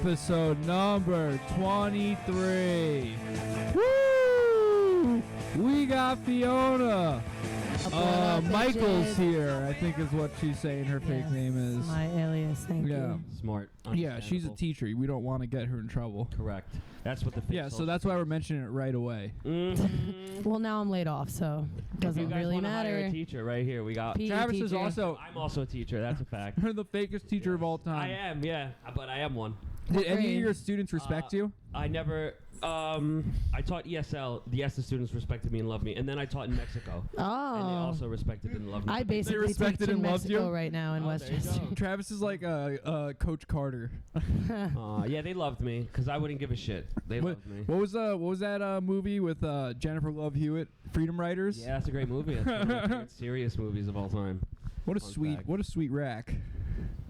Episode number 23. Woo! We got Fiona Michaels here, I think is what she's saying her fake name is. My alias, thank you. Smart. Yeah, she's a teacher. We don't want to get her in trouble. Correct. That's what the fake so that's why we're mentioning it right away. Mm-hmm. Well, now I'm laid off, so it doesn't really matter. Hire a teacher right here. We got Travis is also. I'm also a teacher. That's a fact. the fakest teacher of all time. I am, yeah, but I am one. Did any of your students respect you? I never. I taught ESL. The students respected me and loved me, and then I taught in Mexico. Oh. And they also respected and loved me. I basically respected teach in and loved Mexico you? right now in Westchester. Travis is like Coach Carter. Yeah, they loved me because I wouldn't give a shit. They loved me. What was that movie with Jennifer Love Hewitt, Freedom Writers? Yeah, that's a great movie. That's one of my favorite serious movies of all time. What a sweet rack.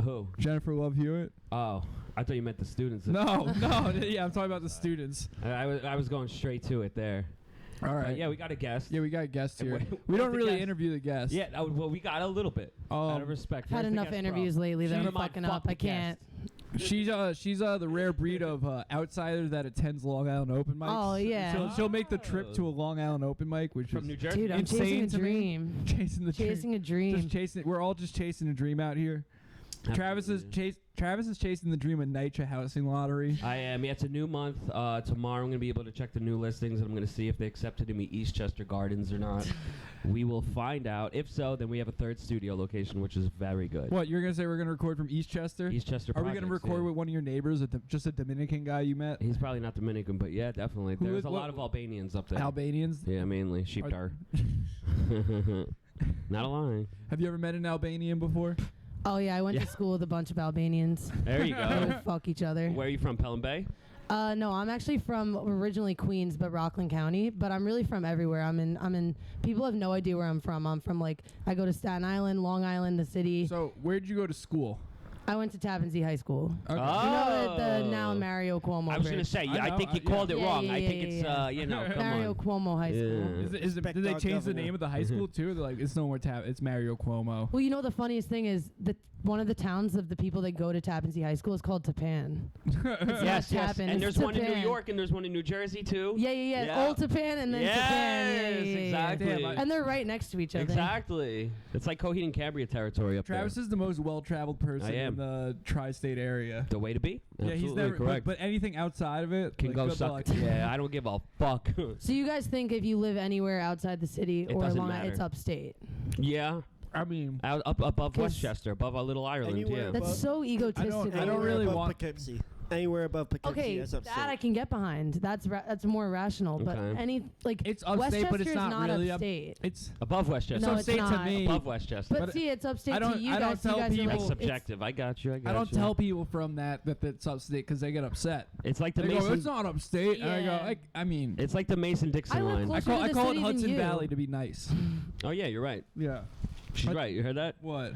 Who? Jennifer Love Hewitt. Oh, I thought you meant the students. No, yeah, I'm talking about the students. I was going straight to it there. All right. Yeah, we got a guest. Yeah, we got a guest here. We don't really interview the guest. Yeah, well, we got a little bit. Out of respect. Had enough interviews lately that I'm fucking up. I can't. She's the rare breed of outsider that attends Long Island open mics. Oh yeah. She'll make the trip to a Long Island open mic, which from is New Jersey. Dude, I'm chasing a dream. Chasing a dream. Just chasing. We're all just chasing a dream out here. Travis is chasing the dream of NYCHA housing lottery. I am. Yeah, it's a new month. Tomorrow I'm going to be able to check the new listings, and I'm going to see if they accepted me Eastchester Gardens or not. We will find out. If so, then we have a third studio location, which is very good. What, you're going to say we're going to record from Eastchester? Eastchester Are we going to record with one of your neighbors, just a Dominican guy you met? He's probably not Dominican, but yeah, definitely. There's a lot of Albanians up there. Albanians? Yeah, mainly. Sheepdar. Not a lie. Have you ever met an Albanian before? Oh yeah, I went to school with a bunch of Albanians. There you They go. would fuck each other. Where are you from, Pelham Bay? No, I'm actually from originally Queens, but Rockland County. But I'm really from everywhere. I'm in. People have no idea where I'm from. I'm from I go to Staten Island, Long Island, the city. So where'd you go to school? I went to Tapan High School. Okay. You know the now Mario Cuomo. I was going to say, I think you called it wrong. I think it's, come Mario on. Cuomo High School. Did they change the name of the high school too? They're like, it's no more it's Mario Cuomo. Well, you know the funniest thing is that one of the towns of the people that go to Tapan High School is called Tapan. Yes. Tapan, And there's one in New Tapan. York and there's one in New Jersey too. Yeah. Old Tapan and then Tapan. Yeah, exactly. Damn, and they're right next to each other. Exactly. It's like Coheed and Cambria territory up Travis there. is the most well-traveled person in the tri-state area. The way to be. Yeah, he's never correct. But anything outside of it can go suck. Yeah, I don't give a fuck. So you guys think if you live anywhere outside the city or Long Island, it's upstate? Yeah. I mean, up above Westchester, above our little Ireland. Yeah. That's so egotistic. I don't really want Poughkeepsie. Anywhere above Poughkeepsie, that's upstate. That I can get behind. That's more rational. But it's upstate, Westchester but it's not really upstate. It's above Westchester. No, it's upstate to me. Above Westchester. But see, it's upstate to you guys. I don't tell people. It's subjective. I got you. I don't tell people from that it's upstate because they get upset. It's like the they Mason. go, it's not upstate. Yeah. And I go, I mean, it's like the Mason-Dixon line. I call it Hudson Valley to be nice. Oh yeah, you're right. Yeah, she's right. You heard that? What?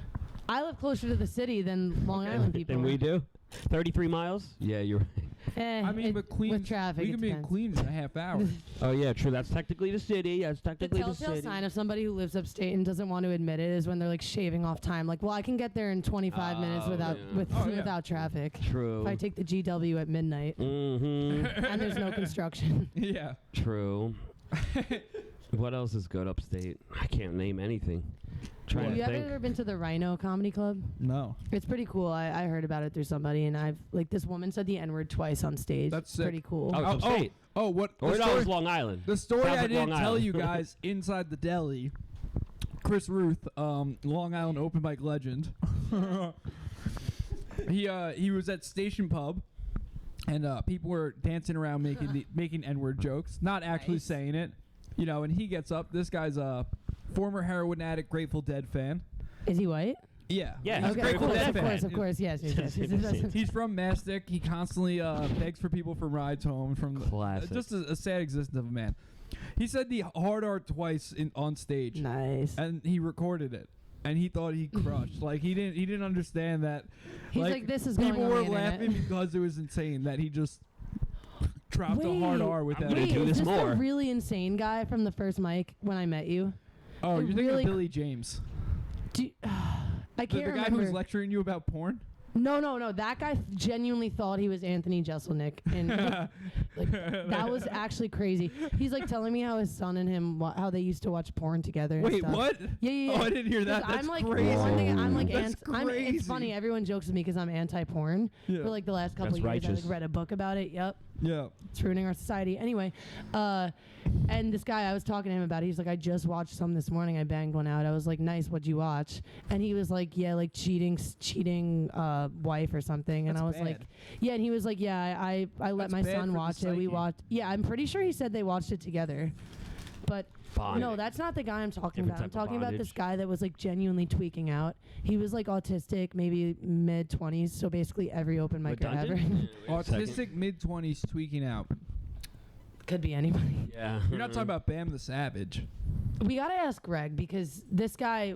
I live closer to the city than Long Island people. Than we do. 33 miles? Yeah, you're right. I mean, but Queens, with traffic, we can be in Queens in a half hour. Oh yeah, true. That's technically the city. That's technically the city. The telltale sign of somebody who lives upstate and doesn't want to admit it is when they're like shaving off time. Like, well, I can get there in 25 minutes without traffic. True. If I take the GW at midnight. Mm-hmm. And there's no construction. Yeah. True. What else is good upstate? I can't name anything. Have you ever been to the Rhino Comedy Club? No. It's pretty cool. I heard about it through somebody, and this woman said the N-word twice on stage. That's sick. Pretty cool. Oh, it's upstate. What? Or that was Long Island. The story Sounds I like didn't Long tell Island. you guys inside the deli. Chris Ruth, Long Island open mic legend. He was at Station Pub. And people were dancing around making N-word jokes, not actually saying it. You know, and he gets up. This guy's a former heroin addict, Grateful Dead fan. Is he white? Yeah. Yeah. He's a Grateful Dead fan. Of course. Yes. He's from Mastic. He constantly begs for people for rides home. Classic. Just a sad existence of a man. He said the hard R twice on stage. Nice. And he recorded it. And he thought he crushed. Like he didn't understand that. He's like this is going on people the were internet. laughing because it was insane that he just dropped a hard R with that. gonna do this is more. The really insane guy from the first mic when I met you? Oh, you're thinking of Billy James. I can't The guy remember. who's lecturing you about porn? No. That guy genuinely thought he was Anthony Jeselnik, and like that was actually crazy. He's like telling me how his son and him, how they used to watch porn together. Wait, and stuff. what? Yeah. Oh, I didn't hear that. That's I'm like, crazy. one thing, I'm like, That's crazy. it's funny. Everyone jokes with me because I'm anti-porn. Yeah. For like the last couple That's of years, I righteous. like read a book about it. Yep. Yeah. It's ruining our society. Anyway, and this guy, I was talking to him about it. He's like, I just watched some this morning. I banged one out. I was like, nice. What'd you watch? And he was like, yeah, like cheating wife or something. And That's I was bad. like, yeah. And he was like, yeah, I let That's my bad son for the watch it. We psyche. watched. Yeah, I'm pretty sure he said they watched it together. But Fine. no, that's not the guy I'm talking Different about. I'm type of talking about this bondage. guy that was like genuinely tweaking out. He was like autistic, maybe mid-20s. So basically every open mic ever. Redundant? Yeah, wait a second. Autistic mid-20s tweaking out. Could be anybody. Yeah. You're not talking about Bam the Savage. We gotta ask Greg because this guy.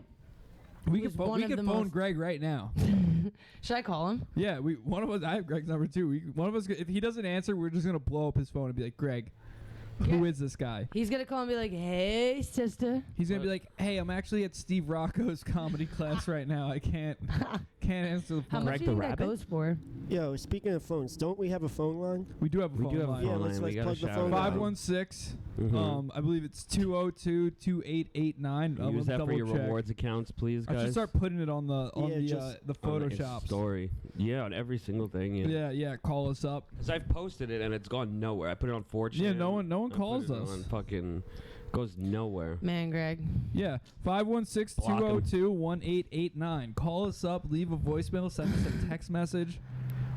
We was could one of the phone most- Greg right now. Should I call him? Yeah, one of us. I have Greg's number too. One of us. If he doesn't answer, we're just gonna blow up his phone and be like, Greg, who Yeah. is this guy? He's gonna call and be like, "Hey, sister." He's gonna be like, hey, I'm actually at Steve Rocco's comedy class right now. I can't answer the How phone. much Greg do the you think that Rabbit? goes for? Yo, speaking of phones, don't we have a phone line? We do have a We phone do have a line. phone Yeah, line. let's We gotta plug the shout phone it out. line. 516. Mhm. I believe it's 202-2889. Use that for your double check. rewards accounts, please, I guys. should start putting it on the Yeah, just the On the Photoshops. story. Yeah, on every single thing. Yeah. Call us up. Because I've posted it and it's gone nowhere. I put it on 4chan. Yeah, no one I put calls it us. On fucking goes nowhere. Man, Greg. Yeah, 516-202-1889. Call us up, leave a voicemail, send us a text message.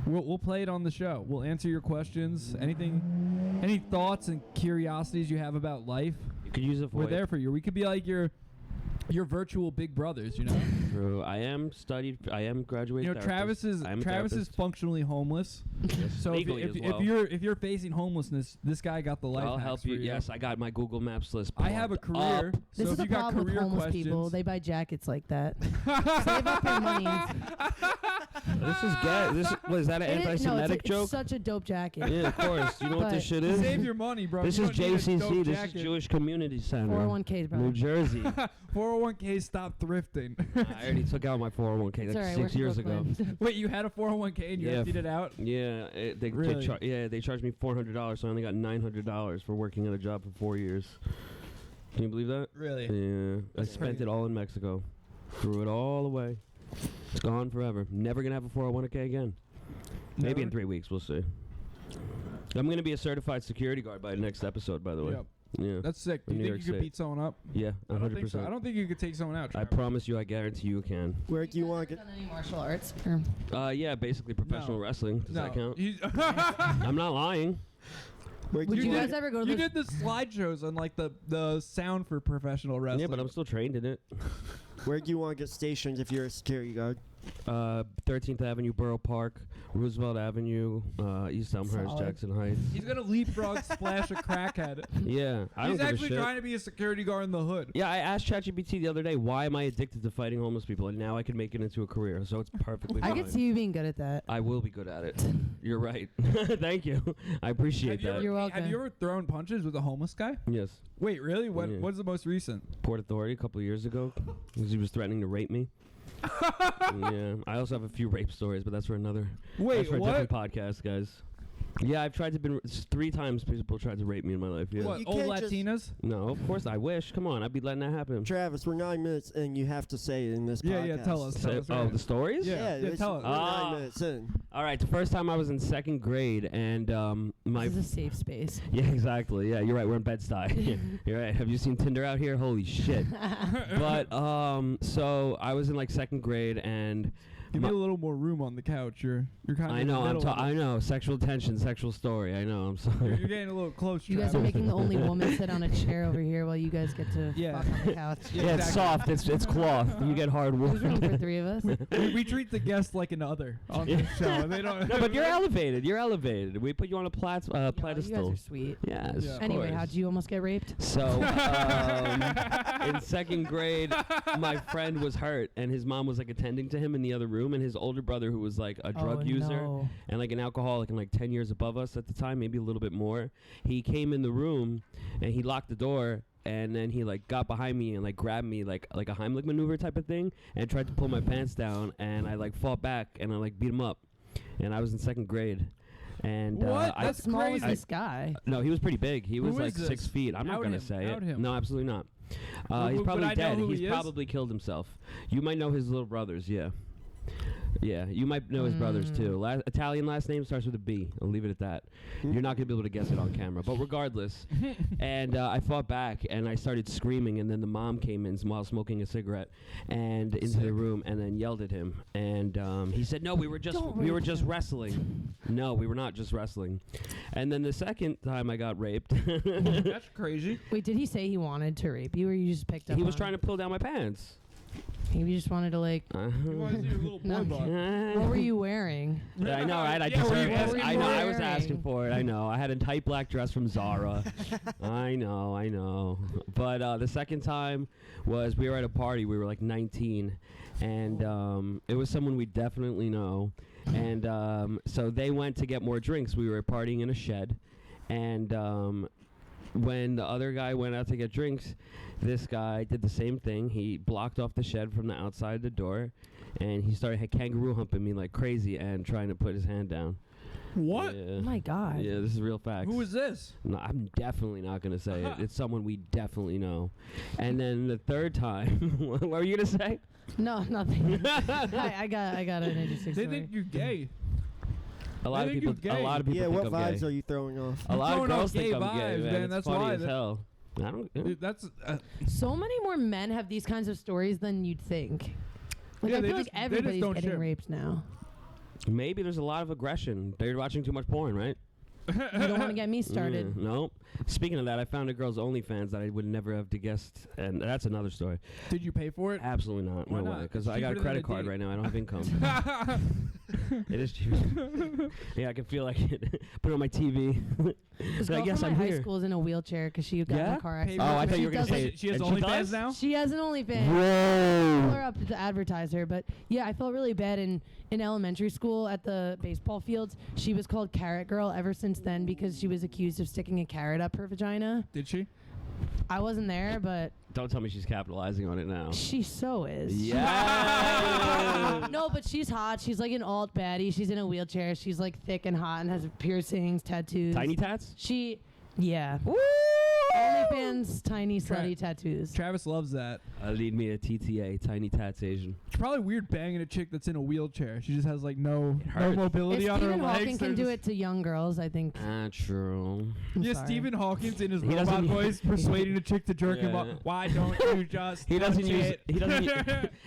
We'll play it on the show. We'll answer your questions. Any thoughts and curiosities you have about life, You could use a voice. we're there for you. We could be like your virtual big brothers, you know? True. I am graduated. You know, Travis is functionally homeless. So if you're facing homelessness, this guy got the life I'll hacks help for you. Yes, I got my Google Maps list. I have a plugged career. up. So This if is the you got problem with career homeless questions, people. They buy jackets like that. Save up your money. This is gay. Was that an anti-Semitic it's joke? such a dope jacket. Yeah, of course. You know what this But- shit is? save your money, bro. This You is don't need a dope JCC. This is jacket. Jewish Community Center. 401ks, brother. New Jersey. 401k, stop thrifting. I already took out my 401k It's like all right, 6 years ago. Wait, you had a 401k and you Yeah. emptied it out? Yeah, Really? they charged me $400, so I only got $900 for working at a job for 4 years. Can you believe that? Really? Yeah, I spent it all in Mexico. Threw it all away. It's gone forever. Never gonna have a 401k again. Maybe in 3 weeks, we'll see. I'm gonna be a certified security guard by the next episode, by the way. Yep. Yeah. That's sick. Do In you New think York you could State. beat someone up? Yeah, I 100%. don't think so. I don't think you could take someone out. I Trevor. promise you, I guarantee you can. Where do you want to Done get? any martial arts? Or Yeah, basically professional No. wrestling. Does that count? You, I'm not lying. Where do Would you want guys ever go to you the did the slideshows on like the sound for professional wrestling. Yeah, but I'm still trained in it. Where do you want to get stationed if you're a security guard? 13th Avenue, Borough Park, Roosevelt Avenue, East Elmhurst, Solid. Jackson Heights. He's gonna leapfrog splash a crackhead. Yeah, I He's don't give a actually shit. trying to be a security guard in the hood. Yeah, I asked ChatGPT the other day, why am I addicted to fighting homeless people? And now I can make it into a career, so it's perfectly I fine. could see you being good at that. I will be good at it. You're right. Thank you. I appreciate Have you, that. ever, You're welcome. have you ever thrown punches with a homeless guy? Yes. Wait, really? What? Yeah. What's the most recent? Port Authority a couple of years ago because he was threatening to rape me. Yeah. I also have a few rape stories, but that's for another. Wait, that's for what? a different podcast, guys. Yeah, I've tried to been 3 times people tried to rape me in my life. Yeah. What? You Old can't just- Latinas? No, of course I wish. Come on, I'd be letting that happen. Travis, we're 9 minutes and you have to say it in this Yeah, podcast. yeah. Tell us. Tell us. Oh, right. the stories? Yeah. Yeah, tell us. We're 9 minutes in. All right. The first time I was in 2nd grade, and my This is a safe space. yeah, exactly. Yeah, you're right. We're in Bed-Stuy. You're right. Have you seen Tinder out here? Holy shit. But so I was in like 2nd grade, and Give me a little more room on the couch. You're kind of. I in the know. middle of it. I know. Sexual tension, sexual story. I know. I'm sorry. You're getting a little close. You guys are Travis. making the only woman sit on a chair over here while you guys get to Yeah. fuck on the couch. Yeah, it's exactly. soft. It's cloth. You get hardwood. There's room for 3 of us. we treat the guest like an other on the show. They don't. No, but you're elevated. You're elevated. We put you on a Yo, you pedestal. guys are sweet. Yes. Yeah. of Anyway, course. how'd you almost get raped? So in 2nd grade, my friend was hurt, and his mom was like attending to him in the other room. room, and his older brother, who was like a drug user and like an alcoholic and like 10 years above us at the time, maybe a little bit more, he came in the room and he locked the door. And then he like got behind me and like grabbed me like a Heimlich maneuver type of thing and tried to pull my pants down, and I like fought back and I like beat him up, and I was in 2nd grade. And what? How small was this guy? No, he was pretty big. He was Who like is 6 feet. I'm not gonna say it. Him. No, absolutely not. He's probably dead. He's probably killed himself. You might know his little brothers. Yeah. Yeah, you might know his brothers too. Italian last name starts with a B. I'll leave it at that. You're not going to be able to guess it on camera. But regardless, and I fought back, and I started screaming, and then the mom came in while smoking a cigarette and into the room and then yelled at him. And he said, no, we were just wrestling. No, we were not just wrestling. And then the second time I got raped. That's crazy. Wait, did he say he wanted to rape you, or you just picked up He was trying to pull down my pants. He just wanted to like. You wanted to see your little boy butt. What were you wearing? I know, right? I deserve it. I know. I was asking for it. I know. I had a tight black dress from Zara. I know. But the second time was we were at a party. We were like 19, and it was someone we definitely know. And so they went to get more drinks. We were partying in a shed, and when the other guy went out to get drinks, this guy did the same thing. He blocked off the shed from the outside the door, and he started kangaroo humping me like crazy and trying to put his hand down. What? Yeah. Oh my God. Yeah, this is real facts. Who is this? No, I'm definitely not going to say it. It's someone we definitely know. And then the third time, what were you going to say? No, nothing. I got an interesting They story. think you're gay. A lot of people gay. yeah, what think I'm vibes gay. are you throwing off? A lot of throwing off girls think gay I'm gay, vibes, man. man. It's That's funny why as hell. I don't. Dude, that's So many more men have these kinds of stories than you'd think. Like, Yeah, I they feel just- like they just everybody's don't getting ship. raped now. Maybe there's a lot of aggression. They're watching too much porn, right? You don't want to get me started. No. Speaking of that, I found a girl's OnlyFans that I would never have guessed, and that's another story. Did you pay for it? Absolutely not. Why No not? way. Because It's I got a cheaper than credit a card date. right now. I don't have income. It is cheap. Yeah, I can feel like it. Put it on my TV. This Like, girl yes, from I'm my high here. school is in a wheelchair because she got in Yeah? a car Pay accident. Oh, I thought She you were going to does say it- She has and OnlyFans does? now? She has an OnlyFans. Whoa. Pull her up to advertise her, but yeah, I felt really bad in elementary school at the baseball fields. She was called Carrot Girl ever since then because she was accused of sticking a carrot up her vagina. Did she? I wasn't there, but Don't tell me she's capitalizing on it now. she so is. Yeah. No, but she's hot. She's like an alt baddie. She's in a wheelchair. She's like thick and hot and has piercings, tattoos. Tiny tats? Yeah. Woo! OnlyFans, tiny slutty tattoos. Travis loves that. Lead me a TTA, tiny tats Asian. It's probably weird banging a chick that's in a wheelchair. She just has like no hurts. mobility If on her Stephen legs. Hawking They're can do just- it to young girls, I think. True. I'm Yeah, sorry. Stephen Hawking's in his He robot doesn't- voice persuading a chick to jerk him Yeah. up. Why don't you just He doesn't touch use it?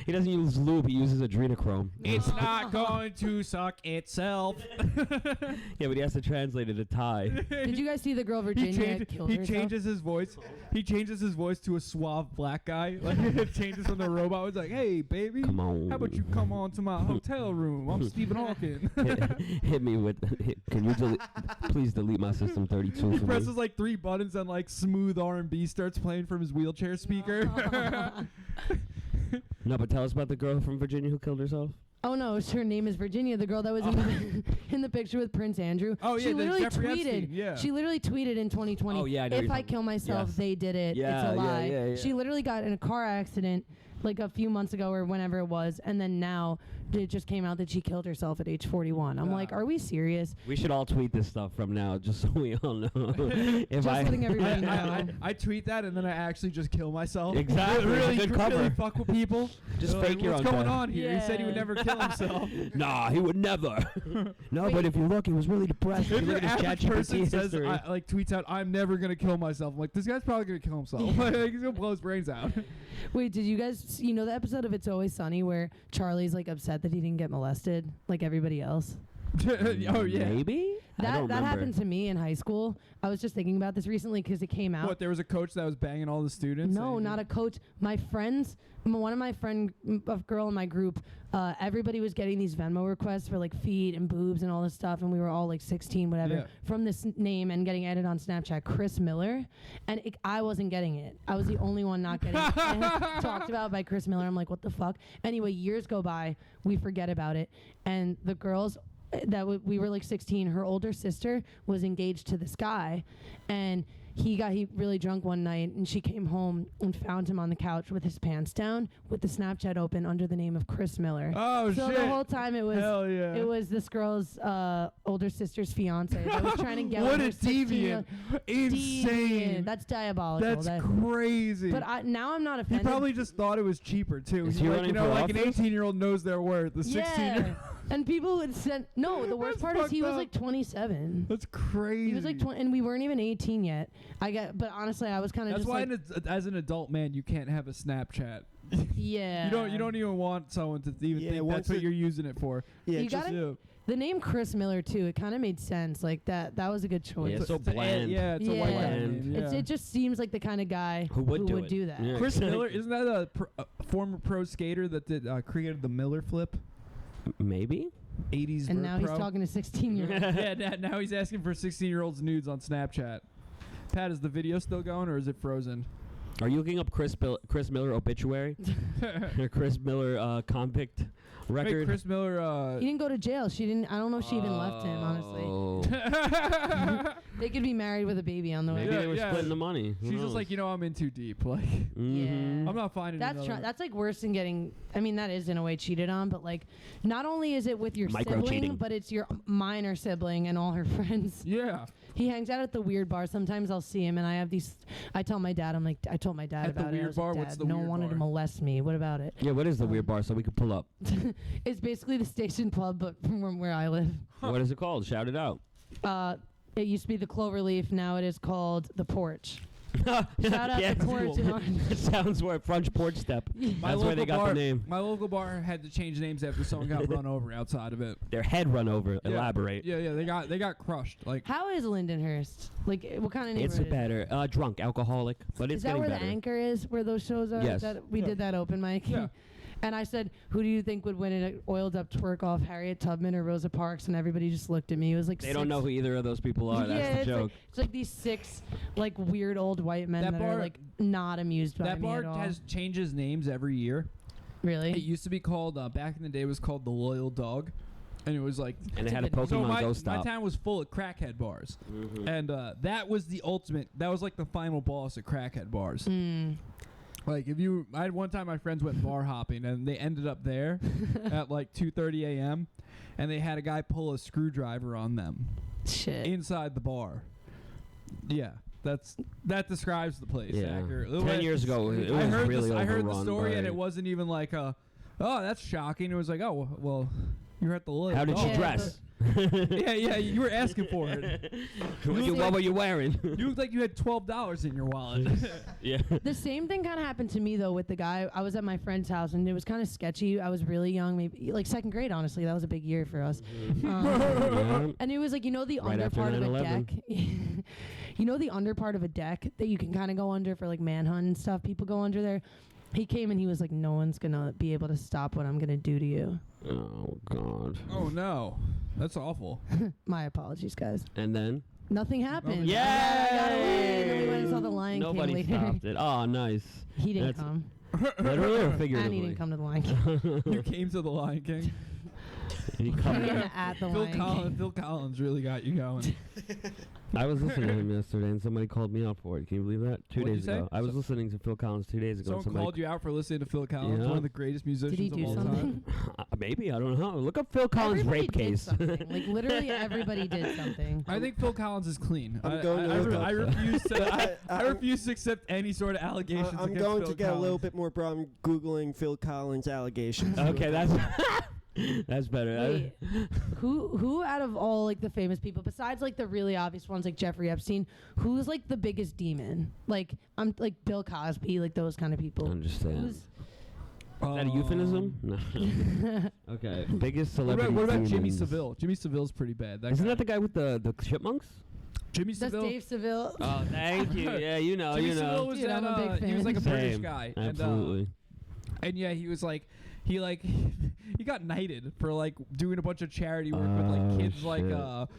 he doesn't use lube. He uses adrenochrome. It's not going to suck itself. Yeah, but he has to translate it to Thai. Did you guys see the girl Virginia killed he herself? changes his voice. He changes his voice to a suave black guy. Like it changes from the robot. It's like, hey, baby, Come on. how about you come on to my hotel room? I'm Stephen Hawking. hit me with. Can you please delete my system 32 He for presses me? like 3 buttons and like smooth R&B starts playing from his wheelchair speaker. No, but tell us about the girl from Virginia who killed herself. Oh no, her name is Virginia, the girl that was in the picture with Prince Andrew. Oh, yeah, she the literally Jeffrey tweeted. Epstein, yeah. She literally tweeted in 2020. Oh, yeah, I know if you're I talking- kill myself, yes. they did it. Yeah, it's a yeah, lie. yeah. She literally got in a car accident like a few months ago or whenever it was, and then now it just came out that she killed herself at age 41. I'm like, are we serious? We should all tweet this stuff from now, just so we all know. If Just letting everybody know. I tweet that and then I actually just kill myself. Exactly, Really, it's a good cover. really fuck with people. Just They're fake like, your what's own going death. on here? He said he would Yeah. never kill himself. Nah, he would never. No, Wait. but if you look, he was really depressed. If If you your look at his average ChatGPT person says, history. like tweets out, I'm never gonna kill myself. I'm like, this guy's probably gonna kill himself. Like, he's gonna blow his brains out. Wait, did you guys, the episode of It's Always Sunny where Charlie's like upset that he didn't get molested like everybody else? Oh yeah. Maybe? I don't That remember. happened to me in high school. I was just thinking about this recently because it came out. What? There was a coach that was banging all the students. No, not a coach. My friends, one of my girl in my group, everybody was getting these Venmo requests for like feet and boobs and all this stuff, and we were all like 16, whatever, Yeah. from this name and getting added on Snapchat, Chris Miller, and I wasn't getting it. I was the only one not getting it. Talked about by Chris Miller. I'm like, what the fuck? Anyway, years go by, we forget about it, and the girls that we were like 16, her older sister was engaged to this guy, and he really drunk one night, and she came home and found him on the couch with his pants down with the Snapchat open under the name of Chris Miller. Oh so shit. the whole time it was Hell yeah. it was this girl's older sister's fiance that was trying to get What with a her deviant. 16-year-old. Insane. That's diabolical. That's crazy. But now I'm not He offended. probably just thought it was cheaper too. Is he Like, running you know, for like an office? 18-year-old knows their worth. The 16-year-old. And people would send. No, the worst That's part is he fucked was up. like 27. That's crazy. He was like 20, and we weren't even 18 yet. But honestly, I was kind of That's just why, like, as an adult man, you can't have a Snapchat. yeah. You don't even want someone to even Yeah, think once that's what it- you're using it for. Yeah, You just, gotta- The name Chris Miller too. It kind of made sense. Like that was a good choice. Yeah, so It's a- bland. Yeah, it's a white guy Bland. name. Yeah. It just seems like the kind of guy Who would do it. that. Yeah. Chris Miller, isn't that a former pro skater that did created the Miller flip? Maybe? 80s And vert now he's pro? talking to 16-year-olds. Yeah, now he's asking for 16-year-olds nudes on Snapchat. Pat, is the video still going or is it frozen? Are you looking up Chris Miller obituary? Or Chris Miller convict record? Wait, Chris Miller. He didn't go to jail. She didn't. I don't know if she even left him. Honestly, Oh. they could be married with a baby on the way. Maybe Yeah, they were yeah. splitting the money. Who She's just knows? like, I'm in too deep. Like, Mhm. Yeah. I'm not finding. That's like worse than getting. I mean, that is in a way cheated on, but like, not only is it with your Micro-cheating. sibling, but it's your minor sibling and all her friends. Yeah. He hangs out at the weird bar. Sometimes I'll see him, and I have these. I tell my dad. I told my dad At the about it. I weird was like, bar? Dad, What's the no weird one wanted to bar? molest me. What about it? Yeah, what is the weird bar so we could pull up? It's basically the station pub, but from where I live. What is it called? Shout it out. It used to be the Cloverleaf. Now it is called the Porch. Shout out Yeah, the Porch in It Orange. sounds where French porch step. My That's where they local got bar, the name. My local bar had to change names after someone got run over outside of it. Their head run over. Yeah. Elaborate. Yeah, they got crushed. Like, How is Lindenhurst? Like, what kind of neighborhood It's is it? better. Drunk, alcoholic, but it's Is that getting where better. the Anchor is, where those shows are? Yes. That we Yeah. did that open mic. Yeah. And I said, who do you think would win an oiled up twerk off, Harriet Tubman or Rosa Parks? And everybody just looked at me. It was like They don't know who either of those people are. yeah, That's the it's joke. It's like these 6 like weird old white men That that, bar- are like not amused by that me bar at all. has changes names every year. It Really? used to be called back in the day. It was called the Loyal Dog, and it was like. And they That's a had a good name. So Pokemon my Ghost Stop. town was full of crackhead bars, Mhm. and that was the ultimate. That was like the final boss of crackhead bars. Mm. Like I had one time my friends went bar hopping and they ended up there at like 2:30 a.m. and they had a guy pull a screwdriver on them Shit. inside the bar. Yeah, that describes the place Yeah. accurately. 10 years ago, it was I heard really I heard the overrun story by- and it wasn't even like oh, that's shocking. It was like, oh well, you're at the Loyal. How did Dog. you dress? yeah, you were asking for it. What were you wearing? You looked like you had $12 in your wallet. Yeah. The same thing kind of happened to me though with the guy. I was at my friend's house and it was kind of sketchy. I was really young, maybe like 2nd grade. Honestly, that was a big year for us. Yeah. And it was like, the Right under after part of a 9/11. deck. The under part of a deck that you can kind of go under for like manhunt and stuff. People go under there. He came and he was like, no one's gonna be able to stop what I'm gonna do to you. Oh God. Oh no, that's awful. My apologies, guys. And then Nothing happened. Yay! I got away. And then we went and saw the Lion nobody King later. stopped it. Oh, nice. He didn't That's- come. Literally or And figuratively? he didn't come to the Lion King. You came to the Lion King. He Came come- at the Lion King. Phil Collins really got you going. I was listening to him yesterday, and somebody called me out for it. Can you believe that? 2 What'd days you say? ago. I was listening to Phil Collins 2 days ago. Someone somebody called you out for listening to Phil Collins, Yeah. one of the greatest musicians Did he of do all something? time. Maybe, I don't know. Look up Phil Collins' Everybody rape did case. something. Like literally everybody did something. I think Phil Collins is clean. I'm going to look up- I refuse to. I I'm- refuse to accept any sort of allegations. I'm against going Phil to get a little Collins. bit more broad. I'm Googling Phil Collins allegations. Okay, that's that's better. Wait, who out of all like the famous people, besides like the really obvious ones like Jeffrey Epstein, who's like the biggest demon? Like I'm like Bill Cosby, like those kind of people. I understand. Who's Is that a euphemism? No. Okay. Biggest What celebrity. about Jimmy demons. Seville? Jimmy Seville's pretty bad. Isn't that the guy with the chipmunks? Jimmy That's Seville? Dave Seville. Oh, thank you. Yeah, you know, Jimmy you Seville know. was Dude, that, I'm a big he was fan. like a British Same. guy. Absolutely. And yeah, he was like, he got knighted for like doing a bunch of charity work with like kids shit.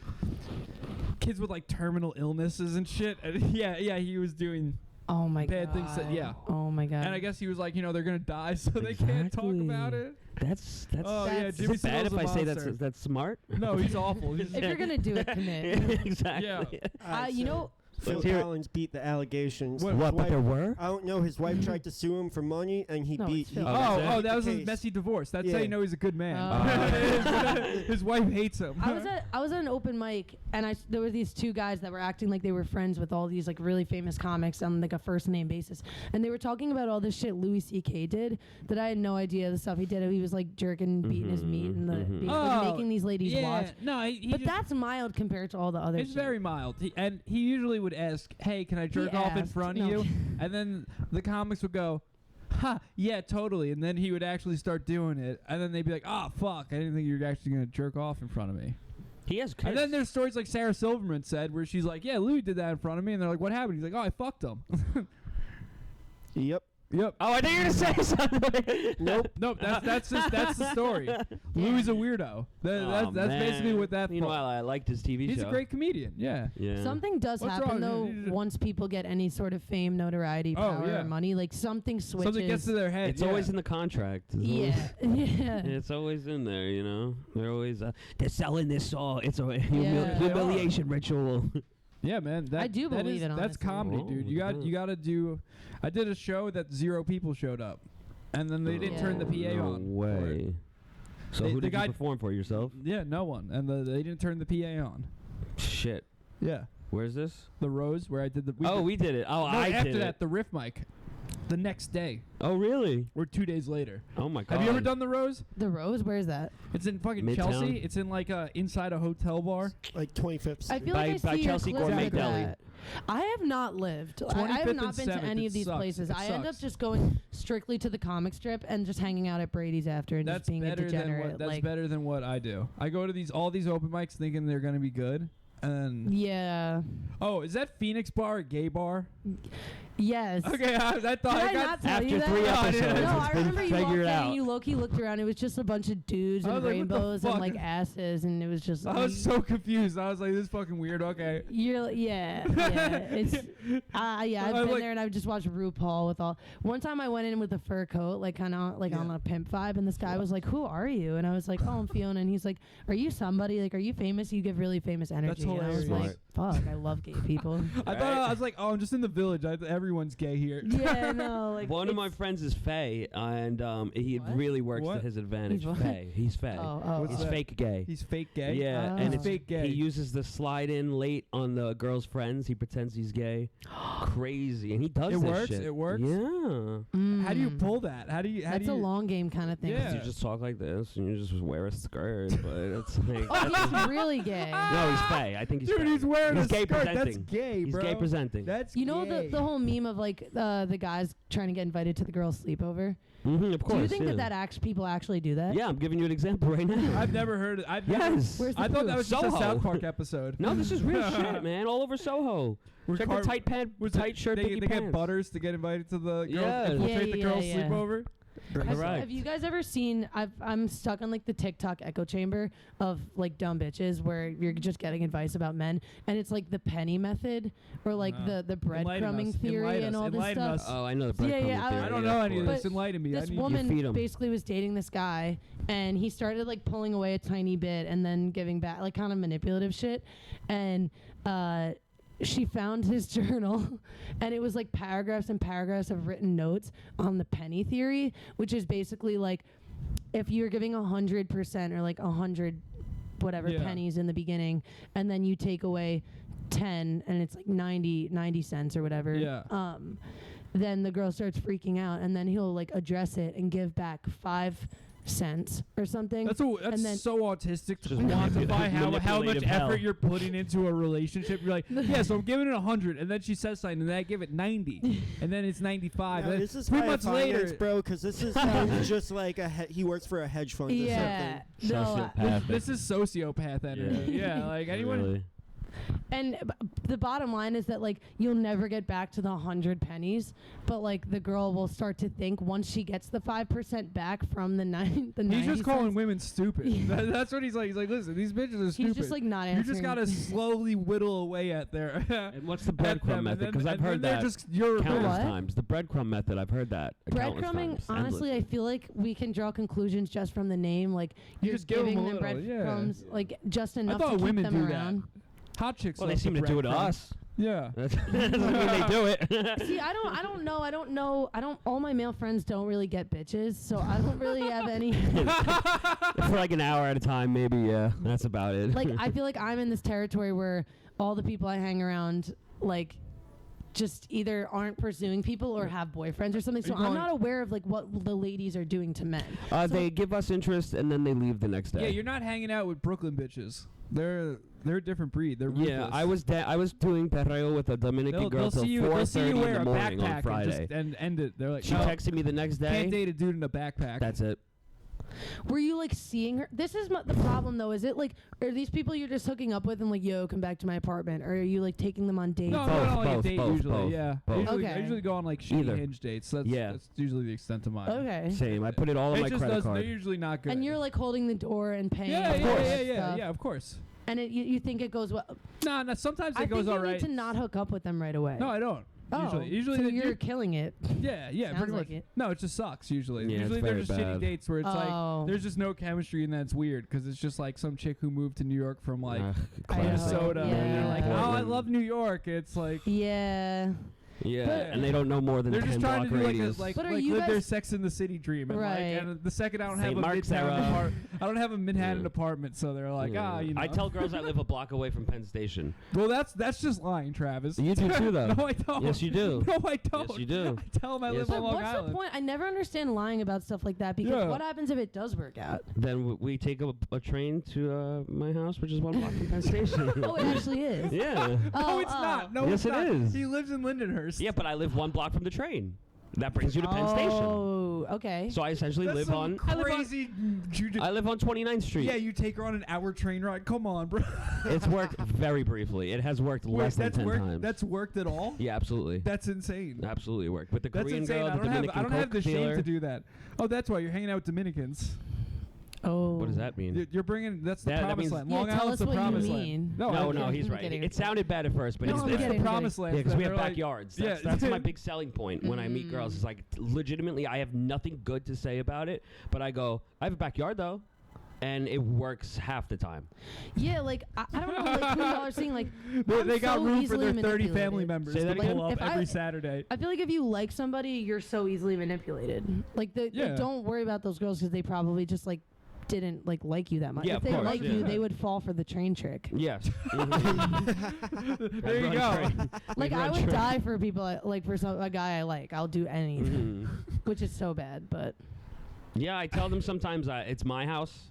kids with like terminal illnesses and shit. And yeah, he was doing Oh my bad god. things. Yeah. Oh my god. And I guess he was like, they're gonna die, so they can't talk Exactly. about it. That's. Oh yeah, That's- Jimmy Is it bad Sevilla's if a I say monster. that's smart? No, he's awful. He's if you're gonna do it, commit. Yeah, exactly. Yeah. You know, Phil Let's hear it. Collins beat the allegations. What- His What? But wife- there were. I don't know. His wife tried to sue him for money, and he No, beat. it's Phil. he- Oh, the that was his case. messy divorce. That's how Yeah. you know he's a good man. Oh. His wife hates him. I was at an open mic, and there were these two guys that were acting like they were friends with all these like really famous comics on like a first name basis, and they were talking about all this shit Louis C.K. did that I had no idea the stuff he did. He was like jerking, beating his meat, and Mhm. like, making these ladies yeah. watch. No, he But just, that's mild compared to all the other. it's shit. very mild. And he usually would ask, "Hey, can I jerk off in asked, front of no. you?" And then the comics would go, "Ha, yeah, totally." And then he would actually start doing it, and then they'd be like, "Oh, fuck, I didn't think you were actually gonna jerk off in front of me." He has kids. And then there's stories like Sarah Silverman said, where she's like, "Yeah, Louis did that in front of me," and they're like, "What happened?" He's like, "Oh, I fucked him." Yep. Yep. Oh, I thought you were gonna say something. Nope. That's the story. Louis is a weirdo. That's basically what that. Meanwhile, I liked his TV He's show. a great comedian. Yeah. Yeah. Something does What's happen wrong? though once people get any sort of fame, notoriety, power, yeah. or money. Like something switches. Something gets to their head. It's yeah. always in the contract. It's yeah, yeah. It's always in there, you know. They're always they're selling this all. It's a Yeah. humiliation ritual. Yeah, man. I do that believe is, it, That's honestly. comedy, Oh, dude. look at You got to do. I did a show that 0 people showed up, and then they didn't turn the PA no on. way. for it. So They- who the did guy- you perform for? Yourself? Yeah, no one, and they didn't turn the PA on. Shit. Yeah, Where's this? the Rose where I did the. We did it. Oh, no, I after did that it. the Riff Mic, the next day Oh, really? or 2 days later. Oh my god. Have you ever done the Rose? The Rose, where's that? It's in fucking Midtown? Chelsea. It's in like inside a hotel bar. Like 25th. I feel By- like I by see Chelsea your clips Gourmet of Deli. that. I have not lived. I 25th have and not been to 7th. any It of these sucks. places. It I end up sucks. just going strictly to the comic strip and just hanging out at Brady's after and That's just being a better than degenerate. what. That's like, better than what I do. I go to all these open mics thinking they're gonna be good, and yeah. oh, is that Phoenix Bar a gay bar? Yes. Okay, I thought Did I I got. not tell After you that? 3 episodes, No, it's I been remember you walked in figured out. and you low-key looked around. It was just a bunch of dudes I and was like, what the rainbows and fuck? like asses, and it was just. I was so confused. I was like, "This is fucking weird." Okay. You're yeah. It's yeah. I've I'm been like- there and I've just watched RuPaul with all. One time I went in with a fur coat, like kind of like on a pimp vibe, and this guy was like, "Who are you?" And I was like, "Oh, I'm Fiona." And he's like, "Are you somebody? Like, are you famous? You give really famous energy." And I was hilarious. like, "Fuck, I love gay people." I thought I was like, "Oh, I'm just in the village. Everyone's gay here." Yeah, no, like One of my it's- friends is Faye, and he What? really works What? to his advantage. He's what? Faye. He's Faye. Oh, He's that? fake gay. He's fake gay. Yeah, Oh. and He's it's fake gay. He uses the slide in late on the girl's friends. He pretends he's gay. Crazy, and he does It this works? shit. It works? Yeah. How do you Mm. pull that? How do you? That's a long game kind of thing. Yeah. You just talk like this, and you just wear a skirt, but it's like. Oh, he's really gay. No, he's Faye. I think he's Dude, Faye. he's wearing He's a gay skirt. presenting. That's gay, He's bro. gay presenting. That's You know gay. the whole meme of like the guys trying to get invited to the girls' sleepover. Of course. Do you think yeah. that people actually do that? Yeah, I'm giving you an example right now. I've never heard it. Yes. Where's the I thought proof? that was just a Soho. South Park episode. No, this is real shit, man. All over Soho. Where Check Car- the tight shirt, They biggie get pants. butters to get invited to the girls. Yes. Infiltrate the Yeah, girls' yeah. sleepover. Have you guys ever seen? I'm stuck on like the TikTok echo chamber of like dumb bitches where you're just getting advice about men, and it's like the penny method or like No. the Enlighten breadcrumbing us. theory and all this Enlighten stuff. us. Oh, I know the breadcrumbing Yeah, theory. I don't yeah, know of any of course. this. Enlighten me. This you feed woman 'em. basically was dating this guy, and he started like pulling away a tiny bit and then giving back, like kind of manipulative shit, and she found his journal, and it was like paragraphs and paragraphs of written notes on the penny theory, which is basically like if you're giving 100% or like 100 whatever Yeah. pennies in the beginning, and then you take away 10 and it's like 90 cents or whatever. Yeah. Then the girl starts freaking out, and then he'll like address it and give back 5 cents or something. That's and then so autistic to Just quantify how much manipulative hell. effort you're putting into a relationship. You're like, yeah, so I'm giving it 100, and then she says something, and then I give it 90, and then it's 95. No, and this is 3 why months finance, later, bro, because this is just like he works for a hedge fund or yeah, something. no, Sociopath. this is sociopath energy. Yeah, like anyone. Really. and the bottom line is that like you'll never get back to the 100 pennies, but like the girl will start to think once she gets the 5% back from the 90 He's just calling cents, women stupid. Yeah. That's what he's like. He's like, listen, these bitches are stupid. he's just like not you answering. just gotta slowly whittle away at their. And what's the at them, breadcrumb and method? then- Because I've and heard then they're that just you're countless What? times. The breadcrumb method, I've heard that countless breadcrumbing. times, Honestly, I endlessly. feel like we can draw conclusions just from the name. Like You you're just give 'em giving a them little, yeah. breadcrumbs, like just enough thought to keep women them do that. around. hot chicks. Well, they love seem to do it to breadcrumb. us. Yeah. That doesn't mean they do it. See, I don't know. All my male friends don't really get bitches, so I don't really have any. For like an hour at a time, maybe. Yeah, that's about it. Like, I feel like I'm in this territory where all the people I hang around, like, just either aren't pursuing people or have boyfriends or something. So Are you I'm calling- not aware of like what the ladies are doing to men. So- They give us interest and then they leave the next day. Yeah, you're not hanging out with Brooklyn bitches. They're a different breed. They're Yeah, ruthless. I was doing Paraplegic with a Dominican girl till they'll see 4:30 you in wear the a morning on backpack Friday. and end it. They're like, She no, texted me the next day. can't date a dude in a backpack. That's it. Were you like seeing her? This is the problem though. Is it like, are these people you're just hooking up with and like, yo, come back to my apartment? Or are you like taking them on dates? No, Both, I'm not like a both, date both, usually. both, Yeah, both. Okay. I usually go on like shitty Either. Hinge dates. That's Yeah. that's usually the extent of mine. Okay. Same. I put it all on It my just credit doesn't. They're card. usually not good. And you're like holding the door and paying. yeah, for yeah, all yeah, that yeah, stuff. yeah. Of course. And you think it goes well? No, sometimes I it goes think all you right. need to not hook up with them right away. No, I don't. Oh, Usually so they you're do- killing it. Yeah, Sounds pretty like much. it. No, it just sucks usually. Yeah, it's Usually they're very just shitty bad. dates where it's Oh. like there's just no chemistry and that's weird because it's just like some chick who moved to New York from like Ugh, Idaho. classic. Minnesota and they're Yeah. like, oh, I Portland. love New York. It's like Yeah. Yeah, But- and they don't know more than they're 10 just trying block to do radius. But are like you live their guys- Sex in the City dream. And Right. and the second I don't St. have a Mark's Midtown era. I don't have a Manhattan Yeah. apartment, so they're like, Yeah. you know. I tell girls I live a block away from Penn Station. Well, that's just lying, Travis. You do too, though. No, I don't. Yes, you do. No, I don't. Yes, you do. I tell them I Yes, live on But Long what's Island. the point? I never understand lying about stuff like that because Yeah. what happens if it does work out? Then we take a train to my house, which is 1 block from Penn Station. Oh, it actually is. Yeah. No, it's not. No, Yes, it's it not. is. He lives in Lindenhurst. Yeah, but I live 1 block from the train. That brings you to Penn Station. Oh, okay. So I essentially That's live some on. crazy. I live on 29th Street. Yeah, you take her on an hour train ride. Come on, bro. It's worked very briefly. It has worked Wait, less than that's 10 worked. times. That's worked at all. Yeah, absolutely. That's insane. Absolutely worked. With the That's Korean insane. girl, the Dominican I don't have the Coke shame dealer. to do that. Oh, that's why you're hanging out with Dominicans. Oh. What does that mean? You're bringing. That's the That promised means- land. Yeah, Long tell Island's us the what you promised mean. land. No, I'm no, kidding. he's I'm right. kidding. It sounded bad at first, but No, it's I'm It's kidding. the promised land. Yeah, because we have They're like- backyards. Yeah, That's my big selling point when I meet girls. It's like, legitimately, I have nothing good to say about it, but I go, I have a backyard, though. And it works half the time. Yeah, like I don't know, like who y'all are seeing, like They, I'm they got so room for easily their 30 family manipulated. members Say to that pull again? up If I- every Saturday. I feel like if you like somebody, you're so easily manipulated. Like Yeah. don't worry about those girls because they probably just like didn't like you that much. Yeah, if of they course, like yeah. you, they would fall for the train trick. Yes. There you go. Like I would die for people like for a guy I like. I'll do anything, Mhm. which is so bad, but Yeah, I tell them sometimes it's my house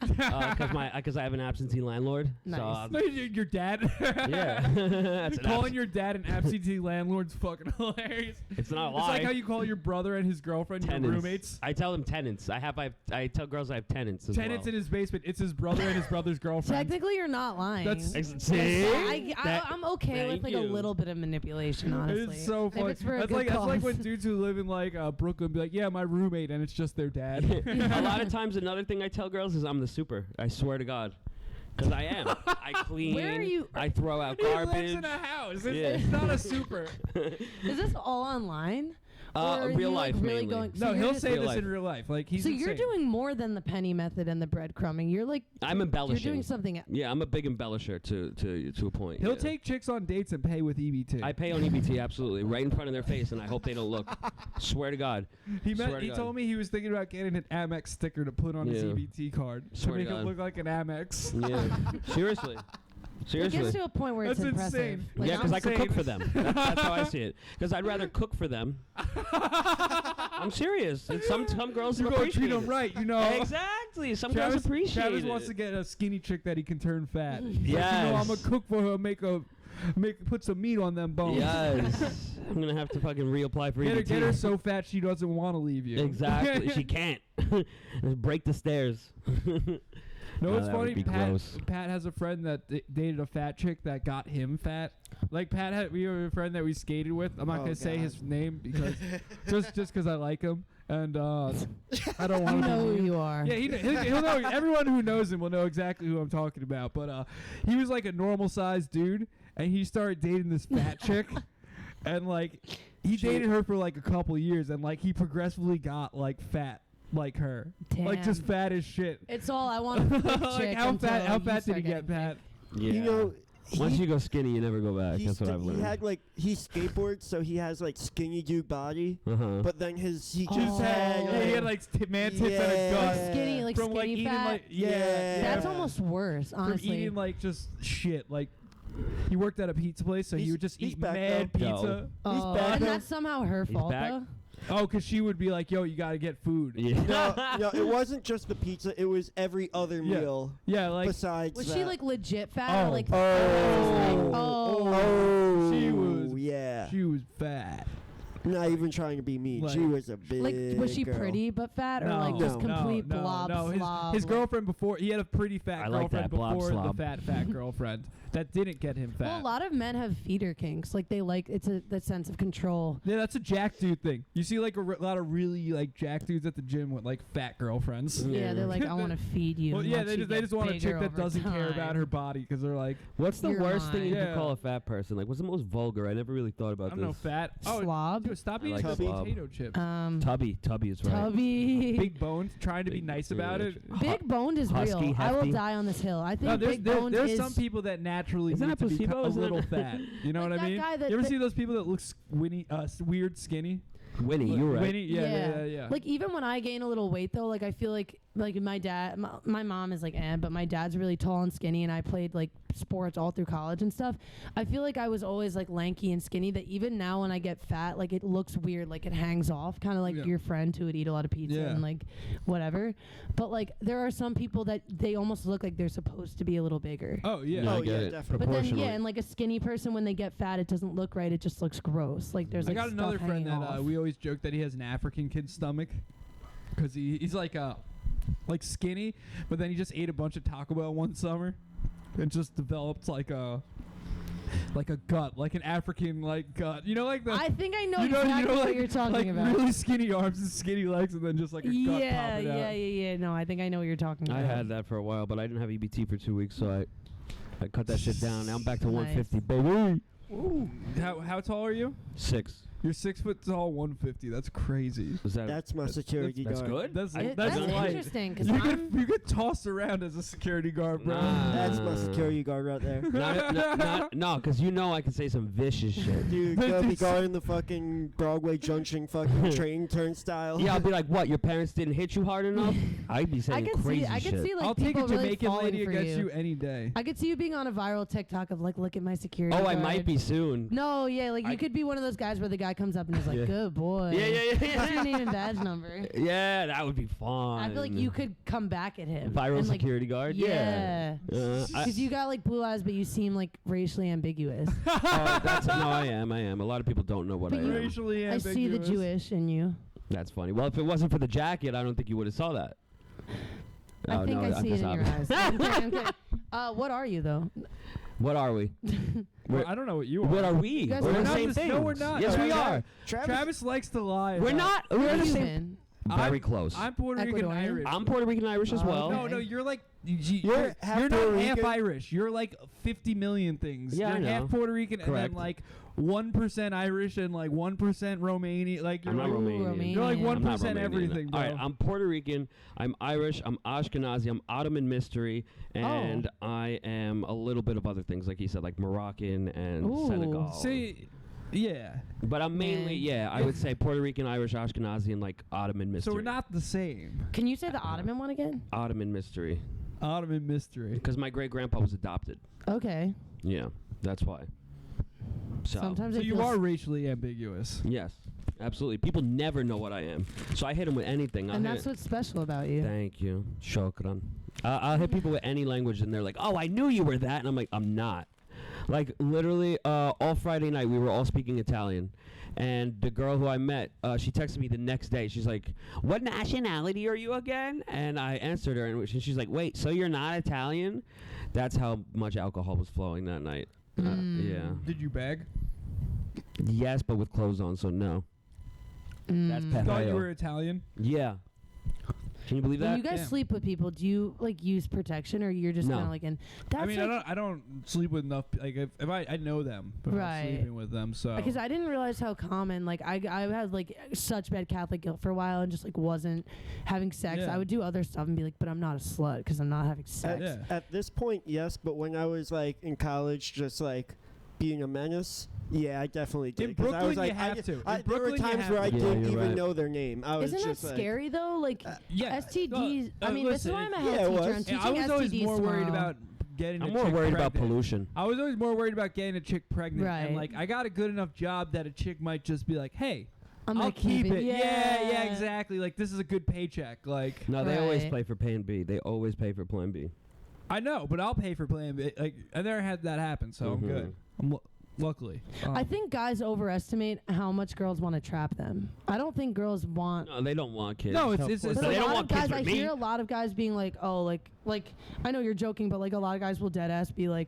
because I have an absentee landlord. Nice. So, No, your dad. yeah. That's an Calling your dad an absentee landlord's fucking hilarious. It's not a It's lie. like how you call your brother and his girlfriend your Tenants. roommates. I tell them tenants. I tell girls I have tenants as Tenants well. in his basement. It's his brother and his brother's girlfriend. technically you're not lying. That's- See? I'm okay with Thank like a you. little bit of manipulation, honestly. It's so If funny. it's for a That's good like when cause. dudes who live in like Brooklyn be like, yeah, my roommate, and it's just their dad. A lot of times, another thing I tell girls is I'm the super. I swear to God. Because I am. I clean. Where are you- I throw out He lives garbage. in a house. It's, Yeah. it's not a super. Is this all online? Or are Real you, life, like, really mainly. going? No, you're he'll just- say Real this life. in real life. Like he's So you're insane. doing more than the penny method and the breadcrumbing. You're like I'm embellishing. you're doing something. Yeah, I'm a big embellisher to a point. He'll yeah. take chicks on dates and pay with EBT. I pay on EBT, absolutely, right in front of their face, and I hope they don't look. Swear to God. He Swear to he God. told me he was thinking about getting an Amex sticker to put on his Yeah. EBT card Swear to to make it God. look like an Amex. Yeah. Seriously. It Seriously. gets to a point where it's That's impressive. insane. Like, Yeah, because I could insane. cook for them. That's how I see it. Because I'd rather cook for them. I'm serious. And some girls You go appreciate treat them it. right, you know. Exactly. Some girls appreciate Travis it. wants to get a skinny chick that he can turn fat. He's like, Yes. you know, I'm gonna cook for her, put some meat on them bones. Yes. I'm gonna have to fucking reapply for EBT. Get her so fat she doesn't want to leave you. Exactly. She can't. Break the stairs. No, it's that would funny. be gross. Pat has a friend that dated a fat chick that got him fat. Like we have a friend that we skated with. I'm not gonna say his name because just because I like him and I don't want to know who you are. Yeah, he'll know. Everyone who knows him will know exactly who I'm talking about. But he was like a normal sized dude, and he started dating this fat chick, and like he dated her for like a couple years, and like he progressively got like fat. Like her, like just Damn. fat as shit. It's all I want. A thick Like chick how until fat? How you fat did start he get, getting Pat? Yeah. You know, Once you go skinny, you never go back. he That's what I've he learned. had like he skateboards, so he has like skinny dude body, Uh-huh. but then he just Oh. had Yeah, he had like man tits and a Yeah. gut. Like skinny, like from skinny like eating fat. like That's yeah. almost worse, honestly. From eating like just shit. Like he worked at a pizza place, so he He's- would just he's eat back mad though. pizza. Oh, back and though. that's somehow her He's fault, back. though. Oh, because she would be like, "Yo, you gotta get food." Yeah. no, it wasn't just the pizza; it was every other Yeah. meal Yeah, like besides. Was that. she like legit fat or Oh. like? Oh, She was- yeah. she was fat. Not even trying to be mean. Like- she was a big. Like, was she girl. pretty but fat, or No, like just no, complete no, blob no. slob? His like- girlfriend before he had a pretty fat I like girlfriend that, blob before the slob. fat girlfriend that didn't get him fat. Well, a lot of men have feeder kinks. Like they like that sense of control. Yeah, that's a jack dude thing. You see like a lot of really like jack dudes at the gym with like fat girlfriends. Yeah, they're like, I want to feed you. Well, and yeah, watch they you just, they get just want a bigger chick that over doesn't care about time." her body because they're like, What's the You're worst thing you mine. could call a fat person? Like, what's the most vulgar? I never really thought I about don't this. know, fat. Oh, Slob. dude, stop I eating like the slob. potato chips. Tubby is right. Tubby. Big boned, trying to be Big- nice yeah, about it. Big boned is Husky, real. I will hefty. die on this hill. I think No, big boned there's is some people that naturally Isn't need that to be placebo? a Isn't little that- fat. You know Like what I that mean? guy that- You ever that- see those people that look weird skinny? Winnie, you're right. Winnie, yeah. Like even when I gain a little weight though, like I feel like my dad, my mom is like, but my dad's really tall and skinny, and I played like sports all through college and stuff. I feel like I was always like lanky and skinny. That even now when I get fat, like it looks weird, like it hangs off, kind of like Yeah. your friend who would eat a lot of pizza Yeah. and like whatever. But like there are some people that they almost look like they're supposed to be a little bigger. Oh yeah. No, I Oh, get yeah, it. definitely. But then Proportionally. yeah, and like a skinny person when they get fat, it doesn't look right. It just looks gross. Like there's I like got another stuff friend hanging that off. we always joke that he has an African kid stomach because he's like skinny, but then he just ate a bunch of Taco Bell one summer and just developed like a gut, like an African like gut. You know, like the I think I know you know, exactly what like, you're talking like about. really skinny arms and skinny legs, and then just like a gut Yeah, popping out. yeah. No, I think I know what you're talking I about. had that for a while, but I didn't have EBT for 2 weeks, so I cut that shit down. Now I'm back to Nice. 150, baby. Ooh. How tall are you? 6. You're 6 foot tall, 150. That's crazy. Is that That's my security that's guard. good? That's I- that's That's light. interesting because You get tossed around as a security guard, bro. Nah. That's my security guard right there. No, because you know I can say some vicious shit. Dude, gonna be guarding the fucking Broadway Junction fucking train turnstile. Yeah, I'll be like, what? Your parents didn't hit you hard enough? I'd be I saying could crazy see, I shit. could see like I'll take a people really Jamaican falling lady for against you any day. I could see you being on a viral TikTok of like, look at my security. Oh, I guard. might be soon. No, yeah, like I- you could be one of those guys where the guy comes up and is like, Yeah. good boy. Yeah. What's your name and badge number? Yeah, that would be fun. I feel like you could come back at him. Viral and, like, security guard? Yeah. I- Because you got like blue eyes, but you seem like racially ambiguous. no, I am. A lot of people don't know what But I you- am. Racially I see the ambiguous. Jewish in you. That's funny. Well, if it wasn't for the jacket, I don't think you would have saw that. I Oh, think no, I I'm see it just in your eyes. obvious. I'm kidding. What are you though? What are we? Well, I don't know what you are. What are we? guys We're are the not same the- thing. no, we're not. Yes, we Travis- are. Travis likes to lie. We're about- not. We're the Human. same. Very close. I'm Puerto Rican Ecuadorian? Irish. I'm Puerto Rican Irish as Oh, well. okay. No, you're like You're half you're Puerto not half Rican. Irish. You're like 50 million things. Yeah, you're I half know. Puerto Rican Correct. and then like 1% Irish and like 1% Romanian. Like you're I'm not like, Romanian. You're like I'm 1% not Romanian. everything, bro. All right, I'm Puerto Rican. I'm Irish. I'm Ashkenazi. I'm Ottoman mystery, and I am a little bit of other things, like he said, like Moroccan and Ooh. Senegal. See, yeah. But I'm mainly, Man. I would say Puerto Rican, Irish, Ashkenazi, and like Ottoman mystery. So we're not the same. Can you say the Ottoman one again? Ottoman mystery, Ottoman mystery. because my great grandpa was adopted. Okay. Yeah, that's why. Sometimes So it you feels- are racially ambiguous. Yes, absolutely. People never know what I am, so I hit them with anything. and that's what's special about you. Thank you, shukran. I'll hit people with any language, and they're like, "Oh, I knew you were that," and I'm like, "I'm not." Like literally, all Friday night we were all speaking Italian, and the girl who I met, she texted me the next day. She's like, "What nationality are you again?" And I answered her, and she's like, "Wait, so you're not Italian?" That's how much alcohol was flowing that night. Yeah. Did you bag? Yes, but with clothes on, so no. That's You thought you Frail. were Italian? Yeah. Can you believe When that? you guys Damn. sleep with people, do you like use protection, or you're just No. kind of like in? That's I mean, like, I don't sleep with enough. Like, if I know them, but I'm Right. sleeping with them. So because I didn't realize how common. Like I had like such bad Catholic guilt for a while, and just like wasn't having sex. Yeah. I would do other stuff and be like, but I'm not a slut because I'm not having sex. Yeah. At this point, yes, but when I was like in college, just like being a menace, yeah, I definitely did. In 'Cause I was Brooklyn, you like, have to. In there were Brooklyn, you times have where I to. Yeah, didn't you're even right. know their name. I was Isn't that just like, scary though? Like yeah, STDs. Well, I mean, this is listen, why I'm a yeah, health it teacher. was. I'm teaching I was always STDs more worried tomorrow. about getting. I'm a more chick worried about pregnant. pollution. I was always more worried about getting a chick pregnant. Right. And like, I got a good enough job that a chick might just be like, "Hey, I'm gonna I'll keep it." Yeah, Yeah, exactly. Like, this is a good paycheck. Like, No, they always Right. play for Plan B. They always pay for Plan B. I know, but I'll pay for Plan B. Like, I never had that happen, so I'm good. Luckily. I think guys overestimate how much girls want to trap them. I don't think girls want. No, they don't want kids. No, it's But But a they don't lot want of guys, kids I with me. hear a lot of guys being like, "Oh, like I know you're joking, but like a lot of guys will dead ass be like,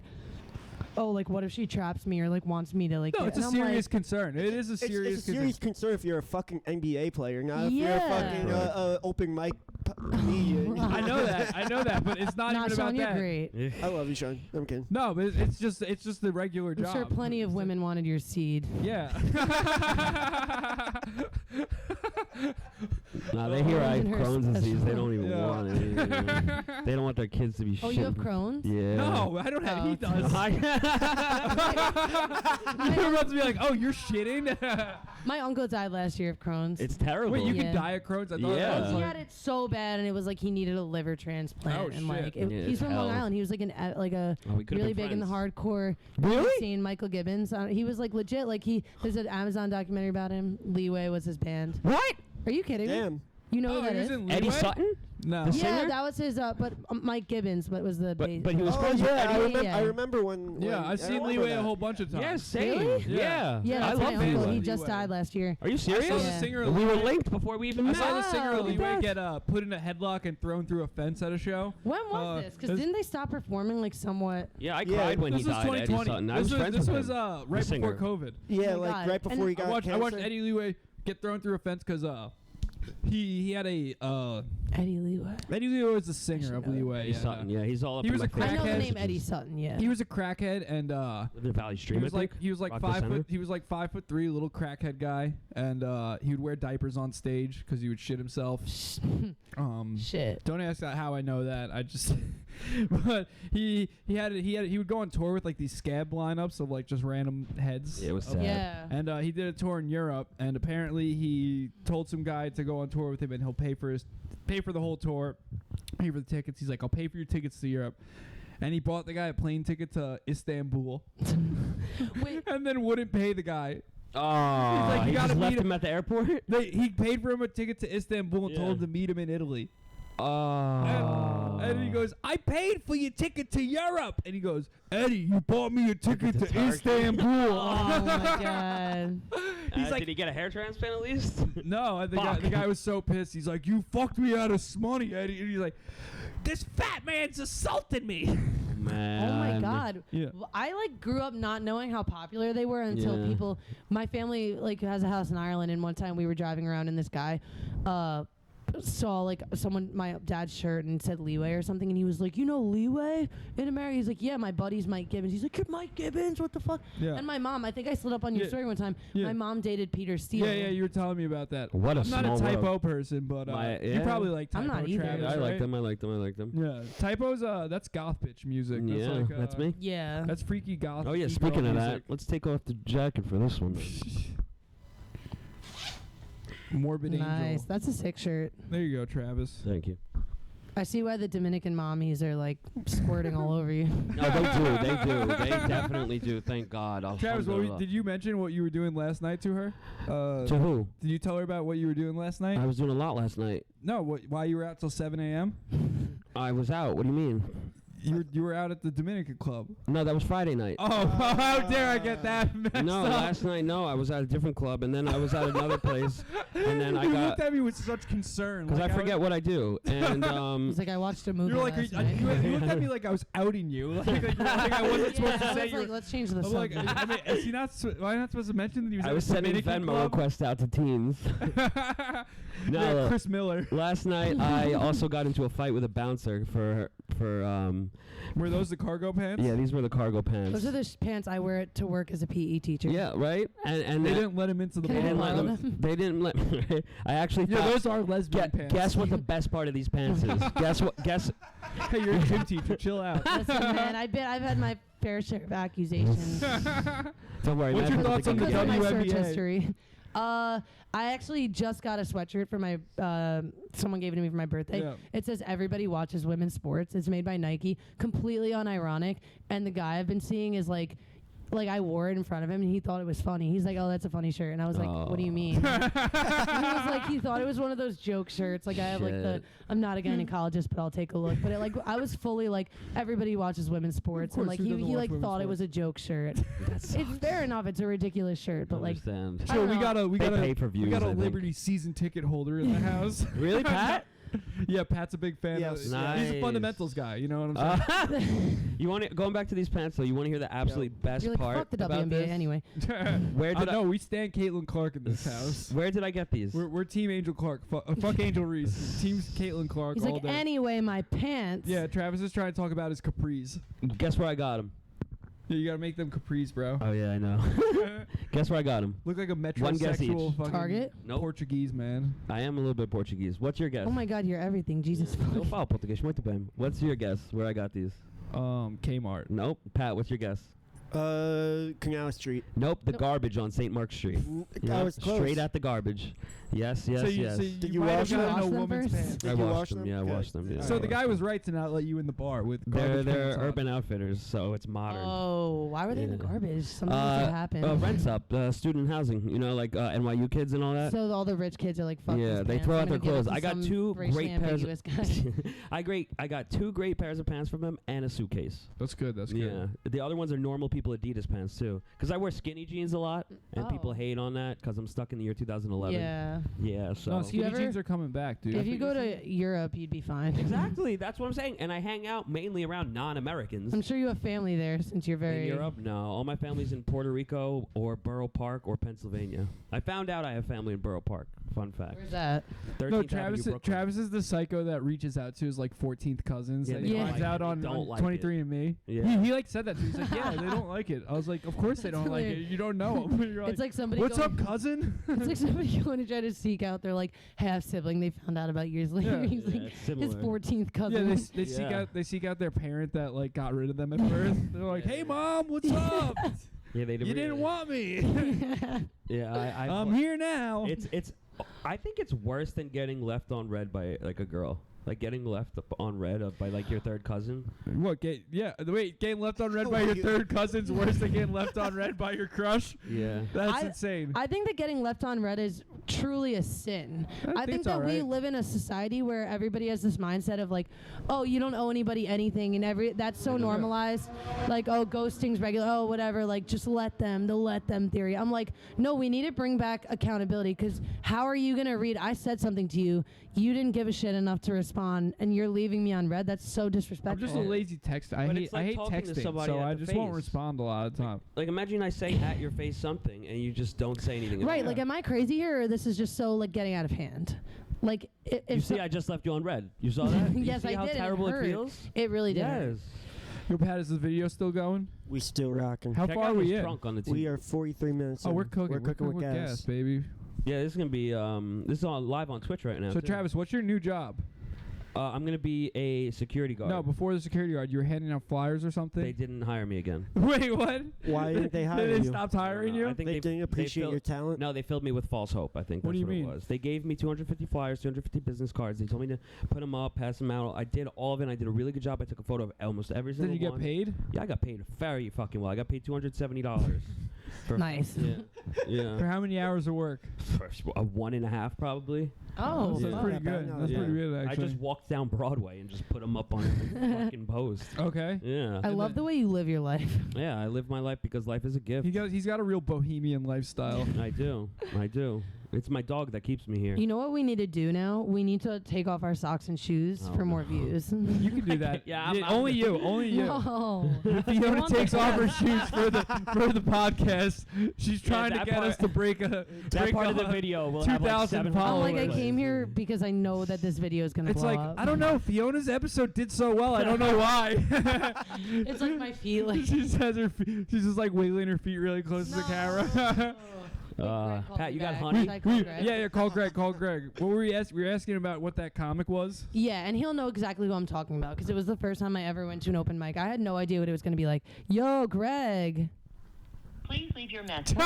oh, like what if she traps me or like wants me to like?" no, get-" it's a and I'm serious like, concern. It is a serious it's a serious concern. concern if you're a fucking NBA player, not if you're a Yeah. fucking Right. open mic comedian. I know that, but it's not Nah, even Sean, about you're that. great. I love you, Sean. I'm kidding. No, but it's just the regular I'm job. sure plenty of women wanted your seed. Yeah. Nah, they hear I have Imagine her Crohn's disease. They special. don't even Yeah. want it. You know? They don't want their kids to be Oh, you have Crohn's? Yeah. No, I don't have. Oh, He does. You're about to be like, "Oh, you're shitting." My uncle died last year of Crohn's. It's terrible. Wait, you Yeah. can die of Crohn's? I thought Yeah. that was He like, had it so bad, and it was like he needed a liver transplant. Oh, and shit. like Yeah, he's it's from Long hell. Island. He was like a Oh, we could've really been big in the friends. hardcore Really? scene. Michael Gibbons. He was like legit. Like there's an Amazon documentary about him. Leeway was his band. What? Are you kidding me? Damn. You know oh, who that he was is? in Eddie Leeway? Sutton? No. The Yeah, singer? that was his. But Mike Gibbons, but was the bass. But he was Oh friends with yeah, Eddie. I remember. Yeah. I remember when. Yeah, when- I've I seen remember Leeway that. a whole bunch of times. Yeah, same. Really? Yeah. Yeah, I that's love my uncle. Leeway. He just died last year. Are you I serious? saw the Yeah. singer of We were Leeway. linked before we even I met. saw the singer of Wow. Leeway get put in a headlock and thrown through a fence at a show. When was this? Because didn't they stop performing like somewhat? Yeah, I Yeah, cried when This he was died, Eddie 2020. Sutton. I This was friends this with was him. right singer. before COVID. Yeah, Oh my like God. right before And he got I watched cancer. Eddie Leeway get thrown through a fence because he had a Eddie Leeway. Eddie Leeway was the singer should of know that. Leeway. Eddie Sutton, yeah, he's all up He in was my a Facebook I know the crackhead. name Eddie Sutton. Yeah. He was a crackhead and Lived in Valley he Stream, was I think. he was like Rockville Center. he was like 5'3", little crackhead guy, and he would wear diapers on stage because he would shit himself. Shit. Don't ask that how I know that. I just, but he would go on tour with like these scab lineups of like just random heads. Yeah, it was of- sad. Yeah. And he did a tour in Europe, and apparently he told some guy to go on tour with him, and he'll pay for the whole tour, pay for the tickets. He's like, "I'll pay for your tickets to Europe," and he bought the guy a plane ticket to Istanbul, Wait. and then wouldn't pay the guy. Oh, like, you he gotta just left meet him at the airport? He paid for him a ticket to Istanbul and Yeah. told him to meet him in Italy. Oh. And he goes, "I paid for your ticket to Europe." And he goes, "Eddie, you bought me a ticket to Istanbul." Oh my god. He's like, did he get a hair transplant at least? no, the guy was so pissed. He's like, "You fucked me out of money, Eddie." And he's like, "This fat man's assaulting me." Oh my god. Yeah. I like grew up not knowing how popular they were until Yeah. people. My family like has a house in Ireland, and one time we were driving around, and this guy saw like my dad's shirt and said Leeway or something, and he was like, "You know Leeway in America?" He's like, "Yeah, my buddy's Mike Gibbons." He's like, "You're Mike Gibbons? What the fuck?" Yeah. And my mom, I think I slid up on your Yeah. story one time. Yeah. My mom dated Peter Steele. Yeah, you were telling me about that. What a I'm not a small typo world. person, but you yeah. probably like typo. I'm not either. Travis, I like right? them, I like them. Yeah, typos. That's goth bitch music. That's Yeah, like, that's me. Yeah. That's freaky goth. Oh yeah, geek speaking girl of that, music. let's take off the jacket for this one. Morbid Nice. Angel. That's a sick shirt. There you go, Travis. Thank you. I see why the Dominican mommies are like squirting all over you. No, they do. They definitely do. Thank God. Travis, did you mention what you were doing last night to her? To who? Did you tell her about what you were doing last night? I was doing a lot last night. No, why you were out till 7 a.m.? I was out. What do you mean? You were out at the Dominican club. No, that was Friday night. Oh, how dare I get that messed No, up. last night, no. I was at a different club, and then I was at another place, and then I You got... looked at me with such concern. Because like I forget what I do, and... He's like, I watched a movie You're like, last you night. looked at me like I was outing you. Like I wasn't supposed to I say was you like, let's change the I'm like, subject. I mean, is he not? Am I not supposed to mention that he was? I at was the sending Dominican Venmo club? requests out to teens. No, Yeah, Chris Miller. last night, I also got into a fight with a bouncer for Were those the cargo pants? yeah, these were the cargo pants. Those are the pants I wear to work as a PE teacher. Yeah, right? And They didn't let him into the Can I bar. borrow them? They didn't let me. I actually Yeah, thought... those are lesbian pants. Guess what the best part of these pants is? Guess what? Guess... Hey, you're a gym teacher. Chill out. Listen, man, I've had my fair share of accusations. Don't worry. What's your thoughts on the Because of my search WNBA? history. I actually just got a sweatshirt for my someone gave it to me for my birthday. Yeah. It says everybody watches women's sports. It's made by Nike, completely unironic. And the guy I've been seeing is like I wore it in front of him and he thought it was funny. He's like, "Oh, that's a funny shirt." And I was like, "What do you mean?" And he was like, he thought it was one of those joke shirts. Like I have like the Shit. I'm not a gynecologist, but I'll take a look. But I was fully like, everybody watches women's sports, and course, like who he doesn't like watch thought women's it was a joke shirt. That's It's fair enough. It's a ridiculous shirt, but like understand. I So don't know. we They got pay per we views, got a I think. Liberty season ticket holder in the house. Really, Pat? Yeah, Pat's a big fan. Yes. He's a Nice. fundamentals guy. You know what I'm saying? You want to going back to these pants though? You want to hear the absolute best You're like, part fuck the about WNBA this? anyway. Where did No, we stand Caitlin Clark in this house. Where did I get these? We're Team Angel Clark. Fuck Angel Reese. Team Caitlin Clark He's all like, day. anyway, my pants. Yeah, Travis is trying to talk about his capris. Guess where I got them? Yeah, you gotta make them capris, bro. Oh yeah, I know. Guess where I got them? Look like a One guess metrosexual each. fucking Target? Nope. Portuguese man. I am a little bit Portuguese. What's your guess? Oh my God, you're everything. Jesus Eu fuck. falo português muito bem. What's your guess? Where I got these? Kmart. Nope. Pat, what's your guess? Canal Street. Nope. The Nope. garbage on St. Mark's Street. I Yep, was close. straight at the garbage. Yes, yes, so you, yes. So Did you you might wash have them? gotten a Wash them woman's first? pants. Did I you washed wash them. them? Yeah, I Good. washed them. Yeah. So the Alright. guy was right to not let you in the bar with They're garbage pants on. Urban Outfitters, so it's modern. Oh, why were they in the Yeah. garbage? Something must have happened. Rents up, student housing. You know, like NYU kids and all that. So all the rich kids are like, fuck Yeah, these they pants. throw I'm out their gonna give it clothes. to I got some two racially great pairs. ambiguous guy. I got two great pairs of pants from them and a suitcase. That's good. That's Yeah, good. the other ones are normal people Adidas pants too. Because I wear skinny jeans a lot, and people Oh. hate on that because I'm stuck in the year 2011. Yeah. Yeah. So No, skinny ever- jeans are coming back, dude. If you go to Europe, you'd be fine. exactly, that's what I'm saying. And I hang out mainly around non-Americans. I'm sure you have family there since you're very. In Europe, no. All my family's in Puerto Rico or Borough Park or Pennsylvania. I found out I have family in Borough Park. Fun fact. Where's that? 13th No, Avenue, Travis. Brooklyn. Travis is the psycho that reaches out to his like 14th cousins Yeah, that they he don't finds like out it. on, They don't like 23andMe. Yeah. He like said that to me. He's like, yeah, they don't like it. I was like, of course they That's don't like it. weird. You don't know them. You're It's like somebody. what's going, up, cousin? It's like somebody going to try to seek out their like half sibling they found out about years later. Yeah. He's Yeah, like it's his similar. 14th Yeah, cousin. they seek out their parent that like got rid of them at birth. They're like, Yeah. hey mom, what's up? Yeah, they You didn't want me. Yeah, I'm here now. It's. I think it's worse than getting left on red by like a girl. Like getting left up on red by like your third cousin. What? Getting left on red by your third cousin's worse than getting left on red by your crush. Yeah. That's insane. I think that getting left on red is truly a sin. I think it's that we alright. live in a society where everybody has this mindset of like, oh, you don't owe anybody anything, and that's so normalized. Like, oh, ghosting's regular. Oh, whatever. Like, just let them. The let them theory. I'm like, no, we need to bring back accountability because how are you gonna read? I said something to you. You didn't give a shit enough to respond, and you're leaving me on red. That's so disrespectful. I'm just a lazy text. I But hate it's like I hate talking to texting, somebody so at I the just won't face. respond a lot of the time. Like imagine I say at your face something and you just don't say anything. at Right, all. like, am I crazy here, or this is just so, like, getting out of hand? Like, if You see, I just left you on red. You saw that? You Yes, see I how did, and it terrible it hurt. feels? it really did. Yes. Yo, Pat, is the video still going? We still rocking. How Check far out are we his in? trunk on the TV. We are 43 minutes. Oh, in. we're cooking. We're cooking with gas. baby. Yeah, this is gonna be this is on live on Twitch right now. So, too. Travis, what's your new job? I'm gonna be a security guard. No, before the security guard, you were handing out flyers or something. They didn't hire me again. Wait, what? Why didn't they hire you? They stopped hiring you? I think They didn't appreciate your talent? No, they filled me with false hope. I think What that's do you what mean? it was. They gave me 250 flyers, 250 business cards. They told me to put them up, pass them out. I did all of it. And I did a really good job. I took a photo of almost every single Did you one. get paid? Yeah, I got paid very fucking well. I got paid $270. Nice. Yeah. For how many hours of work? For a 1.5 probably. Oh, So Yeah. that's pretty Not bad, good. not That's bad. pretty good, I actually. just walked down Broadway and just put them up on every fucking post. Okay. Yeah. I love the way you live your life. Yeah, I live my life because life is a gift. He's got a real bohemian lifestyle. I do. It's my dog that keeps me here. You know what we need to do now? We need to take off our socks and shoes Oh, for more no. views. You can do that. Yeah, I'm only you. Only you. No. Fiona want takes the- off her shoes for the podcast. She's trying to that get part- us to break a that part of the a- video will have like 2,000 7 I'm like, I followers. came here because I know that this video is gonna It's blow like up. I don't know. Fiona's episode did so well. I don't know why. It's like my feet, like. she just has her feet. She's just like wiggling her feet really close to the camera. Pat, you got honey? Yeah, call Greg. Call Greg. What were we asking? We were asking about what that comic was. Yeah, and he'll know exactly who I'm talking about because it was the first time I ever went to an open mic. I had no idea what it was going to be like. Yo, Greg. Please leave your message.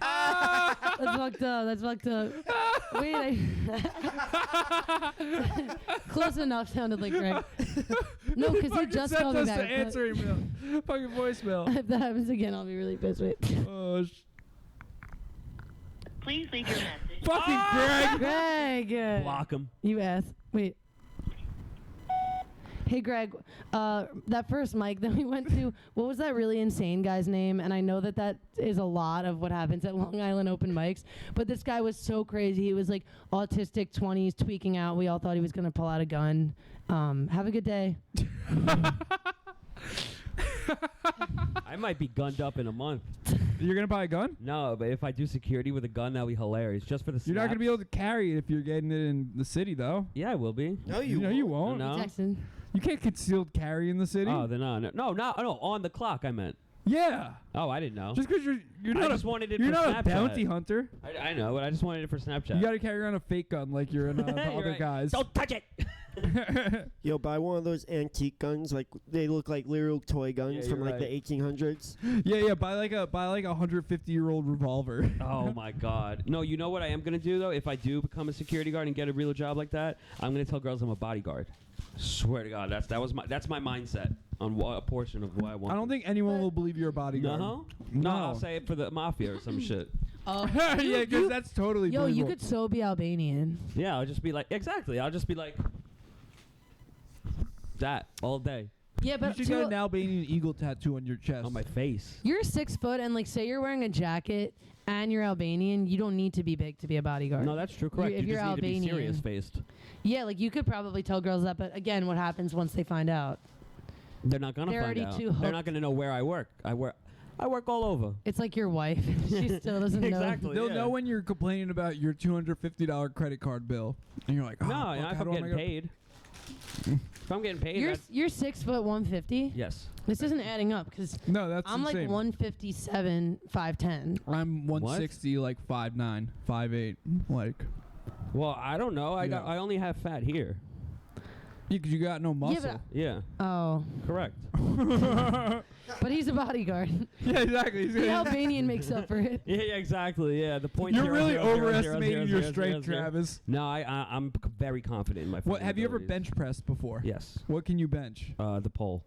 That's fucked up. That's fucked up. Wait, close enough. Sounded like Greg. No, because he Fucking just sent called me us back. the answering mail. Fucking voicemail. If that happens again, I'll be really pissed. Wait. Please leave your message. Fucking Greg. Greg. Block him. You asked. Wait. Hey, Greg, that first mic that we went to, what was that really insane guy's name? And I know that that is a lot of what happens at Long Island open mics, but this guy was so crazy. He was like autistic 20s, tweaking out. We all thought he was going to pull out a gun. Have a good day. I might be gunned up in a month. You're gonna buy a gun? No, but if I do security with a gun, that'll be hilarious. Just for the You're not gonna snaps. be able to carry it if you're getting it in the city, though. Yeah, I will be. No, You won't. No. Jackson. You can't concealed carry in the city. Oh, then no, on the clock. I meant. Yeah. Oh, I didn't know. Just because you're I not just a wanted it you're for not Snapchat. a bounty hunter. I know, but I just wanted it for Snapchat. You got to carry around a fake gun like you're in the You're other right. guys. Don't touch it. Yo, buy one of those antique guns. Like they look like literal toy guns Yeah, from you're like the 1800s. yeah. Buy like a 150-year-old revolver. Oh my God. No, you know what I am gonna do though? If I do become a security guard and get a real job like that, I'm gonna tell girls I'm a bodyguard. Swear to God, that's my mindset on a portion of what I want. I don't think anyone will believe you're a bodyguard. No, I'll say it for the mafia or some shit. Oh, yeah, because that's totally yo, you believable. could so be Albanian. Yeah, I'll just be like, exactly. I'll just be like that all day Yeah, You but should get an Albanian eagle tattoo on your chest. on my face. you're 6 foot, and like, say you're wearing a jacket and you're Albanian, you don't need to be big to be a bodyguard. No, that's true. Correct. If You you're just need to be Albanian. serious faced. Yeah, like you could probably tell girls that, but again, what happens once they find out? They're not gonna They're find already out. too They're not hooked. gonna know where I work. I work all over. It's like your wife. She still doesn't know. Exactly. They'll yeah. know when you're complaining about your $250 credit card bill, and you're like, oh, No, fuck, not if how I'm do I getting go- paid. If I'm getting paid, You're 6 foot 150. yes. This isn't adding up because No, that's I'm like insane. 157, 5'10". I'm 160, like 5'9", 5'8", like. Well, I don't know. Yeah. I only have fat here. Because you got no muscle. Yeah, Oh, correct. but he's a bodyguard. Yeah, exactly. The Albanian makes up for it. Yeah, exactly. Yeah, the point. You're 0, really 0, 0, 0, overestimating 0, your 0, strength, 0, 0. Travis. No, I'm very confident in my. What have you ever abilities. bench pressed before? Yes. What can you bench? The pole.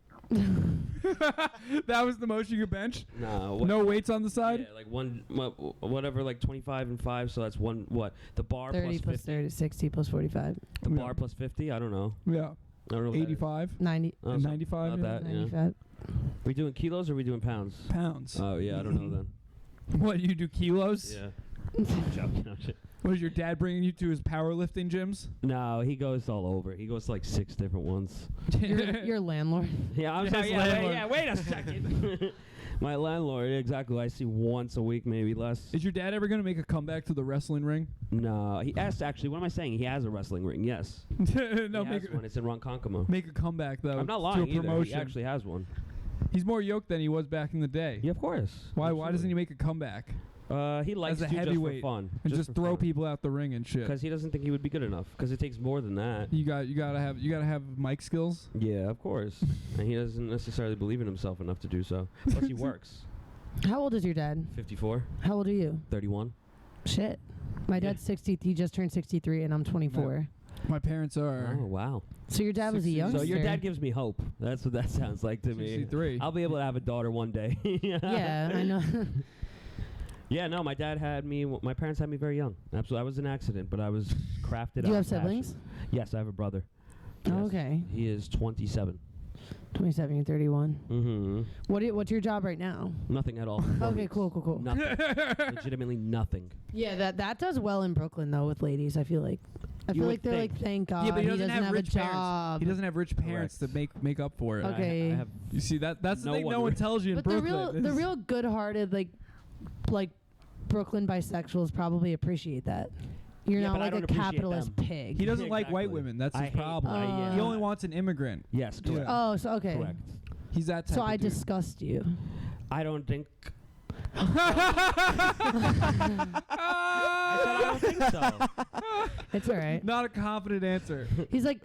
That was the most you could bench? No. No weights on the side? Yeah, like whatever, like 25 and 5. So that's one. What the bar 30 plus plus 50. 30, 60 plus 45, The Yeah. bar plus 50. I don't know. Yeah. I don't know. what that is. 85, 90, Oh, and so- 95 not yeah. that. Yeah. 95. We doing kilos or we doing pounds? pounds. Oh yeah, I don't know then. What, you do kilos? Yeah. Joking, no, shit. Was your dad bringing you to his powerlifting gyms? No, he goes all over. He goes to like 6 different ones. Your landlord. Yeah, I'm Yes, sorry. landlord. Wait a second. My landlord, exactly. I see once a week, maybe less. Is your dad ever going to make a comeback to the wrestling ring? No, he asked actually. What am I saying? He has a wrestling ring. Yes. No, he make has one. It's in Ronkonkoma. make a comeback, though. I'm not to lying a either. promotion. He actually has one. He's more yoked than he was back in the day. Yeah, of course. Why doesn't he Absolutely. make a comeback? He likes as a to heavyweight just for fun. and just throw people out the ring and shit. Because he doesn't think he would be good enough. Because it takes more than that. You gotta have mic skills. Yeah, of course. And he doesn't necessarily believe in himself enough to do so. Plus, he works. How old is your dad? 54, How old are you? 31. Shit. My dad's 60. He just turned 63, and I'm 24. My parents are Oh, wow. So your dad was a 60. youngster. So your dad gives me hope. That's what that sounds like to me. 63. I'll be able to have a daughter one day. Yeah, I know. Yeah, no, my dad had me. My parents had me very young. Absolutely, I was an accident, but I was crafted. Do you out have of passion. siblings? Yes, I have a brother. Oh, Yes. okay. He is 27. 27, you're 31. Mm-hmm. What's your job right now? Nothing at all. Okay, cool. Nothing. Legitimately nothing. Yeah, that does well in Brooklyn though with ladies. I feel like You would they're think. like, thank God Yeah, but he doesn't have have a rich parents. job. He doesn't have rich parents to make up for it. Okay. I have You see that's the No thing one no one re- tells you in But Brooklyn. the real good-hearted like Brooklyn bisexuals probably appreciate that. You're Yeah, not but I like don't a appreciate capitalist them. pig. He doesn't like white Exactly. women. That's I his hate- problem. yeah. He only wants an immigrant. Yes, correct. Oh, so okay. Correct. He's that type So of I dude. disgust you. I don't think. I said I don't think so. It's all right. Not a confident answer. He's like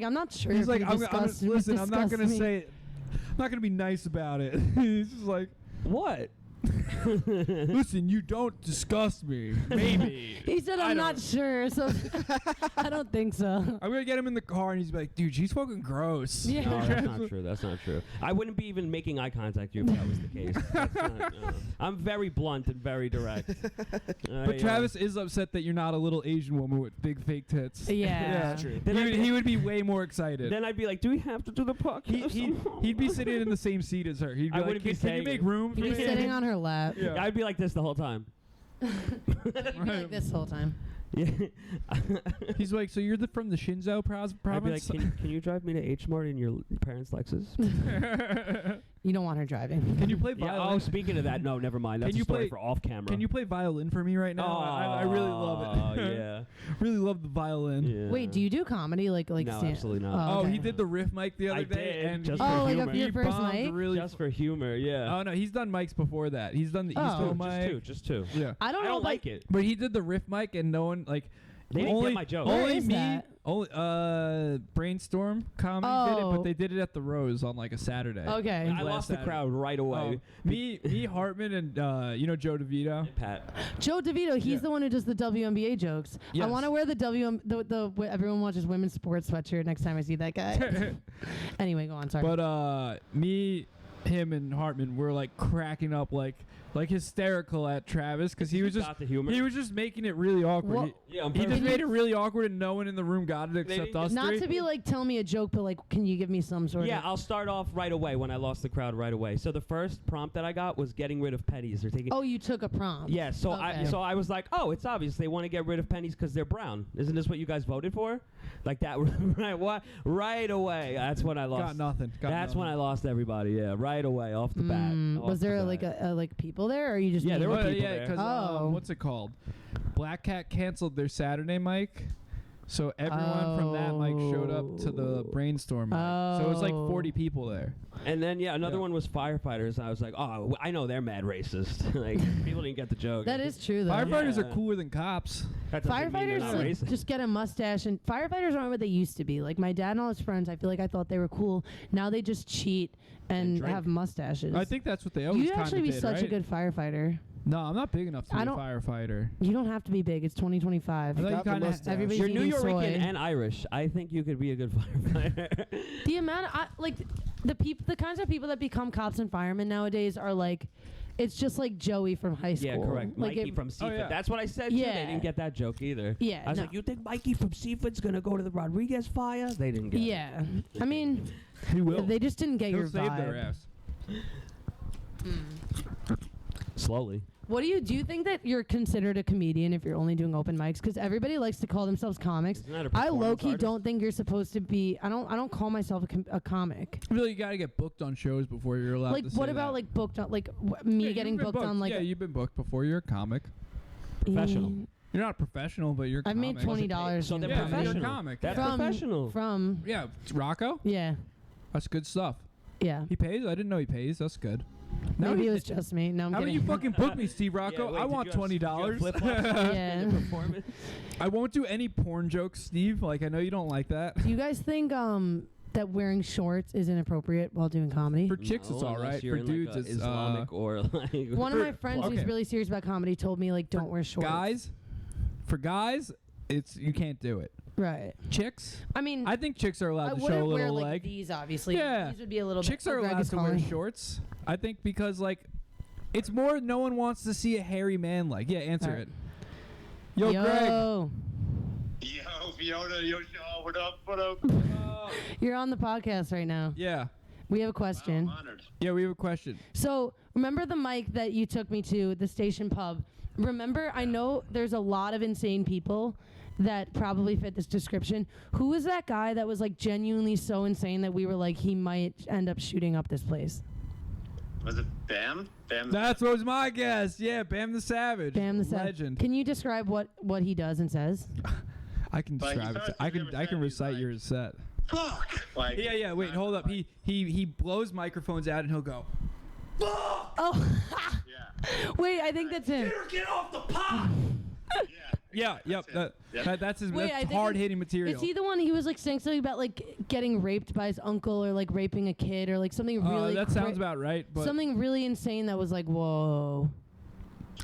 I'm not sure. He's if like, you I'm disgust- listen, I'm not disgust gonna me." say, I'm not gonna be nice about it. He's just like, What? listen, you don't disgust me. Maybe. He said I'm not sure, so I don't think so. I'm gonna get him in the car, and he's like, dude, she's fucking gross. Yeah. No, that's not true. That's not true. I wouldn't be even making eye contact with you if that was the case. That's not, I'm very blunt and very direct. But Travis is upset that you're not a little Asian woman with big fake tits. Yeah. True. Then He would be way more excited. Then I'd be like, do we have to do the podcast? He'd be sitting in the same seat as her. He'd be I like, wouldn't be can you saying make it. room for He'd be me? sitting on her lap. Yeah. I'd be like this the whole time. He'd be like this the whole time. Yeah. He's like, so you're from the Shinzo I'd be like, province? can you drive me to H Mart in your parents' Lexus? You don't want her driving. Can you play Yeah. violin? Oh, speaking of that, no, never mind. That's Can you a story play- for off camera. Can you play violin for me right now? I really love it. Oh yeah. Really love the violin. Yeah. Wait, do you do comedy like No, stand- absolutely not. Oh, okay. he did the riff mic the other I day, did, and just he- for Oh, like humor. a your he first bombed night? really. Just for humor, yeah. Oh no, he's done mics before that. He's done the Oh. Eastville Just mic. Just two. Yeah, I don't I know. don't like it. but he did the riff mic, and no one like. They didn't only, get my joke. Where Only is me. that? Only Brainstorm Comedy did it, Oh. but they did it at the Rose on like a Saturday. Okay. I last lost the Saturday. crowd right away. Oh, me, Hartman, and Joe DeVito. Pat. Joe DeVito, he's Yeah. the one who does the WNBA jokes. I Yes. want to wear the everyone watches women's sports sweatshirt next time I see that guy. Anyway, go on. Sorry. But me, him, and Hartman were like cracking up like hysterical at Travis because he was just got the humor. he was just making it really awkward. What- Yeah, on He just purpose. made it really awkward, and no one in the room got it except didn't us Not three. to be like, tell me a joke, but like, can you give me some sort Yeah, of? I'll start off right away when I lost the crowd right away. So the first prompt that I got was getting rid of pennies. They're taking. Oh, you took a prompt. Yeah, so Okay. I was like, oh, it's obvious they want to get rid of pennies because they're brown. Isn't this what you guys voted for? Like that, right? What? Right away. That's when I lost. Got nothing. That's when I lost everybody. Yeah, right away off the bat. off Was the there bat. like a like people there, or you just? Yeah, there were Well, people yeah, there. because Oh. what's it called? Black Cat canceled their Saturday mic, so everyone from that mic showed up to the Brainstorm mic. So it was like 40 people there. And then another Yeah. one was firefighters. I was like, oh, I know they're mad racist. Like people didn't get the joke. That is true though. Firefighters Yeah. are cooler than cops. That doesn't mean they're Firefighters not like, racist. just get a mustache, and firefighters aren't what they used to be. Like my dad and all his friends, I feel like I thought they were cool. Now they just cheat and drink. have mustaches. I think that's what they always you'd kind actually of be did, such a right? good firefighter. No, I'm not big enough to be I a don't- firefighter. You don't have to be big. It's 2025. I thought you Got the kind of. mustache. Everybody's You're New eating Yorker soy. and Irish. I think you could be a good firefighter. The amount of like the kinds of people that become cops and firemen nowadays are like, it's just like Joey from high school. Yeah, correct. Like Mikey it- from Seaford. yeah. That's what I said. Too. Yeah. They didn't get that joke either. Yeah, I was no. like, you think Mikey from Seaford's gonna go to the Rodriguez fire? They didn't get it. Yeah, I mean, He will. they just didn't get He'll your save vibe. their ass. Slowly. What do you think that you're considered a comedian if you're only doing open mics? Because everybody likes to call themselves comics. Isn't that a I performance low-key artist? don't think you're supposed to be. I don't call myself a comic. I feel like you got to get booked on shows before you're allowed Like to say what about that. like booked on like me Yeah, getting you've been booked on like yeah, you've been booked before. You're a comic. Professional. You're not a professional, but you're a I've made comic. $20. So in they're Yeah, comedy. you're a professional. comic. That's yeah. professional. From Yeah, Rocco. yeah That's good stuff. yeah. He pays. I didn't know he pays. That's good. Now Maybe he- it was just me. No, I'm How about kidding. you fucking book me, Steve Yeah, Rocco? wait, I did want you have- did you have $20. flip-flops in Yeah. the performance? I won't do any porn jokes, Steve. Like I know you don't like that. Do you guys think that wearing shorts is inappropriate while doing comedy? For chicks, it's No, all unless right. you're For in, dudes, like, a it's Islamic or like. One of my friends who's okay. really serious about comedy told me like don't wear shorts. guys. For guys, it's you can't do it. Right. Chicks, I mean, I think chicks are I allowed to show wouldn't a wear little like leg. these obviously. Yeah. These would be a little Chicks bit. are Greg allowed is to wear calling. shorts. I think because like it's more no one wants to see a hairy man leg. Yeah, answer Alright. it. Yo, Greg. Yo, Fiona, yo, Shaw, what up, what up? You're on the podcast right now. Yeah. We have a question. I'm honored. Yeah, we have a question. So remember the mic that you took me to the station pub? Remember, I know there's a lot of insane people that probably fit this description. Who was that guy that was like genuinely so insane that we were like he might end up shooting up this place? Was it Bam? Bam. That's what was my guess. Yeah, Bam the Savage. Bam the Savage. Legend. Can you describe what he does and says? I can Like, he describe it. starts I to can never I can say, recite he's your like- set. Fuck. Like, Yeah. Wait, hold up. He blows microphones out and he'll go. Oh, Yeah. wait, I think that's him. Get off the pot. Yeah. Yep. Yep. That's his. Wait, I that's think hard hitting material. Is he the one he was like saying something about like getting raped by his uncle or like raping a kid or like something really that sounds about right, but something really insane that was like whoa.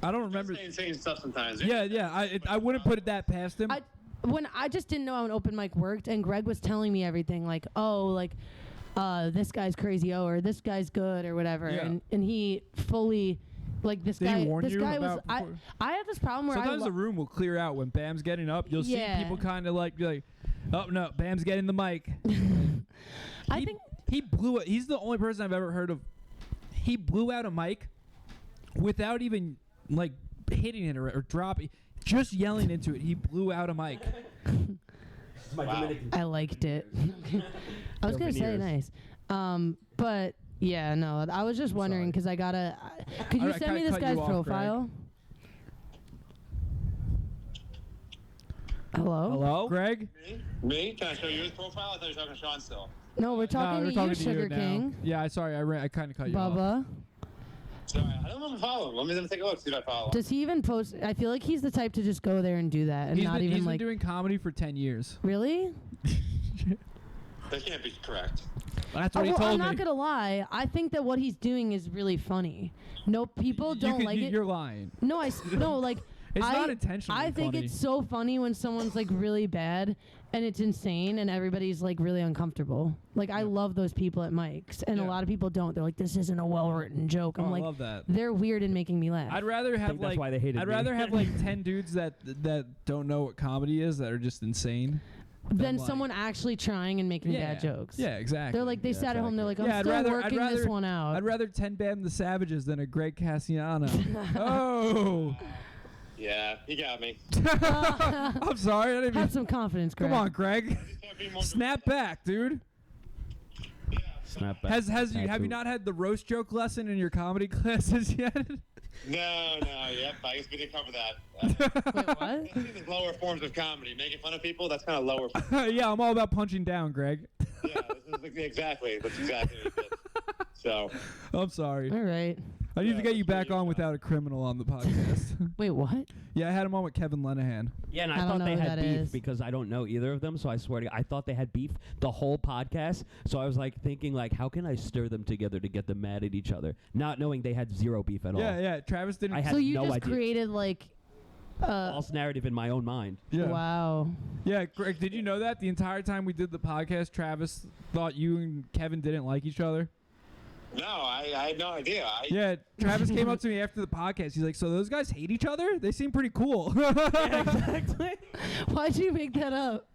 I don't remember. Say insane stuff sometimes. Yeah. I wouldn't put it that past him. I just didn't know how an open mic worked, and Greg was telling me everything like, oh, like, this guy's crazy, or this guy's good, or whatever, Yeah. and he fully, like, this Did he guy, warn this you guy was. about before? I have this problem where Sometimes the room will clear out when Bam's getting up. You'll Yeah. see people kind of like be like, oh no, Bam's getting the mic. I He- think he blew it. He's the only person I've ever heard of. He blew out a mic without even like hitting it or dropping, just yelling into it. He blew out a mic. It's my Dominican. I liked it. I was gonna say nice, but yeah, no, I was just wondering because I gotta. Could you Alright, send me can I this cut you guy's off, Greg? profile? Hello. Hello? Greg? Me? Can I show you his profile? I thought you were talking to Sean still. No, we're No, talking we're to talking you, to Sugar now. King. Yeah, sorry, I kind of cut you off. Bubba. Sorry, I don't know if I'm following. Let me take a look, see if I follow. Does he even post? I feel like he's the type to just go there and do that and He's not been, even he's like. been doing comedy for 10 years. Really? That can't be correct. That's Oh, what he well, I'm told not me. gonna lie. I think that what he's doing is really funny. No, people don't like it. You're lying. No, no, like. It's I, not intentionally I think funny. it's so funny when someone's like really bad and it's insane and everybody's like really uncomfortable. Like I love those people at mics and a Yeah. lot of people don't. They're like, this isn't a well-written joke. I'm Oh, like, I love that. they're weird and making me laugh. I'd rather have think that's like why they hated I'd me. rather have like 10 dudes that don't know what comedy is, that are just insane. than like- someone actually trying and making Yeah. bad jokes. Yeah, exactly. They're like, they sat at home, they're like, I'm Yeah, still working this one out. I'd rather 10 Bam the Savages than a Greg Cassiano. Oh. Yeah, he got me. I'm sorry. I didn't Have even, some confidence, Greg. come on, Greg. Can't be more Snap back, dude. Snap back. Have you Tattoo. not had the roast joke lesson in your comedy classes yet? No, yep. I guess we didn't cover that. Wait, what? There's lower forms of comedy. Making fun of people, that's kind of lower. Yeah, I'm all about punching down, Greg. Yeah, exactly. That's exactly what it is. So, I'm sorry. All right. I need to Yeah, get you that's back pretty on without a criminal on the podcast. Wait, what? Yeah, I had him on with Kevin Lenahan. Yeah, and I I don't thought know they who had that beef is. because I don't know either of them. So I swear to God, I thought they had beef the whole podcast. So I was like thinking, like, how can I stir them together to get them mad at each other, not knowing they had zero beef at all. Yeah. Travis didn't. I had So you no just idea. created like, False narrative in my own mind. yeah. wow. Yeah, Greg, did you know that the entire time we did the podcast, Travis thought you and Kevin didn't like each other? no, I had no idea. Yeah, Travis came up to me after the podcast. He's like, "So those guys hate each other? They seem pretty cool." Exactly. Why'd you make that up?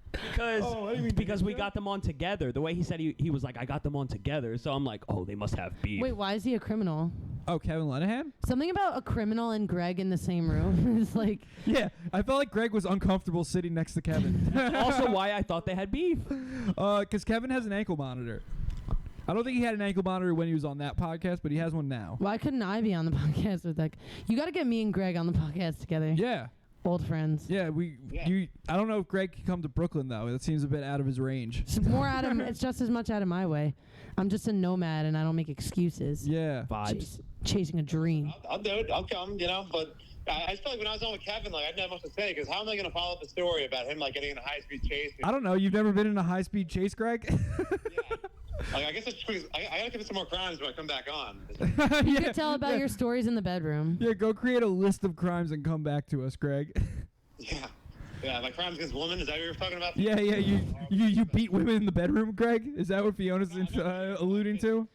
Because we got them on together. The way he said he was like, I got them on together. So I'm like, oh, they must have beef. Wait, why is he a criminal? Oh, Kevin Lenahan? Something about a criminal and Greg in the same room is like, Yeah, I felt like Greg was uncomfortable sitting next to Kevin. Also, why I thought they had beef. Because Kevin has an ankle monitor. I don't think he had an ankle monitor when he was on that podcast, but he has one now. why couldn't I be on the podcast with like? You got to get me and Greg on the podcast together. Yeah. Old friends. Yeah, Yeah. I don't know if Greg can come to Brooklyn though. That seems a bit out of his range. It's more out of. It's just as much out of my way. I'm just a nomad, and I don't make excuses. Yeah. Vibes. Chasing a dream. I'll do it. I'll come, but I just feel like when I was on with Kevin, like, I didn't have much to say, because how am I going to follow up the story about him, like, getting in a high-speed chase? I don't know. You've never been in a high-speed chase, Greg? Yeah. Like, I guess it's because I got to commit some more crimes when I come back on. You could tell about your stories in the bedroom. Yeah, go create a list of crimes and come back to us, Greg. Yeah. Yeah, my crimes against women, is that what you were talking about? Yeah, you beat women in the bedroom, Greg? Is that what Fiona's alluding to?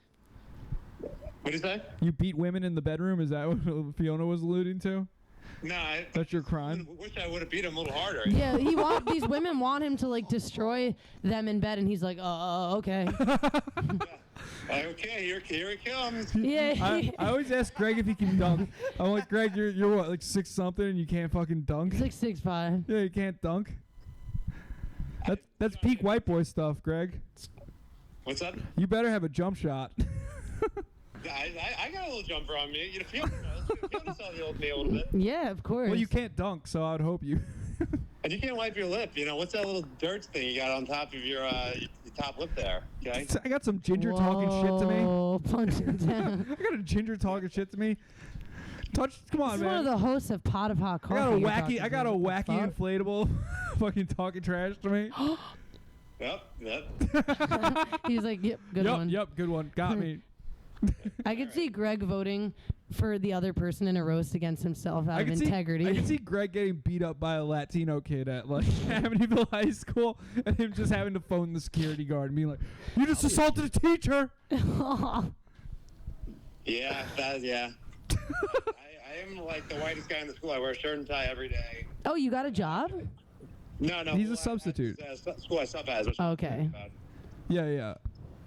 What did you say? You beat women in the bedroom? Is that what Fiona was alluding to? No, That's your crime? I wish I would have beat him a little harder. Yeah, these women want him to like destroy them in bed, and he's like, okay. Like, okay, here it comes. Yeah. I always ask Greg if he can dunk. I'm like, Greg, you're what, like 6 something and you can't fucking dunk? He's like 6'5". Yeah, you can't dunk. That's peak white boy stuff, Greg. What's that? You better have a jump shot. I got a little jumper on me. Fiona saw the old me a little bit. Yeah, of course. Well, you can't dunk, so I'd hope you. And you can't wipe your lip. What's that little dirt thing you got on top of your top lip there? Okay. I got some ginger talking shit to me. Oh, punch him down. I got a ginger talking shit to me. Come on, This is man. one of the hosts of Pot of Hot Coffee. I got a wacky inflatable fucking talking trash to me. Yep. He's like, yep, good one. Yep, good one. Got me. I could see Greg voting for the other person in a roast against himself out of integrity. I can see Greg getting beat up by a Latino kid at like Amityville High School, and him just having to phone the security guard and being like, "You just assaulted a teacher." Yeah. I am like the whitest guy in the school. I wear a shirt and tie every day. Oh, you got a job? No. He's a substitute. School I sub as. Okay. Yeah.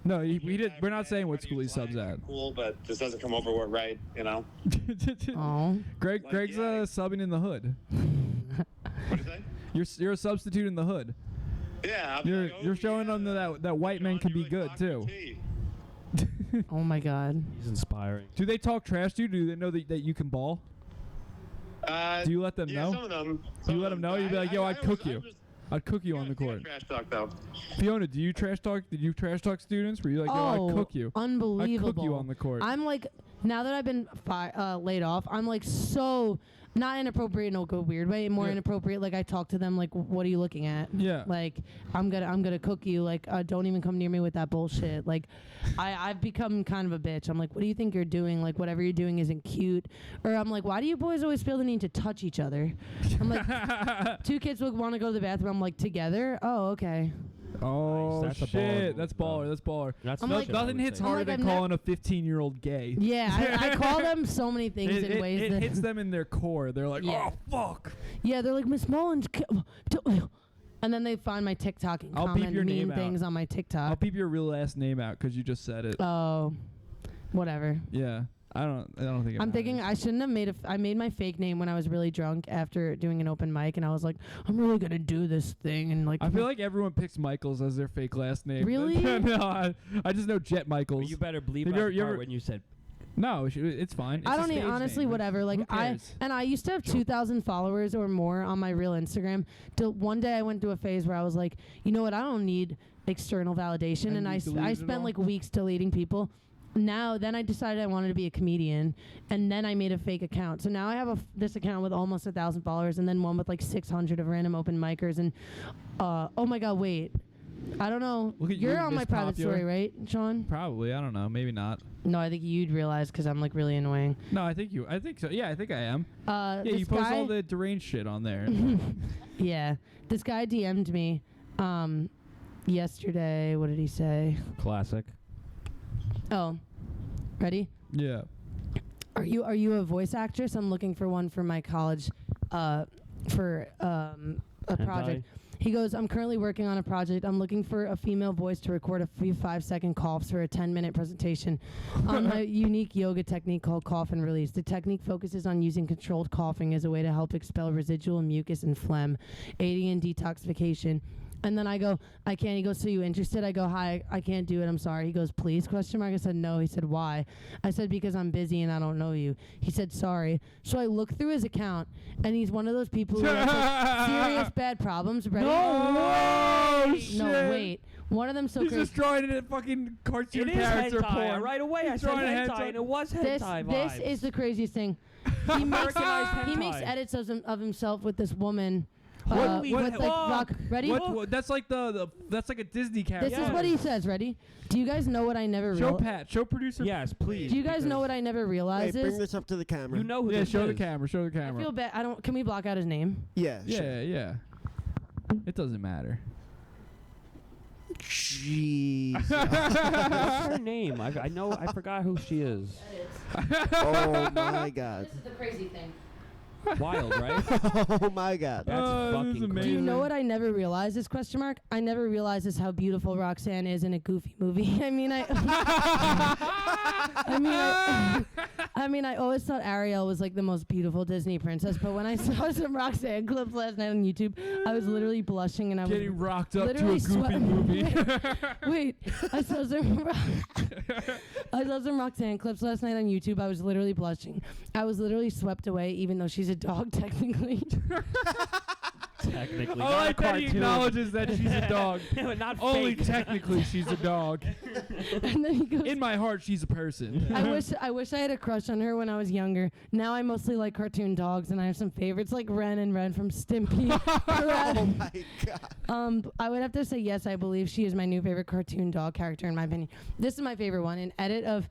No, we're not saying what school he subs at. Cool, but this doesn't come over right, Oh. Greg's subbing in the hood. What do you say? You're a substitute in the hood. Yeah. You're showing them that white men can be good too. Oh my God. He's inspiring. Do they talk trash to you? Do they know that you can ball? Do you let them know? Some of them. Do you let them know? You'd be like, yo, I'd cook you. I'd cook you on the court. Trash talk though. Fiona, do you trash talk? Did you trash talk students? Were you like, yo, I'd cook you? Unbelievable. I'd cook you on the court. I'm like, now that I've been laid off, I'm like so not inappropriate in a good weird way, more inappropriate. Like I talk to them like, what are you looking at? Yeah. Like I'm gonna cook you. Like don't even come near me with that bullshit. Like I've become kind of a bitch. I'm like, what do you think you're doing? Like whatever you're doing isn't cute. Or I'm like, why do you boys always feel the need to touch each other? I'm like, 2 kids will want to go to the bathroom. I'm like, together? Oh, okay. Oh, Nice. That's a shit. baller That's move, baller. though. That's baller. That's I'm like- Nothing hits I'm harder like, than I've never- calling a 15-year-old gay. Yeah, I call them so many things in ways it that hits them in their core. They're like, Yeah. oh, fuck. Yeah, they're like, Miss Mullins. And then they find my TikTok and I'll peep comment your mean name out. things on my I'll TikTok. peep your real last name out because you just said it. Oh, whatever. Yeah. I don't think it I'm thinking matters. I shouldn't have made I made my fake name when I was really drunk after doing an open mic, and I was like, I'm really gonna do this thing, and like I feel like everyone picks Michaels as their fake last name. Really? No, I just know Jet Michaels. Well, you better bleep Have out you the ever- part when you said No, it's fine. It's I a don't stage honestly name. whatever. Like Who cares? I used to have 2,000 followers or more on my real Instagram. Till one day I went through a phase where I was like, you know what? I don't need external validation, and you I deleted it spent all? like weeks deleting people. Then I decided I wanted to be a comedian, and then I made a fake account. So now I have this account with almost 1,000 followers, and then one with like 600 of random open micers. And oh my God, wait, I don't know. Look at you, You're on my Miss private Popular. story, right, Sean? Probably. I don't know. Maybe not. No, I think you'd realize because I'm like really annoying. No, I think so. Yeah, I think I am. Yeah, This you post guy, all the deranged shit on there. Yeah, this guy DM'd me yesterday. What did he say? classic. Oh, ready? Yeah. Are you a voice actress? I'm looking for one for my college for a project. He goes, I'm currently working on a project. I'm looking for a female voice to record a few 5-second coughs for a 10-minute presentation on my unique yoga technique called cough and release. The technique focuses on using controlled coughing as a way to help expel residual mucus and phlegm, aiding in detoxification. And then I go, I can't. He goes, so you interested? I go, hi, I can't do it. I'm sorry. He goes, please, question mark. I said, no. He said, why? I said, because I'm busy and I don't know you. He said, sorry. So I look through his account, and he's one of those people who has like, serious bad problems. Ready? No, shit. No, wait. One of them so He's crazy. just drawing a fucking cartoon It is character hentai. porn. Right away, I He's said drawing hentai, and it was hentai This vibes. is the craziest thing. He makes Americanized he makes hentai. edits of himself with this woman. Holy with like fuck. rock. Ready? What, that's like that's like a Disney character. This is what he says. Ready? Do you guys know what I never Show realized? Pat. Show producer. Yes, please. Do you guys know because what I never Wait, realized bring is? this up to the camera. You know who Yeah, this show the is. camera. Show the I camera. feel bad. I don't. Can we block out his name? Yeah. Sure. Yeah. It doesn't matter. Jeez. What's her name? I know. I forgot who she is. Oh my God. This is the crazy thing. Wild, right? Oh my God. That's Oh, this is fucking amazing. crazy. Do you know what I never realized is question mark? I never realized is how beautiful Roxanne is in a Goofy movie. I mean, I always thought Ariel was like the most beautiful Disney princess, but when I saw some Roxanne clips last night on YouTube, I was literally blushing and I was Getting rocked up to a literally Goofy sweating. movie. Wait, I saw some Roxanne clips last night on YouTube. I was literally blushing. I was literally swept away, even though she's a dog technically. Technically, I not like a that he cartoon. acknowledges that she's a dog. But not Only fake. technically she's a dog. And then he goes, In my heart, she's a person. I wish I had a crush on her when I was younger. Now I mostly like cartoon dogs, and I have some favorites like Ren and Ren from Stimpy. Oh my God. I would have to say yes. I believe she is my new favorite cartoon dog character, in my opinion. This is my favorite one. An edit of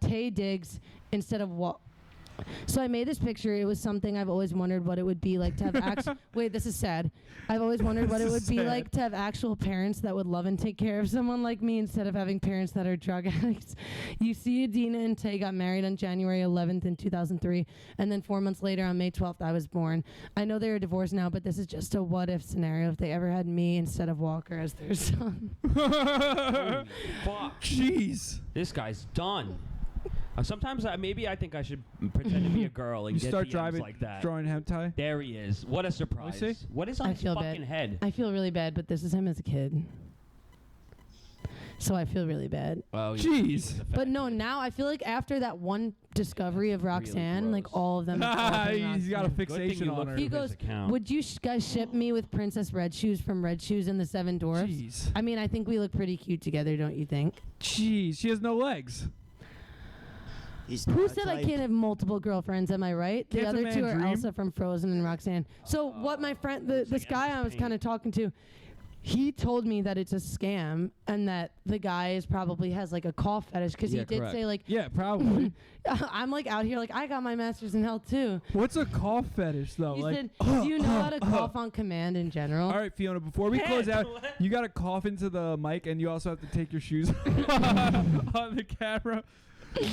Tay Diggs instead of what. So I made this picture. It was something I've always wondered what it would be like to have actual. Wait, this is sad. I've always wondered what it would be like to have actual parents that would love and take care of someone like me instead of having parents that are drug addicts. You see, Adina and Tay got married on January 11th in 2003, and then 4 months later, on May 12th, I was born. I know they are divorced now, but this is just a what-if scenario if they ever had me instead of Walker as their son. Holy fuck. Jeez. This guy's done. Sometimes maybe I think I should pretend to be a girl and You get start DMs driving, like that. drawing hentai. There he is. What a surprise. see. What is on I his feel fucking bad. head? I feel really bad, but this is him as a kid. So I feel really bad. Well, Jeez. But no, now I feel like after that one discovery of Roxanne, like gross. all of them. are following He's got a Roxanne. Good thing fixation you on looked her. through He goes, his account. would you guys ship me with Princess Red Shoes from Red Shoes and the Seven Dwarfs? Jeez. I mean, I think we look pretty cute together, don't you think? Jeez. She has no legs. He's Who not said I tight. can't have multiple girlfriends? Am I right? The Can't a other man two are dream? Elsa from Frozen and Roxanne. So what my friend, this guy I was kind of talking to, he told me that it's a scam and that the guy is probably has like a cough fetish because Yeah, he did correct. say like, Yeah, probably. I'm like out here like I got my master's in health too. What's a cough fetish though? He Like, said, do you know how to cough on command in general? all right, Fiona. Before we close out, you gotta cough into the mic, and you also have to take your shoes on the camera.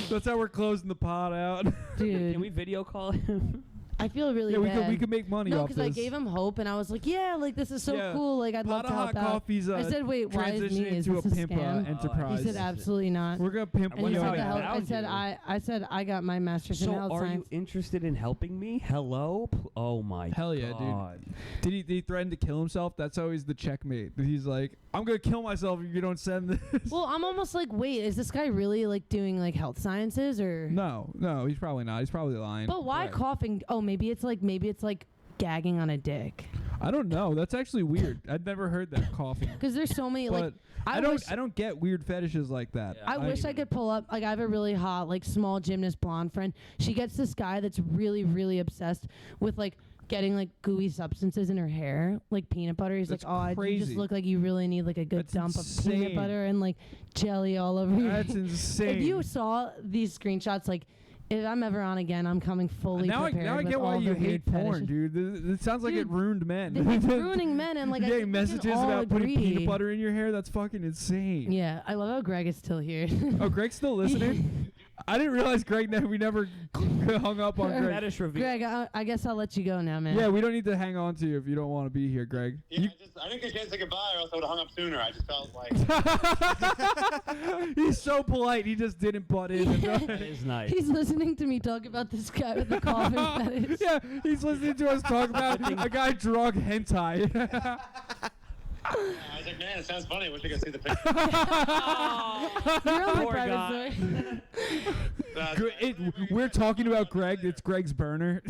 That's how we're closing the pod out. Dude, Can we video call him? I feel really Yeah, bad. we could make money No, off because this. I gave him hope, and I was like, "Yeah, like this is so Yeah. cool. Like I'd love Pot to of help hot out." coffee's I said, "Wait, why is transition me? Is into a this a pimp scam?" enterprise. He said, "Absolutely not." We're gonna pimp And he said, Fiona. to help. I Found said, you. I said, I got my master's in So health are science. you interested in helping me? Hello? Oh my Hell yeah, God. dude. Did he threaten to kill himself? That's always the checkmate. He's like, I'm gonna kill myself if you don't send this. Well, I'm almost like, wait, is this guy really like doing like health sciences or? No, he's probably not. He's probably lying. But why Right. coughing? Oh, maybe it's like gagging on a dick. I don't know. That's actually weird. I'd never heard that coughing. Because there's so many like. But I wish- don't get weird fetishes like that. Yeah. I wish I could pull up. Like, I have a really hot, like, small gymnast blonde friend. She gets this guy that's really, really obsessed with, like, getting, like, gooey substances in her hair, like peanut butter. He's That's like, oh, you just crazy. look like you really need, like, a good That's dump of insane. peanut butter and, like, jelly all over you. That's insane. If you saw these screenshots, like, if I'm ever on again, I'm coming fully now prepared I with get why all you the hate weird porn, fetishes. dude. It sounds like it Dude, ruined men. It's ruining men, and, like, I You're think getting we can messages all about putting agree. peanut butter in your hair. That's fucking insane. Yeah, I love how Greg is still here. Oh, Greg's still listening? I didn't realize we never hung up on Greg. Fetish reveal. Greg, I guess I'll let you go now, man. Yeah, we don't need to hang on to you if you don't want to be here, Greg. Yeah, I didn't get a chance to say goodbye, or else I would have hung up sooner. I just felt like He's so polite. He just didn't butt in. That is nice. He's listening to me talk about this guy with the coughing fetish. Yeah, he's listening to us talk about a guy drug hentai. I was like, man, it sounds funny. I wish I could see the picture. You're on my Poor private story. We're talking about Greg. It's Greg's burner.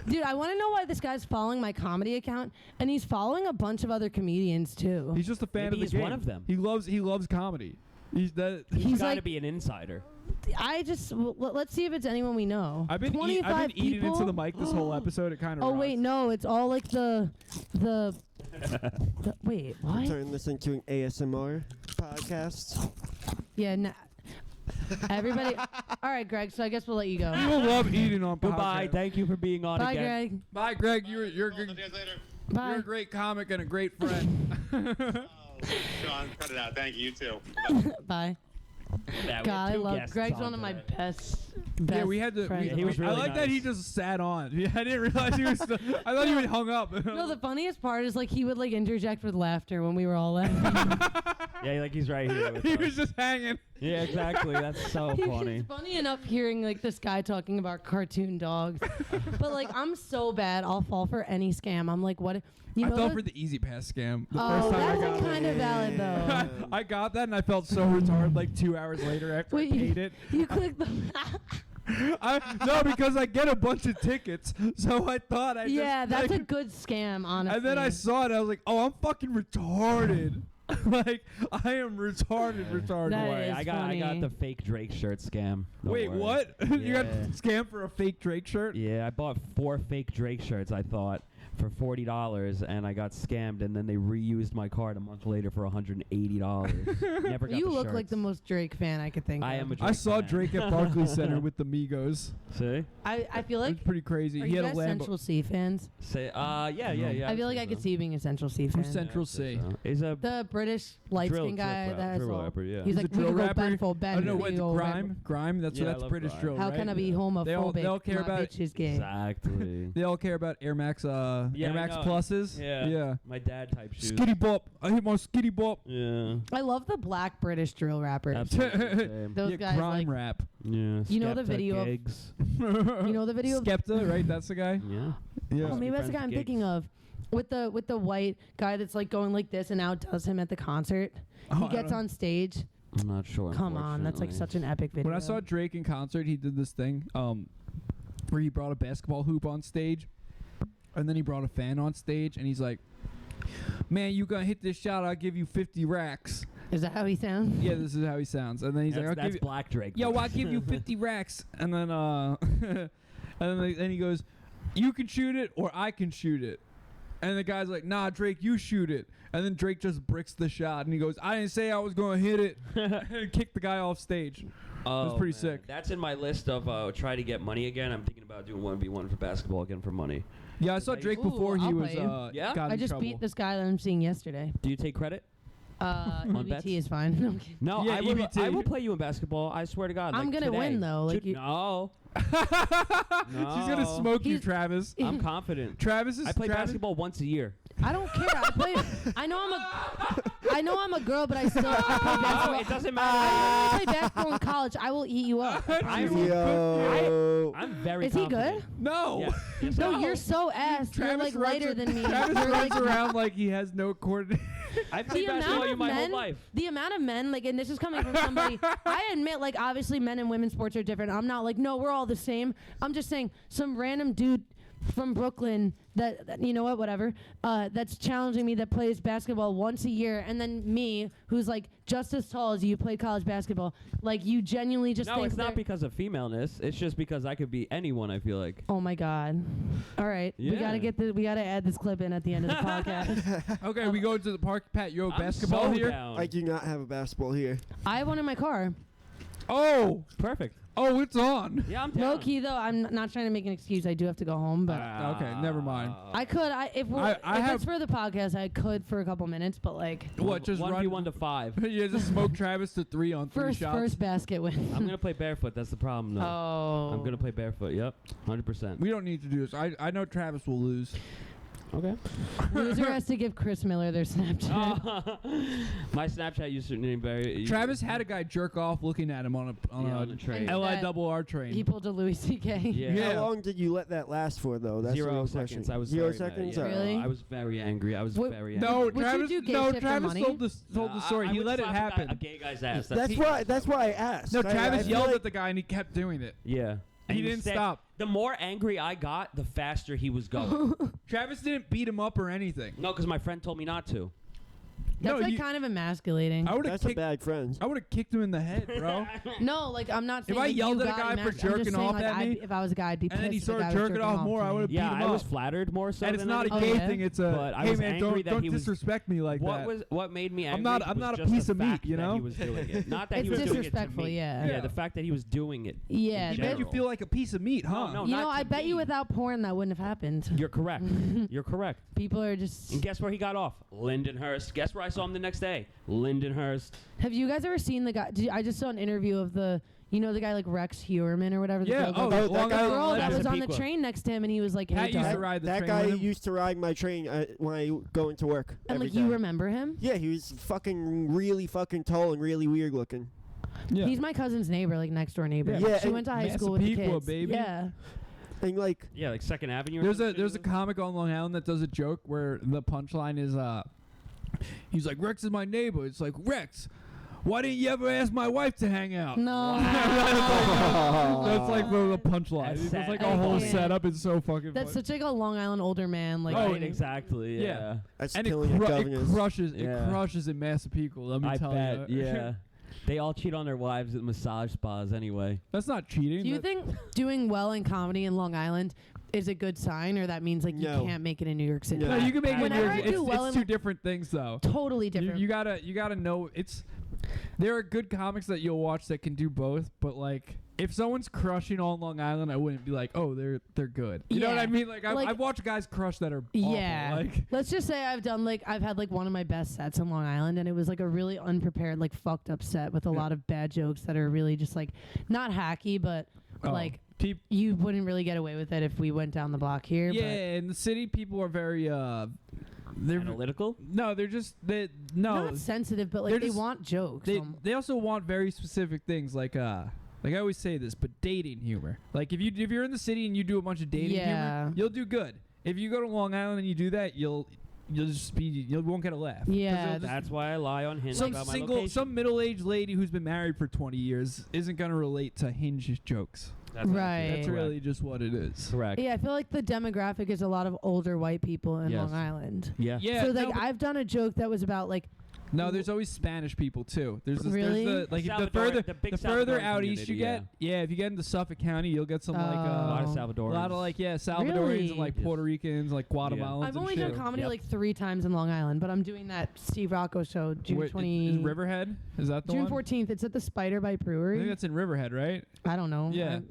Dude, I want to know why this guy's following my comedy account, and he's following a bunch of other comedians too. He's just a fan Maybe of the he's game. one of them. He loves comedy. He's He's He's got to like- be an insider. Let's see if it's anyone we know. I've been 25 eating into the people? mic this whole episode. It kind of. Oh wait, no, it's all like the wait, what? Turn this into an ASMR podcast. Yeah, everybody. All right, Greg. So I guess we'll let you go. People love eating on Goodbye. podcasts. Thank you for being on Bye, again. Greg. Bye, Greg. You're Talk to you guys later. Bye. a great comic and a great friend. Sean, cut it out. Thank you. You too. Bye. Yeah, we God, had I two love guests Greg's on one of my today. best. Yeah, we had to. friends Yeah, of he was mine. I really like that he nice. just sat on. Yeah, I didn't realize he was. I thought he would hung up. No, the funniest part is like he would like interject with laughter when we were all laughing. Yeah, like he's right here. With he us. was just hanging. Yeah, exactly. That's so funny. It's funny enough hearing like this guy talking about cartoon dogs, but like I'm so bad, I'll fall for any scam. I'm like, what? You I know fell the- for the Easy Pass scam. The Oh, first time I that's got kind of valid though. it. I got that and I felt so retarded like 2 hours later after Wait, I paid it. You click the. No, because I get a bunch of tickets, so I thought I Yeah, just, that's like, a good scam, honestly. And then I saw it, I was like, oh, I'm fucking retarded. Like, I am retarded. That Wait, is I got funny. the fake Drake shirt scam. Don't Wait, worry. what? You got Yeah. scammed for a fake Drake shirt? Yeah, I bought 4 fake Drake shirts, I thought, for $40, and I got scammed, and then they reused my card a month later for $180. Never got You the look like shirts. the most Drake fan I could think I of. am a I Drake saw fan. Drake at Barclays Center with the Migos. See? I feel like. It's pretty crazy. Are He you had a guys Lambo. Central C fans? Say, yeah. I feel like I could see you being a Central C fan. Who's Central C? He's a The British light drill skin guy that I drill saw. rapper, yeah. He's like, a drill we go rapper. Ben for I Ben. don't know we what go grime. That's Yeah, I that's love British grime. drill. How right? can I be homophobic? They all care My about- bitch is gay. Exactly. They all care about Air Max. Yeah, Air I Max know. pluses. Yeah. My dad type shoes. Skitty bop. I hit my skitty bop. Yeah. I love the black British drill rappers. Absolutely. Same. Those Yeah, guys grime like. rap. Yeah. You know the Skepta video of- gigs. You know the video of Skepta, right? That's the guy. Yeah. Yeah. Oh, maybe that's the Friends guy I'm gigs. thinking of. With the white guy that's like going like this and outdoes him at the concert. He gets on stage. I'm not sure. Come on, that's like such an epic video. When I saw Drake in concert, he did this thing where he brought a basketball hoop on stage, and then he brought a fan on stage, and he's like, "Man, you gonna hit this shot? I'll give you 50 racks." Is that how he sounds? Yeah, this is how he sounds. And then he's That's, like, "I'll that's give you, Black Drake. yo, I'll give you 50 racks." And then then he goes, "You can shoot it, or I can shoot it." And the guy's like, "Nah, Drake, you shoot it." And then Drake just bricks the shot, and he goes, "I didn't say I was gonna hit it," and kicked the guy off stage. Oh, pretty man. sick. That's in my list of try to get money again. I'm thinking about doing 1v1 for basketball again for money. Yeah, I saw Drake Ooh, before he I'll was play you. Yeah? got I in just trouble. beat this guy that I'm seeing yesterday. Do you take credit? EBT bets? is fine. No, I'm kidding. No, Yeah, I will. EBT. I will play you in basketball. I swear to God. I'm like gonna today. win, though, like Should- you- no, She's gonna smoke you, He's- Travis. I'm confident. Travis is. I play Travis, basketball once a year. I don't care. I know I'm a girl, but I play basketball. No, it doesn't matter. I play basketball in college. I will eat you up. Yo. I'm very. Is he confident. good? No. Yeah. Yes, No, I- you're so ass. You're Travis like runs lighter a- than me. Travis You're runs like, around like he has no coordination. I've played basketball you my whole life. the amount of men, like, and this is coming from somebody, I admit, like, obviously men and women's sports are different. I'm not like, no, we're all the same. I'm just saying some random dude from Brooklyn that you know what, whatever, that's challenging me that plays basketball once a year, and then me, who's like just as tall as you, played college basketball. Like, you genuinely just No, think it's not they're- because of femaleness. It's just because I could be anyone. I feel like. Oh my God! All right, we Yeah. we gotta add this clip in at the end of the podcast. Okay, we go to the park. Pat, you have I'm basketball so here. down. I do not have a basketball here. I have one in my car. Oh, Perfect. oh, it's on. Yeah, I'm down. Low key though, I'm not trying to make an excuse. I do have to go home, but Okay, never mind. I could. If I it's for the podcast, I could for a couple minutes. But like What? Just run 1v1 to 5. Yeah, just smoke Travis to 3 on 3 shots. first basket win. I'm gonna play barefoot. That's the problem, though. Oh. I'm gonna play barefoot. Yep, 100%. We don't need to do this. I know Travis will lose. Okay. Loser has to give Chris Miller their Snapchat. My Snapchat username very. Travis had a guy jerk off looking at him on the train. LIRR train. He pulled a Louis C.K. Yeah. How long did you let that last for, though? That's the 0 real seconds. question. I was 0 very mad. seconds? Yeah. Really? I was very angry. I was What- very angry. No, Would you Travis. do gay No, shit for Travis money? told the story. I He would let it slap happen. A gay guy's ass. That's why I asked. No, I Travis feel yelled like at the guy and he kept doing it. Yeah. He didn't stop. The more angry I got, the faster he was going. Travis didn't beat him up or anything. No, because my friend told me not to. That's No, like you- kind of emasculating. I would have That's a kicked. bad friend. I would have kicked him in the head, bro. No, like I'm not saying. I like, yelled you at a got guy for I'm just jerking saying, off like, at me, if I was a guy, I'd be pissed. and then he if the started guy was jerking off more, to I me. would've- Yeah, beat him I was up. flattered more so. And it's than not a anything. gay yeah. thing. It's But a I hey was man, angry that don't he was- disrespect me like What that. what made me angry? I'm was not a just piece the of meat, fact you that know? he was doing it. Not that It's he was doing it to disrespectul, me. yeah. Yeah, the fact that he was doing it. Yeah, in but- Made you general. feel like a piece of meat, huh? No, You not know, I to bet you me. without porn that wouldn't have happened. You're correct. You're correct. People are just. And guess where he got off? Lindenhurst. Guess where I saw him the next day? Lindenhurst. Have you guys ever seen the guy? I just saw an interview of the guy like Rex Hewerman or whatever. Yeah. The Oh, girl, the Long that guy- the girl that That's was a on the peak one. train next to him, and he was like, "Hey, Pat used dog." to ride the That train guy with him. used to ride my train when I go into work. And every like, you day. remember him? Yeah, he was really fucking tall and really weird looking. Yeah. He's my cousin's neighbor, like next door neighbor. Yeah, she and went to high school with the Massapequa, kids. baby. Yeah. And like, Yeah, like Second Avenue. or There's some a shit. comic on Long Island that does a joke where the punchline is he's like, Rex is my neighbor. It's like, Rex, why didn't you ever ask my wife to hang out? No. That's like the punchline. That's It's sad. like a I whole can't. setup. It's so fucking That's funny. such like a Long Island older man. Like, Oh, Right, exactly. Yeah. that's And killing the it governors. crushes. Yeah. It crushes in Massapequa. Let me I tell bet. you. Yeah. They all cheat on their wives at massage spas anyway. That's not cheating. do you That- think doing well in comedy in Long Island is a good sign, or that means like No. you can't make it in New York City? No. No, you can make it. in Whenever New I York. do It's, well it's in two different things, though. Totally different. You gotta know it's. There are good comics that you'll watch that can do both, but like if someone's crushing on Long Island, I wouldn't be like, oh, they're good. You know what Yeah. I mean? Like Like- I've watched guys crush that are awful. Yeah. Like Let's just say I've had like one of my best sets in Long Island, and it was like a really unprepared, like fucked up set with a lot of bad jokes that are really just like not hacky, but oh, like peop- you wouldn't really get away with it if we went down the block here. yeah, in the city, people are very they're Analytical? no, they're just but not sensitive, but like they're they just- want jokes. they also want very specific things like I always say this, but dating humor. Like if you're in the city and you do a bunch of dating Yeah. humor, you'll do good. If you go to Long Island and you do that, you won't get a laugh. 'Cause Yeah, they'll just- That's why I lie on Hinge some about my single, location. some middle-aged lady who's been married for 20 years isn't gonna relate to Hinge jokes. That's Right. That's really just what it is. correct. yeah, I feel like the demographic is a lot of older white people in Yes. Long Island. Yeah. Yeah. So like no, but- I've done a joke that was about like no, there's always Spanish people too. There's this, Really? there's the, like the Salvador- further the big the further Salvadoran out east you community, get, if you get into Suffolk County, you'll get some like Oh. A lot of Oh. Salvadorans. a lot of like Salvadorians Really? and like Yes. Puerto Ricans, like Guatemalans. I've and only shit. done comedy Yep. like 3 times in Long Island, but I'm doing that Steve Rocco show June Wait, 20 is Riverhead? Is that the June one? 14th. It's at the Spider Bite I think Brewery. that's in Riverhead, right? I don't know. Yeah.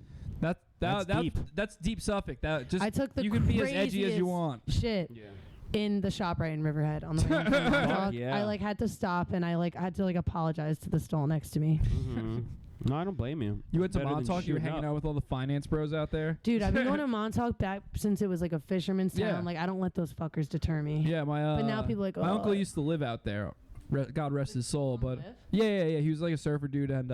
That's deep. That's deep Suffolk. That just I took the you can be as edgy as you craziest want. shit Yeah. in the shop right in Riverhead on the way home from Montauk. Yeah. I like had to stop and I like had to like apologize to the stall next to me. Mhm. No, I don't blame you. You went to Better than Montauk. You were shooting hanging up. out with all the finance bros out there. Dude, I've been going to Montauk back since it was like a fisherman's town. Yeah. Like I don't let those fuckers deter me. Yeah, my But now people are like, my "Oh." uncle used to live out there. God rest his soul. But Live? yeah. He was like a surfer dude, and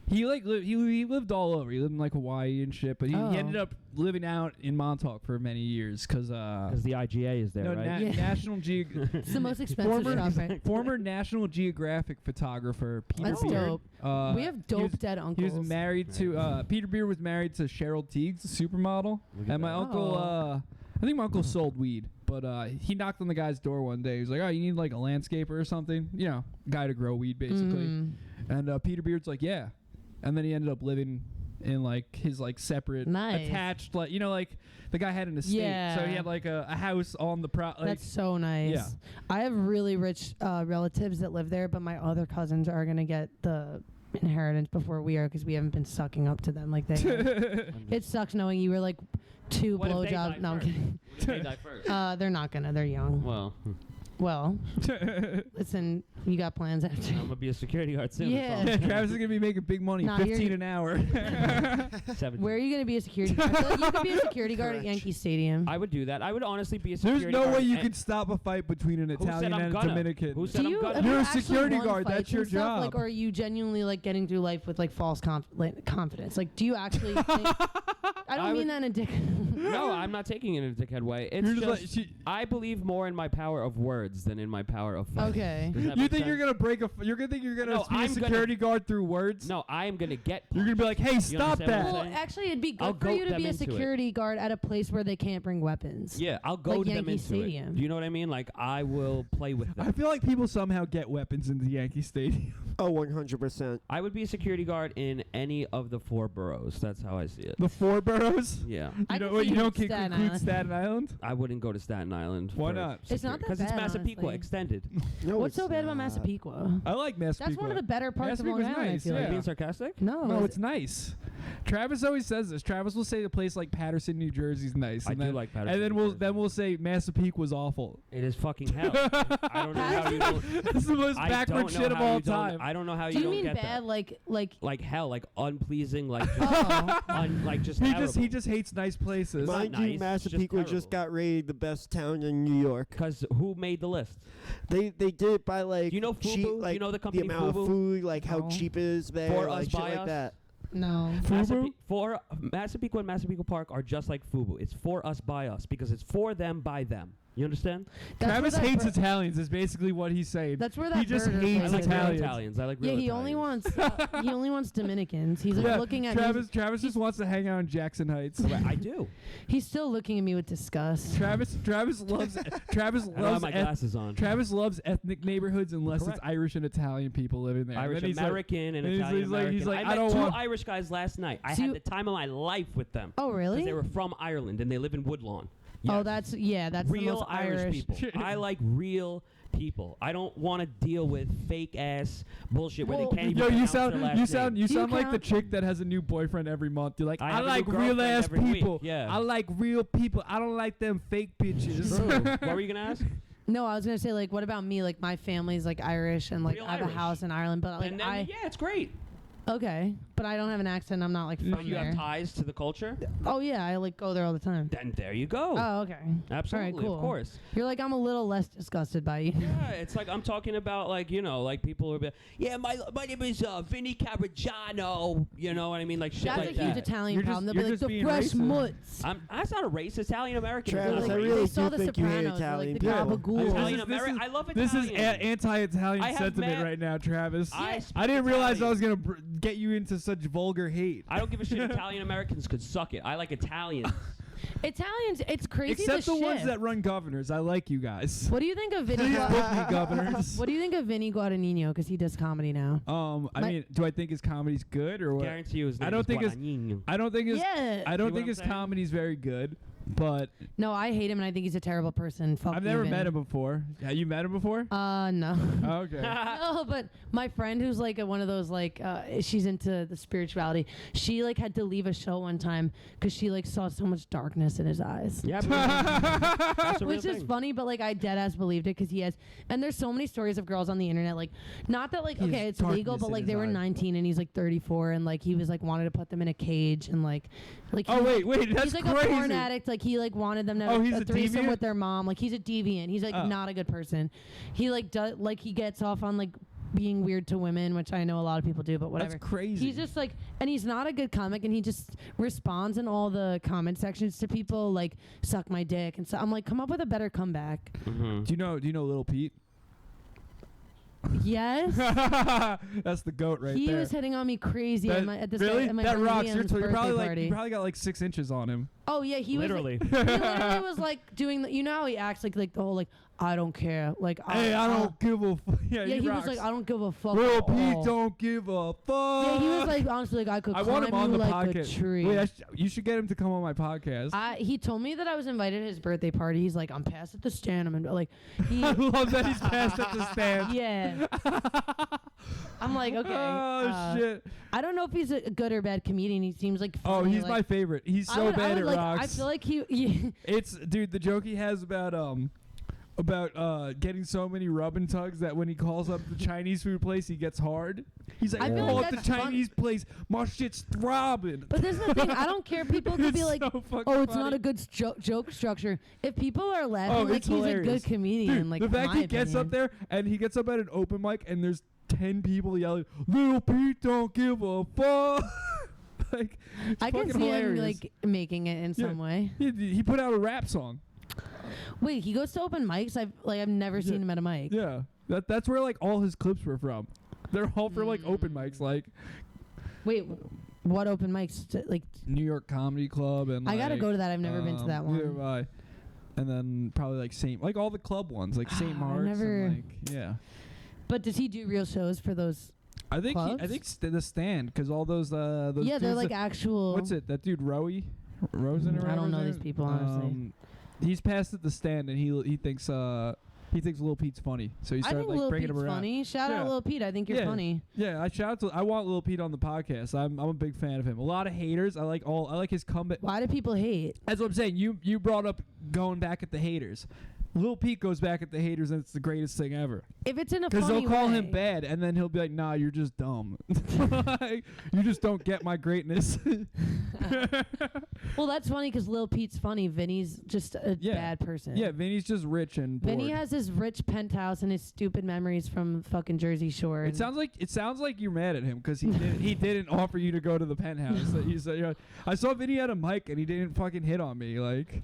he like he lived all over. He lived in like Hawaii and shit. But he Oh. ended up living out in Montauk for many years because Because the IGA is there, no, right? Yeah. National It's the most expensive Former- shop, right? former National Geographic photographer Peter That's Beard. dope. We have he dope was- dead He uncles. was married to Peter Beard was married to Cheryl Teagues, the supermodel, Look at and my that. uncle. Oh. I think my uncle sold weed, but he knocked on the guy's door one day. He was like, "Oh, you need like a landscaper or something? You know, guy to grow weed, basically." Mm. And Peter Beard's like, "Yeah," and then he ended up living in like his like separate Nice. attached, like like the guy had an estate, so Yeah. he had like a house on the like, That's so nice. yeah. I have really rich relatives that live there, but my other cousins are gonna get the inheritance before we are because we haven't been sucking up to them like they. have. It sucks knowing you were like 2 What if they blowjobs. die No, I'm first? kidding. What if they die first? They're not gonna. They're young. Well, Well, listen, you got plans after. I'm gonna be a security guard soon. Yeah. That's all. Travis is gonna be making big money, Nah, 15 an hour. 17. Where are you gonna be a security guard? I feel like you could be a security guard at Correct. Yankee Stadium. I would do that. I would honestly be a There's security no guard. way you and- could stop a fight between an Who said Italian I'm and a gonna? Dominican. Who said Do I'm you, gonna? have You're you a actually security won guard, fights that's your and stuff? Like, job. or are you genuinely like getting through life with like false confidence? Like, do you actually think, I don't I mean would- that in a dick. No, I'm not taking it in a dickhead way. It's You're just, just like, I believe more in my power of words than in my power of fight. Okay. Does that you make think you're sense? gonna break a? You're gonna think you're gonna No, be a I'm security guard through words? No, I am gonna get. You're gonna be like, hey, You stop understand what I'm that. Well, saying? actually, it'd be I'll good for goat you to them be a into it. security guard at a place where they can't bring weapons. Yeah, I'll go Like to them Yankee into Stadium. it. Do you know what I mean? Like I will play with them. I feel like people somehow get weapons into Yankee Stadium. Oh, 100%. I would be a security guard in any of the 4 boroughs. That's how I see it. The 4 boroughs. Yeah, I You know can what? see You you don't in Staten include Island. Staten Island. I wouldn't go to Staten Island. Why not? It's not that Because it's bad, Massapequa honestly. extended. No, What's so it's bad about not. Massapequa? I like Massapequa. That's one of the better parts of Long Massapequa's Island. nice, I feel Are you yeah. being sarcastic? No, No, it's nice. Travis always says this. Travis will say a place like Paterson, New Jersey's nice. I and do then, like Paterson, And then New we'll Jersey. say Massapequa's awful. It is fucking hell. I don't know how you don't. That's the most I backward don't know shit of how all you don't- time. I don't know how Do you you don't mean get bad? that. Like Like hell, like unpleasing, like just, oh. like just He terrible. just hates nice places. not Mind nice, you, it's just Massapequa just terrible. got rated the best town in New York. Because who made the list? They did it by like Do you know cheap, Fubu? like You know the the company amount of Fubu? food, like how No. cheap it is there, For like us, shit by like us? that. No. Massapequa and Massapequa Park are just like Fubu. It's for us, by us, because it's for them, by them. You understand? Travis where that hates bur- Italians is basically what he's saying. That's where that He just burger hates I place like is. real Italians. Italians. I like Yeah, real he only Italians. wants he only wants Dominicans. He's like Yeah, looking at Travis just wants to hang out in Jackson Heights. Right, I do. He's still looking at me with disgust. Travis loves Travis I don't have loves my glasses on. Travis loves ethnic neighborhoods unless Correct. it's Irish and Italian people living there. Irish And then he's like- American and and he's- Italian he's like- American. he's like, I I met don't 2 want- Irish guys last night. I So had you- the time of my life with them. Oh, Because really? they were from Ireland and they live in Woodlawn. Oh, Yes. that's the real most Irish people. I like real people. I don't want to deal with fake ass bullshit where Well, they can't even Yo, you pronounce their sound last you name. sound you Do you sound like the count- chick that has a new boyfriend every month. You're like, I I have a new like girlfriend real ass every week, people. yeah. I like real people. I don't like them fake bitches. True. What were you gonna ask? No, I was gonna say like, what about me? Like my family's like Irish and like Real I have Irish. a house in Ireland, but like And then, yeah, it's great. okay, but I don't have an accent. I'm not like But from you there. have ties to the culture. Oh yeah, I like go there all the time. Then there you go. Oh okay. Absolutely, cool. of course. You're like I'm a little less disgusted by you. Yeah, it's like I'm talking about like like people who are yeah, my name is Vinny Cassiano. You know what I mean? Like shit That's like a huge that. Italian You're problem. just- They'll be you're like just the being fresh racist. mutts. That's not a race. Italian American. Travis, is I not a really They race. saw do The think you hate Sopranos, Italian like the people. gabagool. Italian This is- American. I love This is Italian. anti-Italian I have sentiment mad- right now, Travis. I I didn't realize I Italian. was gonna get you into such vulgar hate. I don't give a shit. Italian Americans could suck it. I like Italians. Italians, it's crazy. Except the ones shift. that run governors. I like you guys. What do you think of Vinny? Please book me, governors. What do you think of Vinny Guadagnino? Because he does comedy now. I My- mean, do I think his comedy's good or what? Guarantee you his name I don't is think his Guadagnino. I don't think his Yeah. I don't See what think I'm his saying? comedy's very good, but No, I hate him and I think he's a terrible person. Fuck I've you, never Vinny. met him before. Have you met him before? No. Oh, okay. No, but my friend who's like one of those like she's into the spirituality. She like had to leave a show one time because she like saw so much darkness in his eyes. Yeah, but that's a real Which is thing. funny, but like I dead ass believed it because he has. And there's so many stories of girls on the internet, like not that like He has okay, it's legal, darkness but in like his they were eyes. 19 and he's like 34, and like he was like wanted to put them in a cage and like Oh wait, that's he's like crazy. a porn addict. Like he like wanted them to Oh, have he's a a threesome deviant? with their mom. Like he's a deviant. He's like Oh. not a good person. He like does like he gets off on like being weird to women, which I know a lot of people do, but whatever. That's crazy. He's just like, and he's not a good comic, and he just responds in all the comment sections to people like "suck my dick" and so I'm like, come up with a better comeback. Mhm. Do you know Lil Pete? Yes. That's the goat right He there. was hitting on me crazy That- at this really? at my That friend rocks. Leon's You're birthday probably party. you probably got like 6 inches on him. Oh yeah, he Literally. was. Like, he literally was like doing the. You know how he acts like the whole like I don't care. Like Hey, I don't give a Yeah, he was like I don't give a fuck. Lil at Pete all. don't give a fuck. Yeah, he was like honestly like I could I climb want him on you the like a podcast. tree. Wait, you should get him to come on my podcast. He told me that I was invited to his birthday party. He's like, I'm past at the stand. I'm in, like, he, I love that he's passed at the stand. yeah. I'm like, okay. Oh shit. I don't know if he's a good or bad comedian. He seems like Oh, funny, he's like, my favorite. He's I so would- I bad would at like, rocks. I feel like he It's dude, the joke he has about about getting so many rub and tugs that when he calls up the Chinese food place, he gets hard. He's like, I feel call like up the that's fun. Chinese place, my shit's throbbing. But this is the thing. I don't care. People could be It's like, so fucking "Oh, it's funny. not a good joke structure." If people are laughing, Oh, like it's he's hilarious. a good comedian. Dude, like the in fact my he gets up opinion. there and he gets up at an open mic and there's 10 people yelling, "Lil Pete don't give a fuck." Like, it's I can fucking see hilarious. him like making it in Yeah. some way. He put out a rap song. Wait, he goes to open mics. I've never Yeah. seen him at a mic. Yeah, that's where like all his clips were from. They're all for like open mics, like Wait, what open mics? Like New York Comedy Club, and I gotta like, go to that. I've never been to that neither have one. I. And then probably like like all the club ones, like St. I Mark's. never- And like, yeah. But does he do real shows for those? I think Clubs? the Stand, because all those Yeah, they're dudes like that- actual. what's it? That dude Rosen or I don't whatever know his these name? people, honestly. He's passed at the Stand, and he thinks Lil Pete's funny, so he I started think like Lil bringing Pete's him around. funny. Shout out Yeah. Lil Pete. I think you're Yeah. funny. Yeah, I want Lil Pete on the podcast. I'm a big fan of him. A lot of haters. I like his comeback. Why do people hate? That's what I'm saying. You brought up going back at the haters. Lil Pete goes back at the haters, and it's the greatest thing ever. If it's in a Because funny they'll call way. him bad, and then he'll be like, "Nah, you're just dumb. Like, you just don't get my greatness." Well, that's funny because Lil Pete's funny. Vinny's just a Yeah. bad person. Yeah, Vinny's just rich and bored. Vinny has his rich penthouse and his stupid memories from fucking Jersey Shore. It and- sounds like you're mad at him because he didn't offer you to go to the penthouse. That he said, you know, I saw Vinny at a mic and he didn't fucking hit on me. Like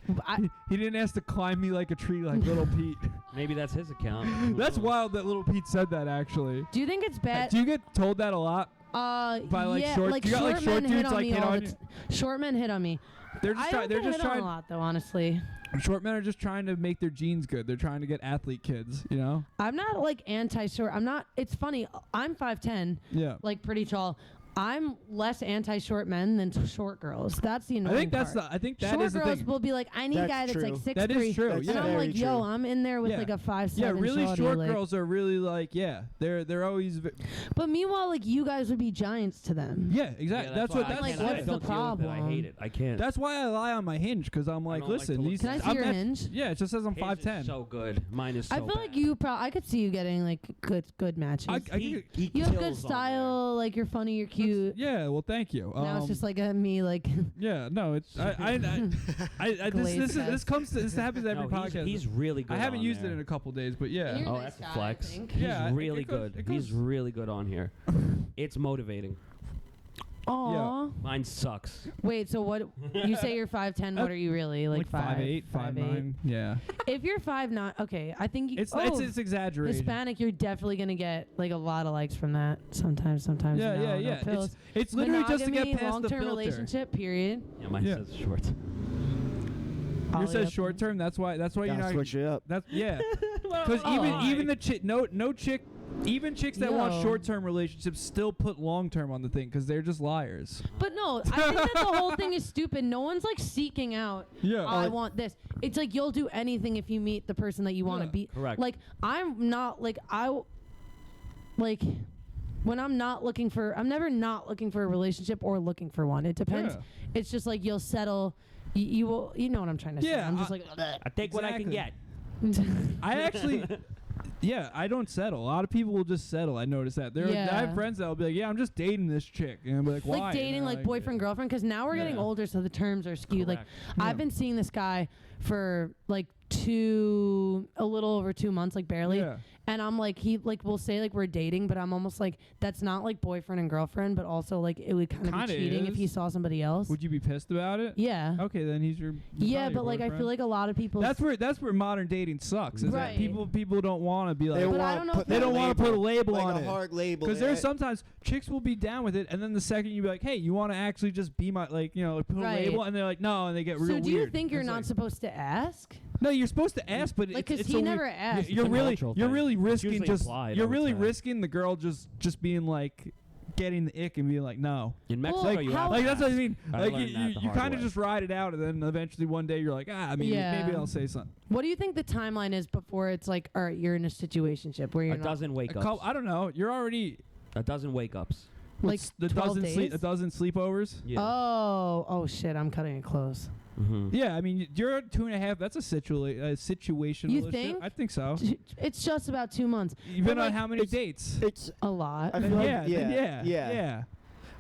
he didn't ask to climb me like a tree like Little Pete. Maybe that's his account. Who That's knows? wild that Little Pete said that actually. Do you think it's bad? Do you get told that a lot? By like yeah, short- like you got, short like, short men hit dudes, on like, me hit all on the you? short men hit on me. They're just I trying. don't They're get just hit on trying. a lot though, honestly. Short men are just trying to make their genes good. They're trying to get athlete kids. You know? I'm not like anti-short. I'm not. It's funny. I'm 5'10", Yeah. like pretty tall. I'm less anti-short men than short girls. That's the annoying I think that's part. I think that short is the girls thing. will be like, I need a That's guy that's like true. 6'3". That is true. That's Yeah. And I'm very like, yo, true. I'm in there with Yeah. like a 5'7". Yeah, really shorty, short like- girls are really like, yeah, they're always. But meanwhile, like you guys would be giants to them. Yeah, exactly. Yeah, that's what. why That's I like, can't- I what's don't the deal with it. I problem? hate it. I can't. That's why I lie on my Hinge because I'm like, don't like to listen, look these. Can I see I'm your not- Hinge? Yeah, it just says I'm His is 5'10". so good. Mine is so I feel like bad. you I could see you getting like good matches. He you have kills good on style. Like you're funny. You're cute. Yeah, well, thank you. Now it's just like me like. Yeah, no, it's this comes to, this happens there. every No, podcast. he's really good. I haven't on used there. it in a couple days, but yeah. You're a Oh, nice that's a guy, I flex. think. He's Yeah, really it goes- good. it He's goes- really good on here. It's motivating. Aw. Mine sucks. Wait. So what? You say you're 5'10". What are you really? Like 5'8", 5'9". Yeah, If you're 5'9", okay. I think you. it's exaggerated. Hispanic, you're definitely gonna get like a lot of likes from that. Sometimes. Yeah, no, yeah, no yeah. pills. It's literally just to get Monogamy, past the long-term filter. relationship. Period. Yeah, mine Yeah. says short. Yours Poly says up short there. term. That's why you're Gotta not. switch it up. That's yeah. Because Oh. even the chick, no chick, even chicks that want Yo. short-term relationships still put long-term on the thing because they're just liars. But no, I think that the whole thing is stupid. No one's like seeking out. Yeah. I want this. It's like you'll do anything if you meet the person that you want to Yeah. be. Correct. Like I'm not like like when I'm not looking for. I'm never not looking for a relationship or looking for one. It depends. Yeah. It's just like you'll settle. You will. You know what I'm trying to say. Yeah, I'm just I- like. I take what I can Exactly. get. I actually, yeah, I don't settle. A lot of people will just settle. I notice that. I Yeah. have friends that will be like, yeah, I'm just dating this chick. And I'll be like, why? Like dating, And like they're boyfriend, girlfriend, because now we're getting Yeah. older, so the terms are skewed. Like, Correct. Yeah. I've been seeing this guy for like a little over 2 months, like barely. Yeah. And I'm like, we'll say like we're dating, but I'm almost like, that's not like boyfriend and girlfriend, but also like it would kind of be Kinda cheating if is. he saw somebody else. Would you be pissed about it? Yeah. Okay, then he's your. Yeah, probably but your like I boyfriend. feel like a lot of people. That's where modern dating sucks. Is Right. that people don't want to be like. But I don't know if They don't want to put a label like on a it. hard label. Because there's sometimes chicks will be down with it, and then the second you be like, "Hey, you want to actually just be my like, put Right. a label," and they're like, "No," and they get real So weird. do you think you're It's not like, supposed to ask? No, you're supposed to ask, but Like, it's 'cause so he weird. never asked. You're It's a really cultural you're thing. really It's risking usually just implied, I you're would really say. risking the girl just being like getting the ick and being like, no. In Mexico, Like, you how- have Like to that's what I ask. mean. I Like learned that the you hard kind of way. just ride it out, and then eventually one day you're like, maybe Yeah. I'll say something. What do you think the timeline is before it's like, all right, you're in a situationship where you're A not? dozen wake ups. I don't know. You're already. A dozen wake ups. Like the 12 days? a dozen sleepovers. Yeah. Oh shit! I'm cutting it close. Mm-hmm. Yeah, I mean, you're 2.5. That's a situational. You think? I think so. It's just about 2 months. You've But, been on like, how many dates? It's. A lot. I feel like, Yeah.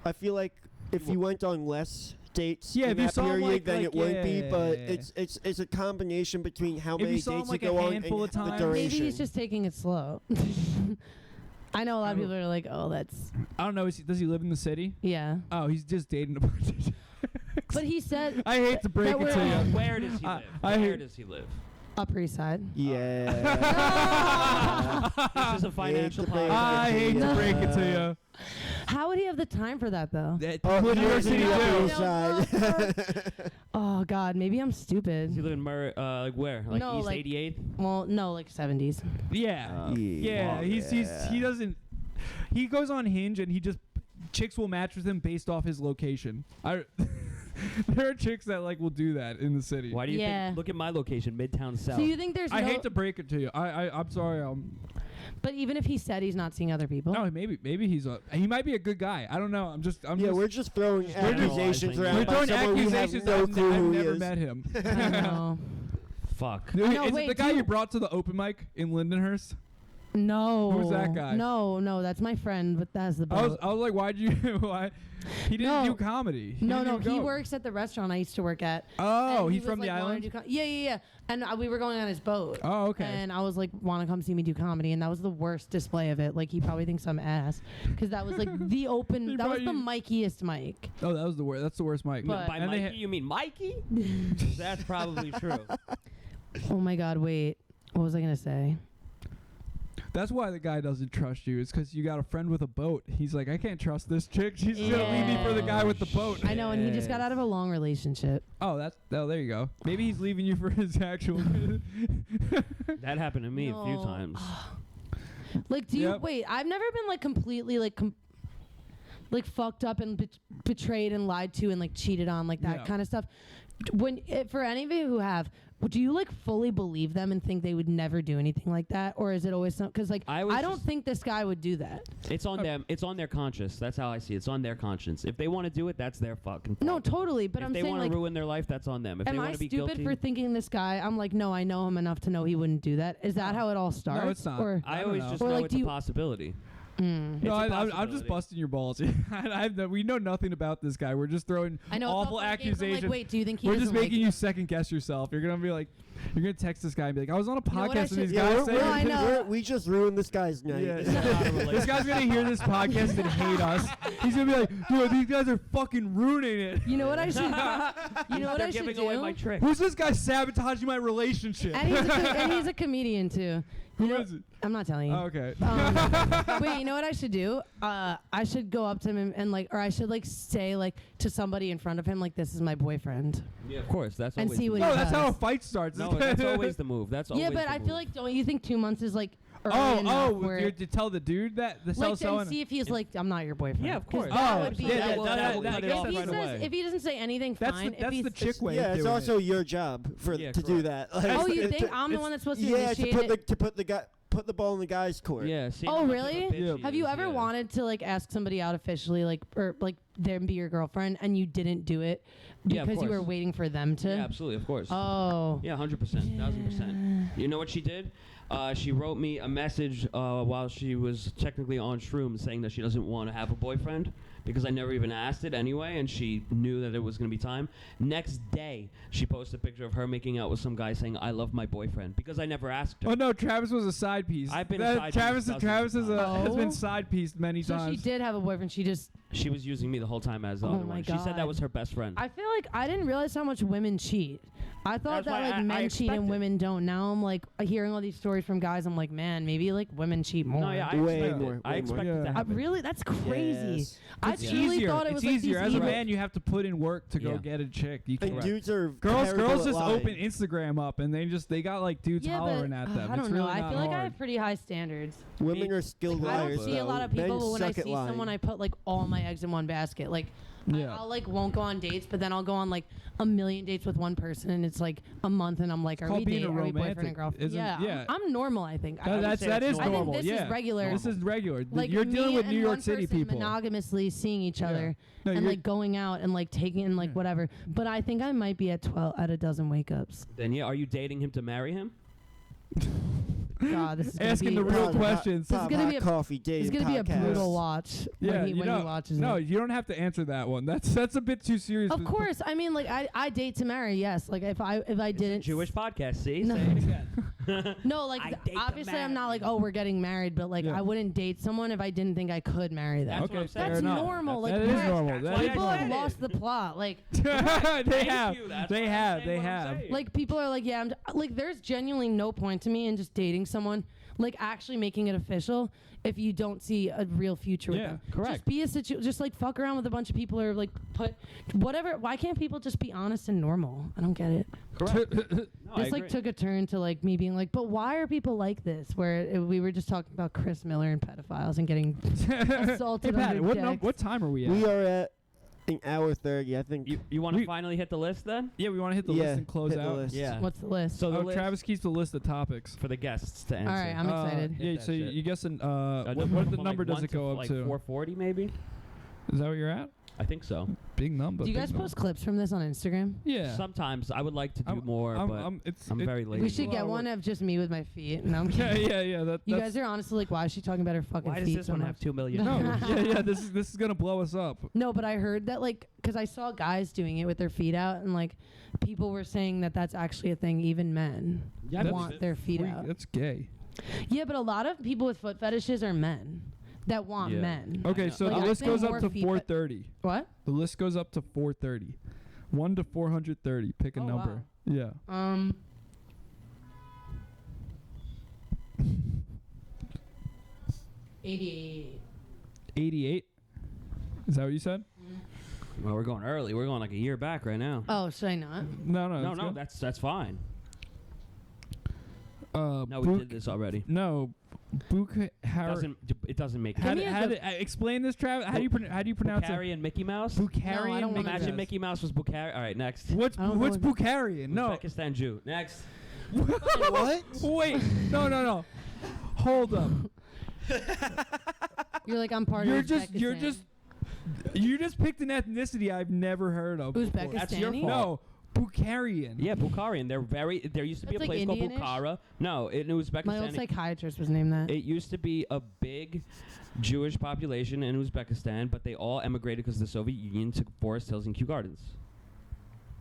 I feel like if you went on less dates Yeah, in if you that saw him, period, then like, it would be. But yeah. it's a combination between how If many you saw him, dates like, you a go on handful and of the times. duration. Maybe he's just taking it slow. I know a lot of people are like, oh, that's I don't know. Does he live in the city? yeah. Oh, he's just dating a bunch of chicks. But he said I hate to break that it we're- to you. Where does he live? I Where hate- does he live? Upper East Side. Yeah. This is a financial Hate to break podcast. I hate to No. break it to you. How would he have the time for that though? What New York City no, do? no. Side. Oh God, maybe I'm Does he stupid. live in like where? Like No, East like- 88th? Well, no, like 70s. Yeah. Yeah. He doesn't. He goes on Hinge and he just chicks will match with him based off his location. There are chicks that like will do that in the city. Why do you Yeah. think? Look at my location, Midtown South. So you think there's I no? hate to break it to you. I'm sorry. But even if he said he's not seeing other people. No, maybe he might be a good guy. I don't know. I'm just We're just throwing accusations generalizing. around we're by throwing someone we have accusations. no I've clue who he never is. met him. I know. Fuck. Dude, No, is wait, it the guy do- you brought to the open mic in Lindenhurst? No. Who's that guy? No, that's my friend, but that's the boat. I was like, why'd you? Why? He didn't No. do comedy. No, didn't he go. works at the restaurant I used to work at. Oh, And he he's from was, the like, wanting island. to do yeah. And we were going on his boat. Oh, okay. And I was like, want to come see me do comedy, and that was the worst display of it. Like he probably thinks I'm ass, because that was like the open. He That was brought the you- mikiest mic. Oh, that was the worst. That's the worst mic. But- By And they Mikey, you mean Mikey? That's probably true. Oh my God! Wait, what was I gonna say? That's why the guy doesn't trust you. It's because you got a friend with a boat. He's like, I can't trust this chick. She's gonna leave me for the guy with the boat. I know, and he just got out of a long relationship. Oh, there you go. Maybe he's leaving you for his actual. That happened to me a few No. times. Like, do you Yep. wait? I've never been like completely like fucked up and betrayed and lied to and like cheated on, like that Yeah. kind of stuff. For any of you who have, do you like fully believe them and think they would never do anything like that, or is it always something? Because like I I don't just- think this guy would do that. It's on them. It's on their conscience. That's how I see it. It's on their conscience. If they want to do it, that's their fucking problem. No, totally. But if I'm they saying want to like, ruin their life, that's on them. If they am want I to be stupid guilty, for thinking this guy? I'm like, no, I know him enough to know he wouldn't do that. Is that how it all starts? No, it's not. Or I I always don't just know. Or, know like, it's do a you- possibility. Mm. No, It's a I'm just possibility. busting your balls. We know nothing about this guy. We're just throwing I know. it felt awful like a game, 'cause I'm accusations. like, wait, do you think he We're just doesn't like making me? you second guess yourself. You're gonna be like, you're gonna text this guy and be like, I was on a You know what I podcast and these should- guys Yeah, saying. I know. we just ruined this guy's night. Yeah. This is not a This guy's gonna hear this podcast and hate us. He's gonna be like, dude, these guys are fucking ruining it. You know what I should? You know what They're I should giving do? away my trick. Who's this guy sabotaging my relationship? And he's a comedian too. You Who know, is it? I'm not telling you. Oh, okay. Wait, you know what I should do? I should go up to him and like, or I should like say like to somebody in front of him like, "This is my boyfriend." Yeah, of course. That's And always see the what move. No, that's does. how a fight starts. No, that's always the move. That's always Yeah, but the I move. feel like, don't you think 2 months is like early enough where to tell the dude that the like so and see if he's like, "I'm not your boyfriend." Yeah, of 'Cause course. That Oh, would be yeah, that that- will- that- will that- cut I it guess off if he right says, away. if he doesn't say anything, That's fine. that's if the he's, chick way. Yeah, of it's doing also it. your job Yeah, to do that. Like, oh, you to- think I'm the one that's supposed to Yeah, to initiate it? put the ball in the guy's court. Yeah. See Oh, how much of a really? bitch Yeah. he Have you is, ever yeah. wanted to like ask somebody out officially, like, or like them be your girlfriend, and you didn't do it Yeah, of because you were course. waiting for them to? Yeah, absolutely, of course. Oh. Yeah, 100%, 1000%. You know what she did? She wrote me a message while she was technically on shrooms saying that she doesn't want to have a boyfriend because I never even asked it anyway, and she knew that it was going to be time. Next day, she posted a picture of her making out with some guy saying, "I love my boyfriend," because I never asked her. Oh no, Travis was a side piece. I've been a side Travis. piece Travis dozens of has been times. side pieced many So times. she did have a boyfriend. She just. She was using me the whole time as the Oh other my one. She said that God. was her best friend. I feel like I didn't realize how much women cheat. I thought That's why that like I men cheat and expected. women don't. Now I'm like hearing all these stories from guys. I'm like, man, maybe like women cheat more. no, yeah, I Way expected more, it. I way more. expected Yeah. it to happen. Really, that's crazy. Yes. I It's truly easier. thought it It's was like easier. these As a evil- man, you have to put in work to go Yeah. get a chick. You And can't. dudes are Girls terrible at just lying. open Instagram up and they got like dudes Yeah, hollering but at them. I It's don't know. really I not feel like I hard. have pretty high standards. Women are skilled I liars. don't see a though. lot of Men people, but when I suck at see lying. someone, I put like all my eggs in one basket. Like, Yeah. I'll like won't go on dates, but then I'll go on like a million dates with one person, and it's like a month, and I'm like, are we being dating? a Are we boyfriend romantic, and girlfriend? isn't- Yeah, yeah. I'm normal. I think. That is I normal. think this yeah. is regular. This is regular. Like You're me dealing with and New York one City person people. monogamously seeing each other No, and you're- like going out and like taking and like whatever. But I think I might be at 12 out of a dozen wake ups. Then yeah, are you dating him to marry him? God, this is gonna Asking be, the real Pop- questions. This is gonna Hot be a- coffee It's dating gonna be a podcast. brutal watch Yeah, when he don't- watches no, it. you don't have to answer that one. That's a bit too serious. Of course, I mean, like I date to marry. Yes, like if I didn't Jewish podcast. See, No. say it again. No, like I date to obviously I'm marry. not like, oh, we're getting married, but like Yeah. I wouldn't date someone if I didn't think I could marry them. That's what Okay, I'm saying. fair That's enough. normal. That Like is we're- normal. That is people have normal. lost the plot. Like they Thank have. you, that's They what I'm have. saying, They what I'm have. saying. like people are like, yeah, like there's genuinely no point to me in just dating someone, like actually making it official if you don't see a real future with Yeah, them. correct. Just be just like fuck around with a bunch of people or like put whatever. Why can't people just be honest and normal? I don't get it. Correct. No, I This like agree. took a turn to like me being like, but why are people like this? Where we were just talking about Chris Miller and pedophiles and getting assaulted Hey, Pat, under what, decks. what time are we at? We are at an hour 30, I think. You want to We- finally hit the list then? Yeah, we want to hit the Yeah, list and close hit the out. list. Yeah. What's the list? So the Oh, list Travis keeps the list of topics. for the guests to answer. All right, I'm excited. Hit Yeah, that so shit. you guessing A what the from, number like, does 1 it go up like to? 440 maybe? Is that what you're at? I think so. Big number. Do you big guys number. post clips from this on Instagram? Yeah. Sometimes I would like to do I'm- more, but I'm it's very lazy. We should a lot get of one work. of just me with my feet. No, I'm Yeah, kidding. yeah. You That's guys are honestly like, why is she talking about her fucking Why does feet this so one much? have 2 million? no. yeah. This is gonna blow us up. No, but I heard that like, because I saw guys doing it with their feet out, and like, people were saying that that's actually a thing. Even men Yeah, that's- want their feet Freak, out. That's gay. Yeah, but a lot of people with foot fetishes are men that want Yeah. men. Okay, know. so Like, the I list think goes up more to feet, but- 430. What? The list goes up to 430. 1 to 430. Pick a Oh, number. wow. Yeah. 88. 88. Is that what you said? Well, we're going early. We're going like a year back right now. Oh, should I not? No. No, it's no, good. that's fine. No, we Buk- did this already. No. It doesn't make Give me a explain this, Travis. How do you pronounce Bukhari and Mickey Mouse? it? Bukharian. No, I don't wanna Imagine Yes. Mickey Mouse was Bukhari. All right, next. What's I don't know Bukharian? No. Uzbekistan Jew. Next. What? Wait. No. Hold up. You're like, I'm part You of just picked an ethnicity I've never heard of. before. Uzbekistani? That's your fault. No. Bukharian. Yeah, Bukharian. There used to be That's a like place called Indian-ish? Bukhara. No, in Uzbekistan. My old psychiatrist was named that. It used to be a big Jewish population in Uzbekistan, but they all emigrated because the Soviet Union took Forest Hills and Kew Gardens.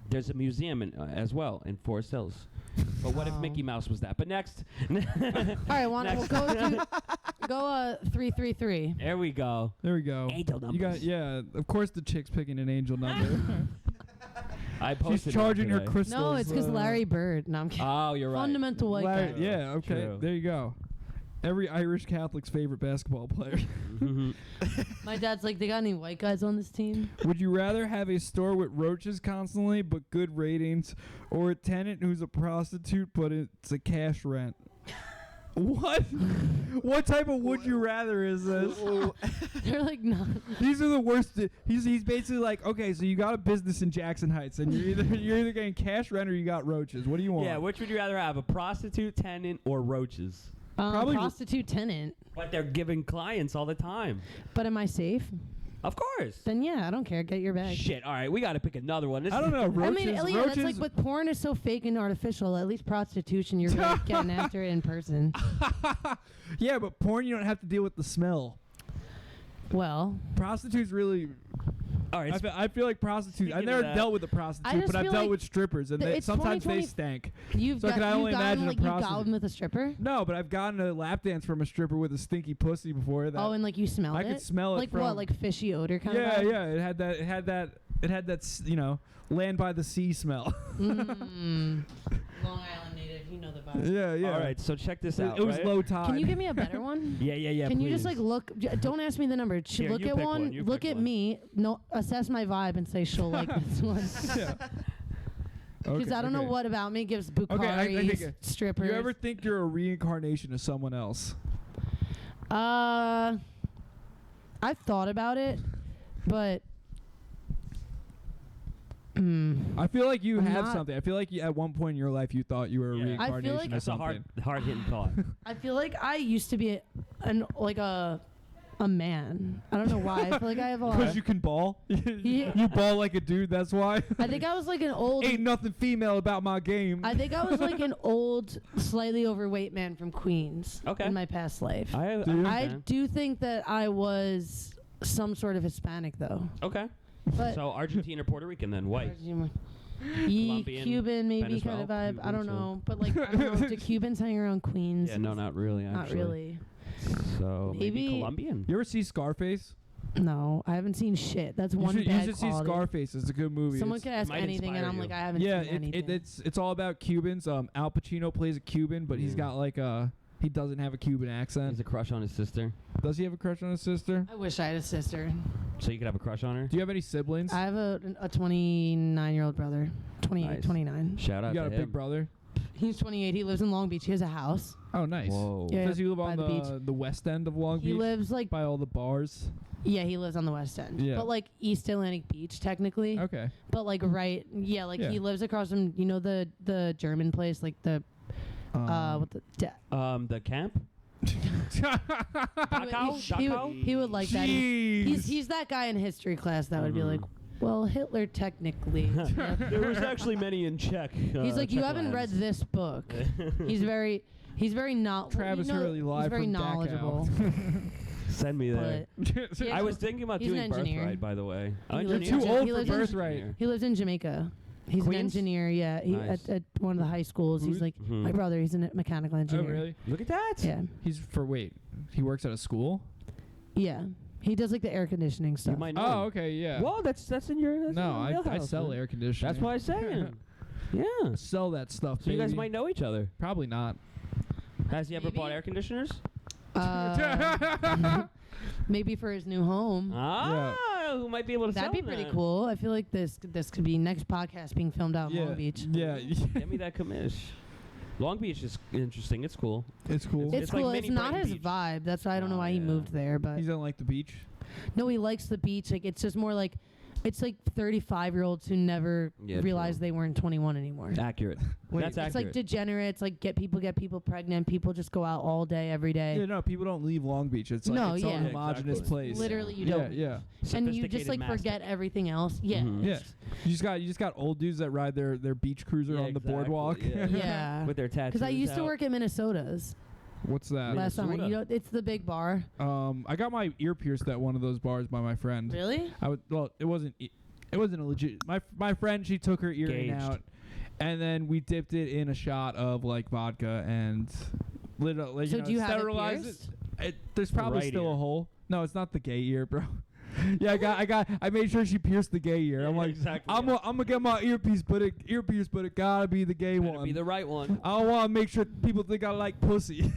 There's a museum as well in Forest Hills. But what if Oh. Mickey Mouse was that? But next. All right, we'll Next. go 333. There we go. There we go. Angel You got numbers. Of course the chick's picking an angel number. I posted She's that charging her today. crystals. No, it's because Larry Bird. No, I'm kidding. Oh, you're right. Fundamental white Larry, guy. yeah, okay. True. There you go. Every Irish Catholic's favorite basketball player. Mhm. My dad's like, they got any white guys on this team? Would you rather have a store with roaches constantly but good ratings, or a tenant who's a prostitute but it's a cash rent? What? What type of would you rather is this? They're like, no. These are the worst. He's basically like, okay, so you got a business in Jackson Heights, and you're either getting cash rent or you got roaches. What do you want? Yeah, which would you rather have, a prostitute, tenant, or roaches? Probably Prostitute tenant. But they're giving clients all the time. But am I safe? Of course. Then yeah, I don't care. Get your bag. Shit. All right, we got to pick another one. This I don't know. Roaches, I mean, yeah, roaches. that's like, but porn is so fake and artificial. At least prostitution, you're really getting after it in person. Yeah, but porn you don't have to deal with the smell. Well, Prostitutes really. All right. I feel like prostitutes. I've Speaking never of that- dealt with a I prostitute, just but I've feel dealt like with strippers, and it's sometimes they 2020 stank. you've So I got, can only you've gotten imagine a like you've prostitute. gotten with a stripper. No, but I've gotten a lap dance from a stripper with a stinky pussy before. That Oh, and like you smelled I it. could smell it like from. what, like fishy odor kind of. yeah, vibe? yeah. It had that land by the sea smell. Mm. Long Island native, you know the vibe. yeah, yeah. All right, so check this It, out. it was right? low tide. Can you give me a better one? Yeah. Can you just please. like look? Don't ask me the number. Here, Look you at pick one. one, you Look pick at one. me. No, assess my vibe and say she'll like this one. Yeah. Because I don't know okay. what about me gives Bukhari Okay, I think strippers. You ever think you're a reincarnation of someone else? I've thought about it, But I feel like you I'm have not- something. I feel like at one point in your life you thought you were a Yeah. I feel reincarnation like of That's a something. hard hitting thought. I feel like I used to be a man. I don't know why. I feel like I have a lot. Because you can ball. Yeah. You ball like a dude. That's why. I think I was like an old. Ain't nothing female about my game. I think I was like an old, slightly overweight man from Queens. Okay. In my past life. you? I do think that I was some sort of Hispanic though. Okay. But So Argentine or Puerto Rican then? White. Colombian, Cuban, maybe kind of Venezuela, vibe. I don't Cuban, so- know, but like I don't know. Do Cubans hang around Queens? Yeah, no, not really. Not Actually. really. So maybe Maybe- Colombian. You ever see Scarface? No, I haven't seen shit. That's one You bad should see quality. Scarface. It's a good movie. Someone It's- could ask might anything, and inspire I'm you. like, I haven't yeah, seen anything. it's all about Cubans. Al Pacino plays a Cuban, but he's Mm. got like he doesn't have a Cuban He's accent. a crush on his sister. Does he have a crush on his sister? I wish I had a sister. So you could have a crush on her. Do you have any siblings? I have a 29-year-old brother. 28, Nice. 29. Shout out You got to a him. big brother? He's 28. He lives in Long Beach. He has a house. Oh, nice. Whoa. Yeah. Does he live by on the beach. the west end of Long He Beach? lives like, By all the bars? yeah, he lives on the West End. Yeah. But like East Atlantic Beach, technically. Okay. But like right, yeah, like Yeah. he lives across from, you know, the German place, like the, what the, The camp. he would like that. Jeez. He's that guy in history class that would be like, well, Hitler technically. There was actually many in Czech. He's like, you haven't read this book. He's very Travis Hurley live He's very from Dachau. knowledgeable. Send me there. But yeah, I was thinking about he's doing an engineer. Birthright, by the way. He lives Engineer? in Too Ja- old he for lives in- Birthright. he lives in Jamaica. He's an Queens? engineer. Yeah, he Nice. at one of the high schools. He's Who's- like Mhm. my brother. He's a mechanical Oh, engineer. really? Look at that. Yeah, He works at a school? yeah. He does like the air conditioning You stuff. might know. Oh, him. okay, yeah. Well, that's in your. That's No, in your I wheelhouse, sell man. air conditioning. That's what I'm saying. Yeah. Sell that stuff, So you guys baby. might know each other. Probably not. Has he ever Maybe. bought air conditioners? Maybe for his new home. Who might be able to That'd sell be pretty that? cool. I feel like this could be next podcast being filmed out in Yeah. Long Beach. Yeah. Give me that commish. Long Beach is interesting. It's cool. It's cool. It's It's like cool. mini It's not Brighton his Beach. vibe. That's why I don't know Oh, why he yeah. moved there. But He doesn't like the beach. no, he likes the beach. Like it's just more like it's like 35-year-olds who never Yeah, realized true. they weren't 21 anymore. Accurate. Wait, That's It's like accurate. degenerates. Like get people pregnant. People just go out all day, every day. Yeah, no, people don't leave Long Beach. It's like No, its yeah. own Yeah, homogenous exactly. place. Literally, you yeah, don't. yeah. And you just Sophisticated like mastic. forget everything else. Yeah. Mhm. Yeah. You just got old dudes that ride their beach cruiser Yeah, on the exactly, boardwalk. yeah. Yeah. With their tattoos. Because I used to out. work at Minnesota's What's that? last summer. Minnesota. You know, it's the big bar. I got my ear pierced at one of those bars by my friend. Really? It wasn't a legit. My friend, she took her earring Gauged. out, and then we dipped it in a shot of like vodka and lit it, like, So do you have it sterilized pierced? There's probably Right still ear. a hole. No, it's not the gay ear, bro. Yeah, I made sure she pierced the gay ear. I'm Yeah, like, exactly, I'm yeah. gonna get my earpiece, but it gotta be the gay Better one. be the right one. I want to make sure people think I like pussy.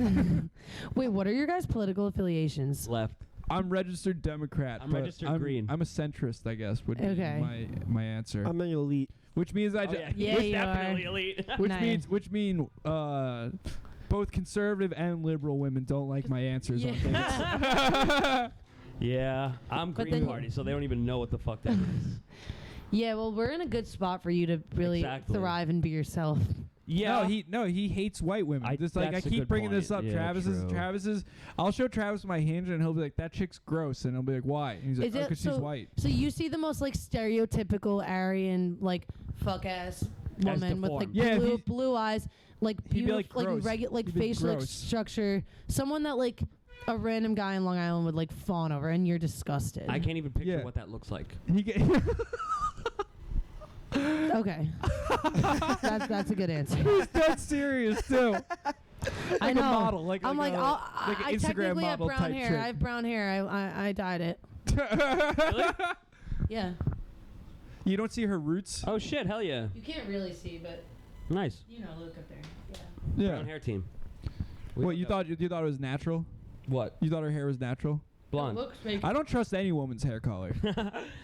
Wait, what are your guys' political affiliations? Left. I'm registered Democrat. I'm but registered green. I'm a centrist, I guess, would Okay. be my answer. I'm an elite. Which means I Oh, just Yeah, He's you are. definitely elite. Nice. which mean both conservative and liberal women don't like my answers on things. Yeah, I'm But Green then- Party, so they don't even know what the fuck that is. Yeah, well, we're in a good spot for you to really Exactly. thrive and be yourself. Yeah. he hates white women. I- Just like I that's a keep good bringing this point. up. Yeah, Travis's. I'll show Travis my Hinge and he'll be like, "That chick's gross," and he'll be like, "Why?" And he's like, Is "Oh, it- 'cause she's white." So you see the most like stereotypical Aryan like fuck ass woman with like deformed. Yeah, blue, he's- blue eyes, like He'd be, like, beautiful, like gross. like He'd be facial gross. structure. Someone that like a random guy in Long Island would like fawn over, and you're disgusted. I can't even picture Yeah. what that looks like. He get Okay, that's a good answer. He's dead serious too. I Like know. a model, like I'm like, a, I like an Instagram technically have model brown type hair. chick. I have brown hair. I dyed it. Yeah. You don't see her roots. Oh shit! Hell yeah! You can't really see, but Nice. you know, look up there. Yeah. Yeah. Brown hair team. What you thought? You thought it was natural? What? You thought her hair was natural? Blonde. Looks fake. I don't trust any woman's hair color.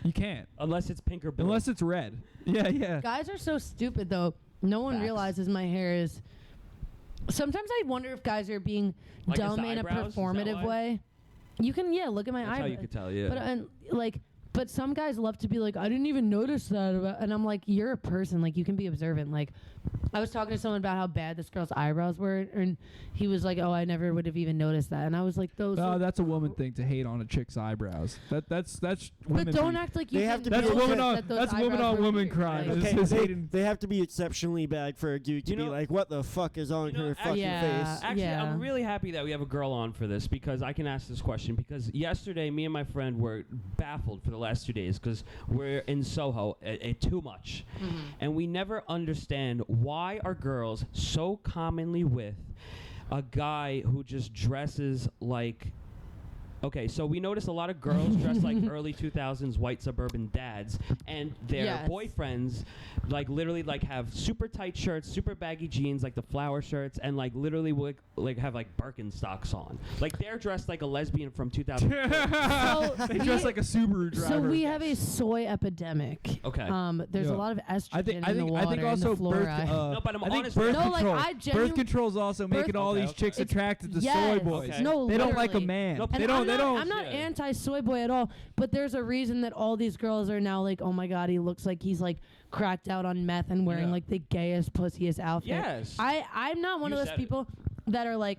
You can't. Unless it's pink or blue. Unless it's red. Yeah, yeah. Guys are so stupid though. No one Facts. realizes my hair is. Sometimes I wonder if guys are being Like, is dumb the in a eyebrows? Is that performative why? way. You can look at my That's how you eyebrows. could tell. Yeah. But like But some guys love to be like, I didn't even notice that. And I'm like, you're a person. Like, you can be observant. Like, I was talking to someone about how bad this girl's eyebrows were, and he was like, oh, I never would have even noticed that. And I was like, those. No, that's a woman thing to hate on a chick's eyebrows. That's women. But don't act like you. They have to That's be woman okay. on woman crime. Like, It's Okay, just hating. they have to be exceptionally bad for a dude to You be know- like, what the fuck is on her fucking Yeah. face? Actually, Yeah. I'm really happy that we have a girl on for this because I can ask this question. Because yesterday, me and my friend were baffled for the last 2 days because we're in Soho too much. And we never understand why are girls so commonly with a guy who just dresses like... Okay, so we notice a lot of girls dress like early 2000s white suburban dads, and their Yes. boyfriends, like literally, like have super tight shirts, super baggy jeans, like the flower shirts, and like literally like have like Birkenstocks on. Like they're dressed like a lesbian from 2000. They dress like a Subaru driver. So we have a soy epidemic. Okay. There's Yeah. a lot of estrogen I in the think water I think and also the flora. No, but I'm I think honest birth with No, like, control. I Birth control is also birth- making all Okay, these okay. chicks It's- attracted to yes. soy boys. Okay. No, They don't like a literally. man. Nope. They And don't. I'm They not, don't. I'm not Yeah. anti soy boy at all, but there's a reason that all these girls are now like, oh my god, he looks like he's like cracked out on meth and wearing Yeah. like the gayest, pussiest outfit. Yes. I'm not one You of those said it. people that are like,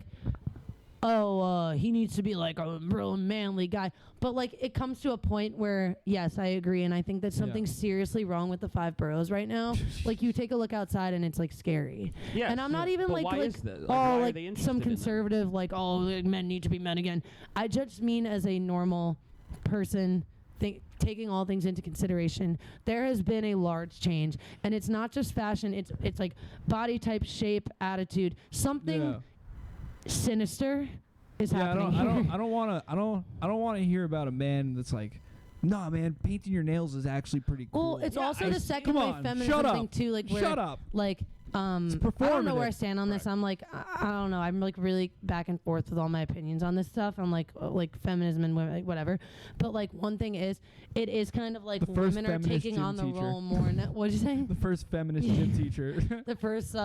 oh, he needs to be like a real manly guy. But like, it comes to a point where, yes, I agree, and I think that something's seriously wrong with the 5 boroughs right now. Like, you take a look outside and it's like scary. Yes. And I'm not even But like, why like is that? Like, oh, why are like they interested some in that? conservative, like, oh, like, men need to be men again. I just mean as a normal person, taking all things into consideration, there has been a large change, and it's not just fashion. It's like body type, shape, attitude. Something sinister is happening here. I don't want to hear about a man that's like, nah, man, painting your nails is actually pretty cool. Well, it's Yeah, also the second come wave on, feminism shut thing up. too. Like, where, Shut up. like, I don't know where I stand on this. I'm like, I don't know. I'm like really back and forth with all my opinions on this stuff. I'm like feminism and women, whatever. But like, one thing is, it is kind of like The first women are feminist taking gym on the teacher. role more. What'd you say? The first feminist gym teacher. The first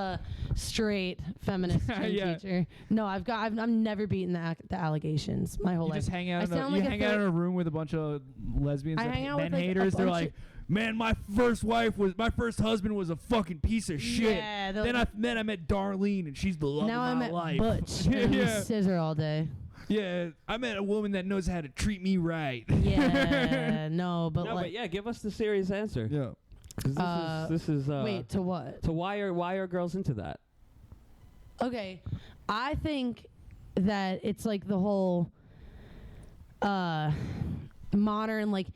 straight feminist gym Yeah. teacher. No, I've never beaten the allegations my whole You life. just hang out. I sound like a hang out in a room with a bunch of lesbians, I and hang out men with, like, a haters. They're bunch like, man, my first husband was a fucking piece of shit. Yeah, Then I met Darlene, and she's the love now of I'm my at life. Butch and Yeah. scissor all day. Yeah, I met a woman that knows how to treat me right. Yeah, no, but No, like, but yeah, give us the serious answer. Yeah. 'Cause this is wait, to what? So why are girls into that? Okay, I think that it's like the whole modern like.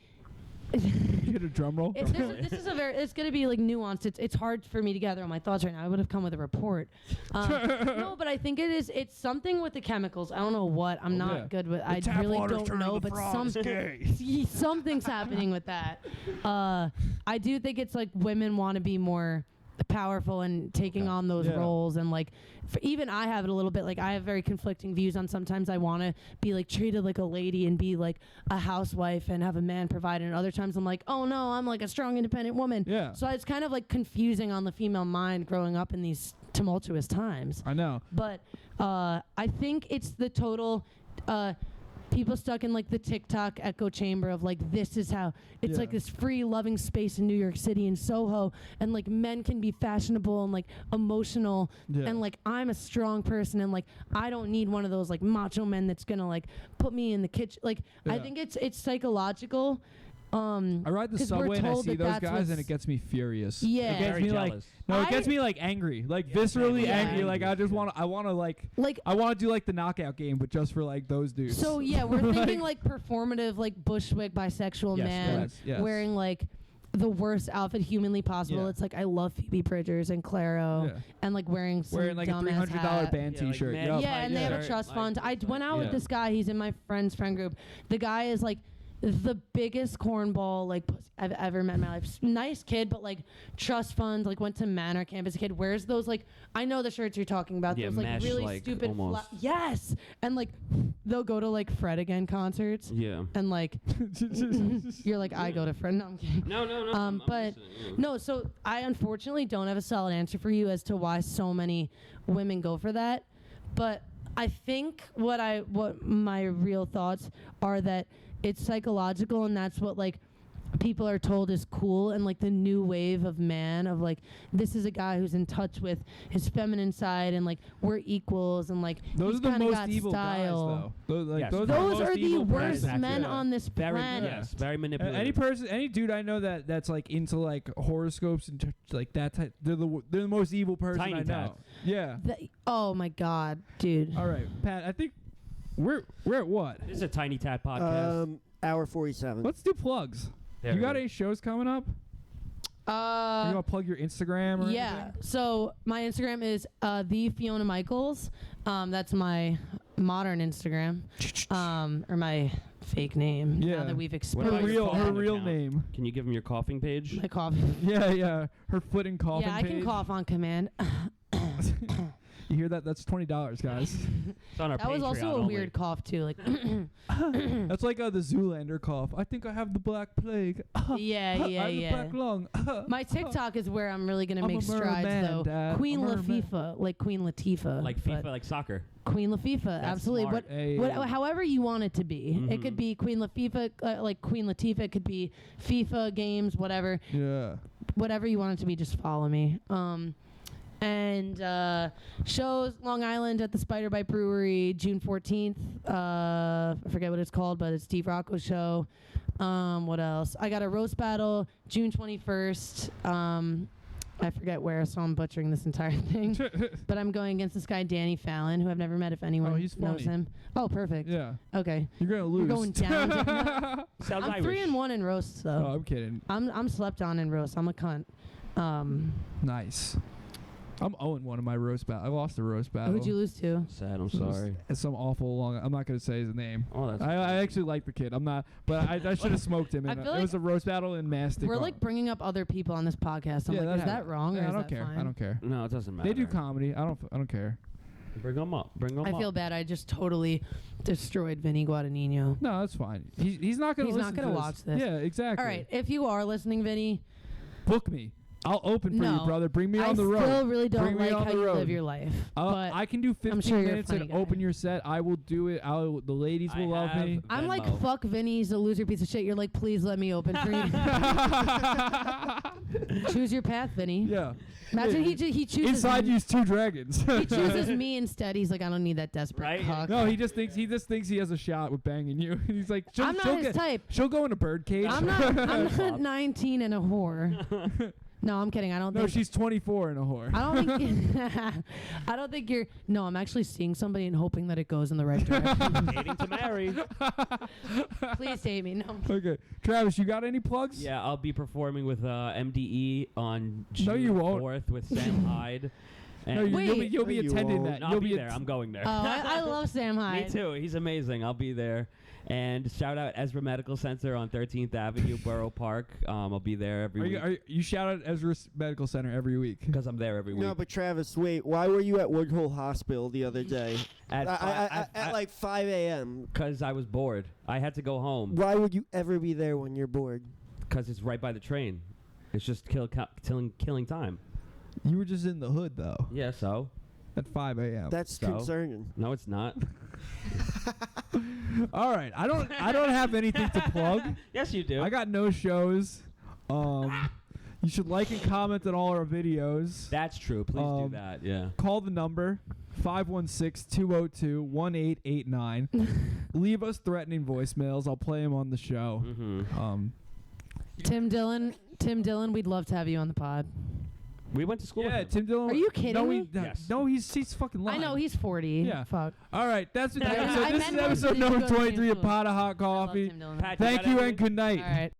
You hit a drum roll. This is a very. It's gonna be like nuanced. It's hard for me to gather all my thoughts right now. I would have come with a report. No, but I think it is. It's something with the chemicals. I don't know what. I'm not Yeah. good with. The I tap really water's don't turning know. the But frogs gay. something's happening with that. I do think it's like women want to be more powerful and taking on those Yeah. roles, and like even I have it a little bit. Like, I have very conflicting views on sometimes I want to be like treated like a lady and be like a housewife and have a man provide, and other times I'm like, oh no, I'm like a strong independent woman. Yeah. So it's kind of like confusing on the female mind growing up in these tumultuous times. I know. But I think it's the total people stuck in like the TikTok echo chamber of like, this is how it's Yeah. like this free loving space in New York City in Soho, and like men can be fashionable and like emotional, Yeah. and like I'm a strong person, and like I don't need one of those like macho men that's gonna like put me in the kitchen. Like, I Yeah. think it's psychological. I ride the 'cause we're subway and I told see that those that's guys and what's- it gets me furious. Yeah. It gets Very me like jealous. it gets I- me like angry, like viscerally Yeah. angry. Like I just want to like Like, I want to do like the knockout game, but just for like those dudes. so yeah, we're thinking like performative, like Bushwick bisexual Yes, man yes. wearing like the worst outfit humanly possible. Yeah. It's like I love Phoebe Bridgers and Claro, Yeah. and like wearing some wearing like a dumbass $300 hat. band Yeah, like T-shirt. man- Yup. Yeah, and they have a shirt, trust like- fund. I went out Yeah. with this guy. He's in my friend's friend group. The guy is like the biggest cornball like pussy I've ever met in my life. Nice kid, but like trust fund. Like went to Manor Camp as a kid. Wears those like, I know the shirts you're talking about. Yeah, those like mesh, really like, stupid. almost. Yes, and like they'll go to like Fred Again concerts. Yeah. And like you're like, I go to Fred. No, I'm kidding. No. I'm But listening, yeah. no, so I unfortunately don't have a solid answer for you as to why so many women go for that. But I think what my real thoughts are that it's psychological, and that's what like people are told is cool, and like the new wave of man of like, this is a guy who's in touch with his feminine side, and like we're equals, and like Those he's are the kinda most got evil style. guys, though. Yes. Those Those are are the evil worst guys. men Yeah. on this Very, planet. yes, very manipulative. Any dude I know that's like into like horoscopes and like that type, they're the most evil person Tiny I know. Tat. Yeah. Oh my god, dude. All right, Pat. I think we're at what? This is a Tiny Tat podcast. Hour 47. Let's do plugs. There You it got is. any shows coming up? You want to plug your Instagram or Yeah. anything? So my Instagram is the Fiona Michaels. That's my modern Instagram, or my fake name. Yeah. Now that we've What exposed about your Her coughing real account? name. Can you give him your coughing page? my coffee. Yeah. Her foot and coughing Yeah, I can page. cough on command. You hear that? That's $20, guys. It's on our That was also Patreon a only. weird cough too. Like, That's like the Zoolander cough. I think I have the black plague. yeah. I have the black lung. My TikTok is where I'm really gonna I'm make a strides merman, though. Dad. Queen I'm a merman. Latifah, like Queen Latifah. Like but FIFA, like soccer. Queen Latifah, absolutely. smart. Hey. However you want it to be. It Mhm. could be Queen Latifah, like Queen Latifah. It could be FIFA games, whatever. Yeah. Whatever you want it to be, just follow me. And shows Long Island at the Spider Bite Brewery, June 14th. I forget what it's called, but it's Steve Rocco's show. What else? I got a roast battle June 21st. I forget where, so I'm butchering this entire thing. But I'm going against this guy, Danny Fallon, who I've never met if anyone Oh, he's knows funny. him. Oh, perfect. Yeah. Okay. You're gonna lose. You're going down. Sounds I'm Irish. 3-1 in roasts, though. Oh, I'm kidding. I'm slept on in roasts. I'm a cunt. Nice. I'm 0-1 in my roast battle. I lost a roast battle. Who'd you lose to? Sad, I'm sorry. It's some awful long. I'm not gonna say his name. Oh, that's I actually like the kid. I'm not, but I should have smoked him. I In feel it like was a roast battle in Mastic. We're like bringing up other people on this podcast. I'm Yeah, like, is that that happened. wrong or Yeah, is I don't that care. fine? I don't care. No, it doesn't matter. They do comedy. I don't care. Bring them up. Bring them up. I feel bad. I just totally destroyed Vinny Guadagnino. No, that's fine. He's not gonna. He's not listen gonna to watch this. Yeah, exactly. All right, if you are listening, Vinny, Book me. I'll open for No. you, brother. Bring me I on the road. still really don't Bring me like on how the you road. live your life. But I can do 15 sure you're a minutes funny and guy. open your set. I will do it. The ladies will love me. I'm like, Venmo. fuck Vinny, he's a loser piece of shit. You're like, please let me open for you. Choose your path, Vinny. Yeah. Imagine Yeah. he chooses Inside me. you's 2 dragons. He chooses me instead. He's like, I don't need that desperate Right? cock. No, he just thinks he has a shot with banging you. He's like, I'm not his type. She'll go in a birdcage. I'm not 19 and a whore. No, I'm kidding. I don't No, think. she's 24 and a whore. I don't think. I don't think you're. No, I'm actually seeing somebody and hoping that it goes in the right direction. Dating to marry. Please date me. No. Okay, Travis, you got any plugs? Yeah, I'll be performing with MDE on June No, you won't. 4th with Sam Hyde. No, And you'll be No, you attending won't. that. No, I'll You'll be be there. I'm going there. Oh, I love Sam Hyde. Me too. He's amazing. I'll be there. And shout out Ezra Medical Center on 13th Avenue, Borough Park. I'll be there every week you shout out Ezra's Medical Center every week. because I'm there every week. No, but Travis, wait. Why were you at Woodhull Hospital the other day? At like 5 a.m. Because I was bored. I had to go home Why would you ever be there when you're bored? because it's right by the train. It's just killing time. You were just in the hood though Yeah, so? at 5 a.m. That's So? concerning. No, it's not. All right, I don't have anything to plug. Yes, you do. I got no shows. You should like and comment on all our videos. That's true. Please do that. Yeah. Call the number 516-202-1889. Leave us threatening voicemails. I'll play them on the show. Mm-hmm. Tim Dillon, we'd love to have you on the pod. We went to school with Yeah, him. Tim Dillon. Are you kidding no, me? Yes. No, he's fucking lying. I know he's 40. Yeah. Fuck. All right, that's the I episode. This meant is episode mostly number to go to 23 of school. Pot of Hot I love Coffee. Tim Dillon. Pat, Thank got you anything? and good night. All right.